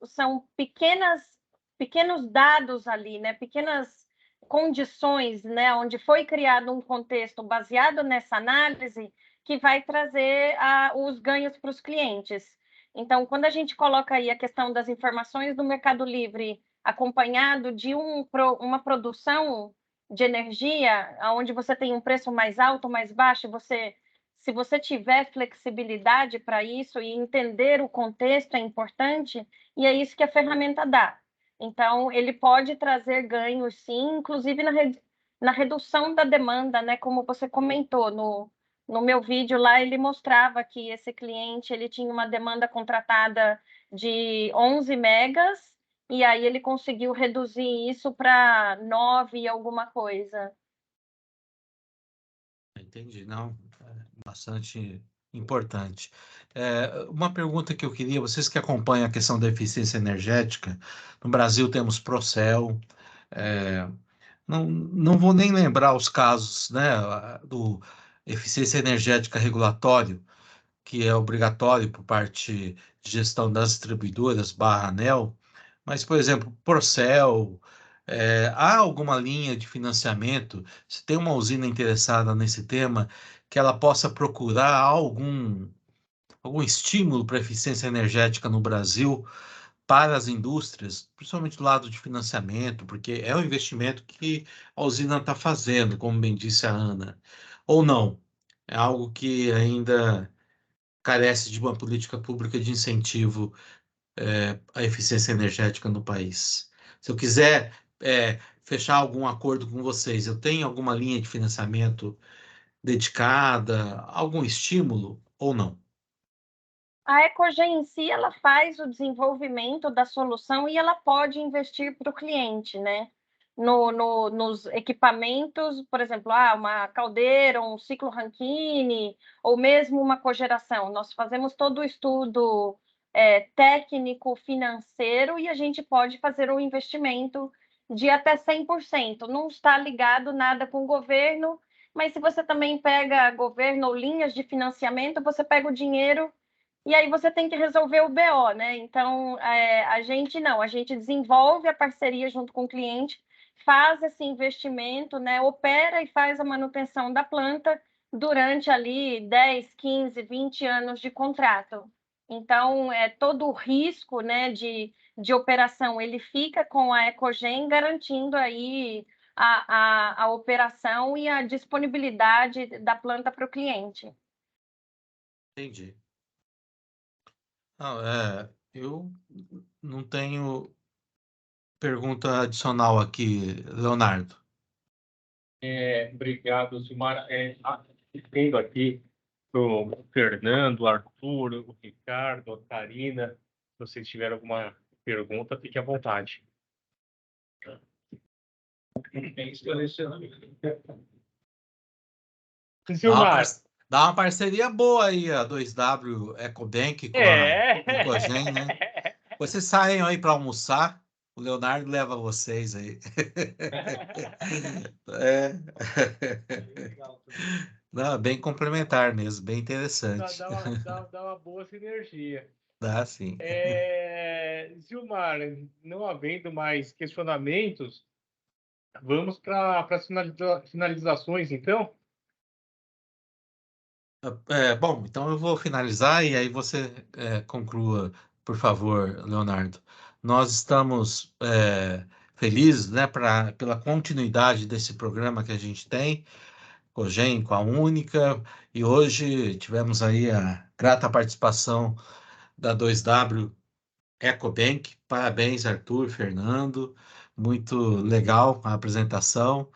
pequenos dados ali, né? Pequenas condições, né? Onde foi criado um contexto baseado nessa análise que vai trazer os ganhos para os clientes. Então, quando a gente coloca aí a questão das informações do Mercado Livre acompanhado de uma produção de energia, onde você tem um preço mais alto, mais baixo, se você tiver flexibilidade para isso e entender o contexto é importante, e é isso que a ferramenta dá. Então, ele pode trazer ganhos, sim, inclusive na redução da demanda, né? Como você comentou no meu vídeo lá, ele mostrava que esse cliente ele tinha uma demanda contratada de 11 megas, e aí ele conseguiu reduzir isso para 9 e alguma coisa. Entendi, não, bastante importante. Uma pergunta que eu queria, vocês que acompanham a questão da eficiência energética, no Brasil temos Procel, não vou nem lembrar os casos, né, do eficiência energética regulatório, que é obrigatório por parte de gestão das distribuidoras barra ANEEL, mas, por exemplo, Procel, há alguma linha de financiamento? Se tem uma usina interessada nesse tema, que ela possa procurar algum estímulo para a eficiência energética no Brasil para as indústrias, principalmente do lado de financiamento, porque é um investimento que a usina está fazendo, como bem disse a Ana, ou não? É algo que ainda carece de uma política pública de incentivo à eficiência energética no país. Se eu quiser fechar algum acordo com vocês, eu tenho alguma linha de financiamento dedicada, algum estímulo ou não? A Ecogen em si, ela faz o desenvolvimento da solução e ela pode investir para o cliente, né? Nos equipamentos, por exemplo, uma caldeira, um ciclo Rankine, ou mesmo uma cogeração. Nós fazemos todo o estudo técnico, financeiro, e a gente pode fazer um investimento de até 100%. Não está ligado nada com o governo, mas se você também pega governo ou linhas de financiamento, você pega o dinheiro e aí você tem que resolver o BO, né? Então, a gente desenvolve a parceria junto com o cliente, faz esse investimento, né? Opera e faz a manutenção da planta durante ali 10, 15, 20 anos de contrato. Então, todo o risco, né, de operação, ele fica com a Ecogen, garantindo aí a operação e a disponibilidade da planta para o cliente. Entendi. Não, eu não tenho pergunta adicional aqui, Leonardo. Obrigado, Silmar. Tendo aqui o Fernando, o Arthur, o Ricardo, a Karina, se vocês tiverem alguma pergunta, fique à vontade. Silmar, Dá uma parceria boa aí, a 2W Ecobank com a Ecogen, né? Vocês saem aí para almoçar, o Leonardo leva vocês aí. Não, bem complementar mesmo, bem interessante. dá uma boa sinergia. Dá sim. Silmar, não havendo mais questionamentos, vamos para as finalizações, então? Bom, então eu vou finalizar e aí você conclua, por favor, Leonardo. Nós estamos felizes, né, pela continuidade desse programa que a gente tem, Cogen com a Única, e hoje tivemos aí a grata participação da 2W Ecobank. Parabéns, Arthur, Fernando, muito legal a apresentação.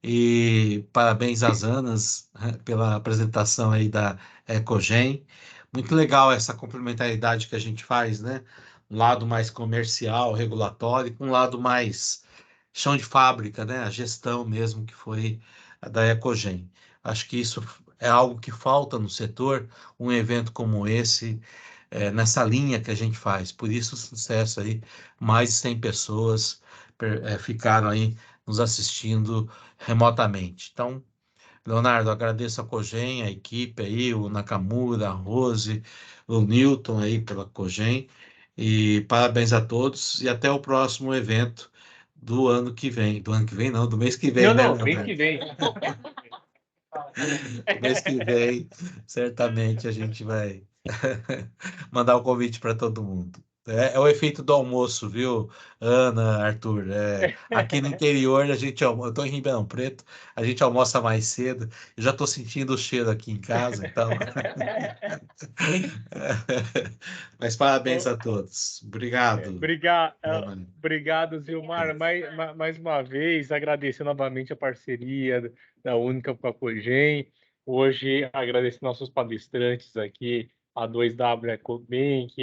E parabéns às Anas, né, pela apresentação aí da Ecogen. Muito legal essa complementaridade que a gente faz, né? Um lado mais comercial, regulatório, com um lado mais chão de fábrica, né? A gestão mesmo que foi a da Ecogen. Acho que isso é algo que falta no setor, um evento como esse, nessa linha que a gente faz. Por isso o sucesso aí, mais de 100 pessoas ficaram aí nos assistindo remotamente. Então, Leonardo, agradeço a Cogen, a equipe aí, o Nakamura, a Rose, o Newton aí pela Cogen, e parabéns a todos e até o próximo evento do ano que vem. Do ano que vem, não, do mês que vem, né, Mês Leonardo? que vem. Do mês que vem, certamente a gente vai mandar o convite para todo mundo. É o efeito do almoço, viu, Ana, Arthur? Aqui no interior, eu estou em Ribeirão Preto, a gente almoça mais cedo. Eu já estou sentindo o cheiro aqui em casa, então. Mas parabéns a todos. Obrigado. Obrigado, Zilmar. Mais uma vez, agradecer novamente a parceria da Única com a Cogen. Hoje, agradecer nossos palestrantes aqui, a 2W Ecobank,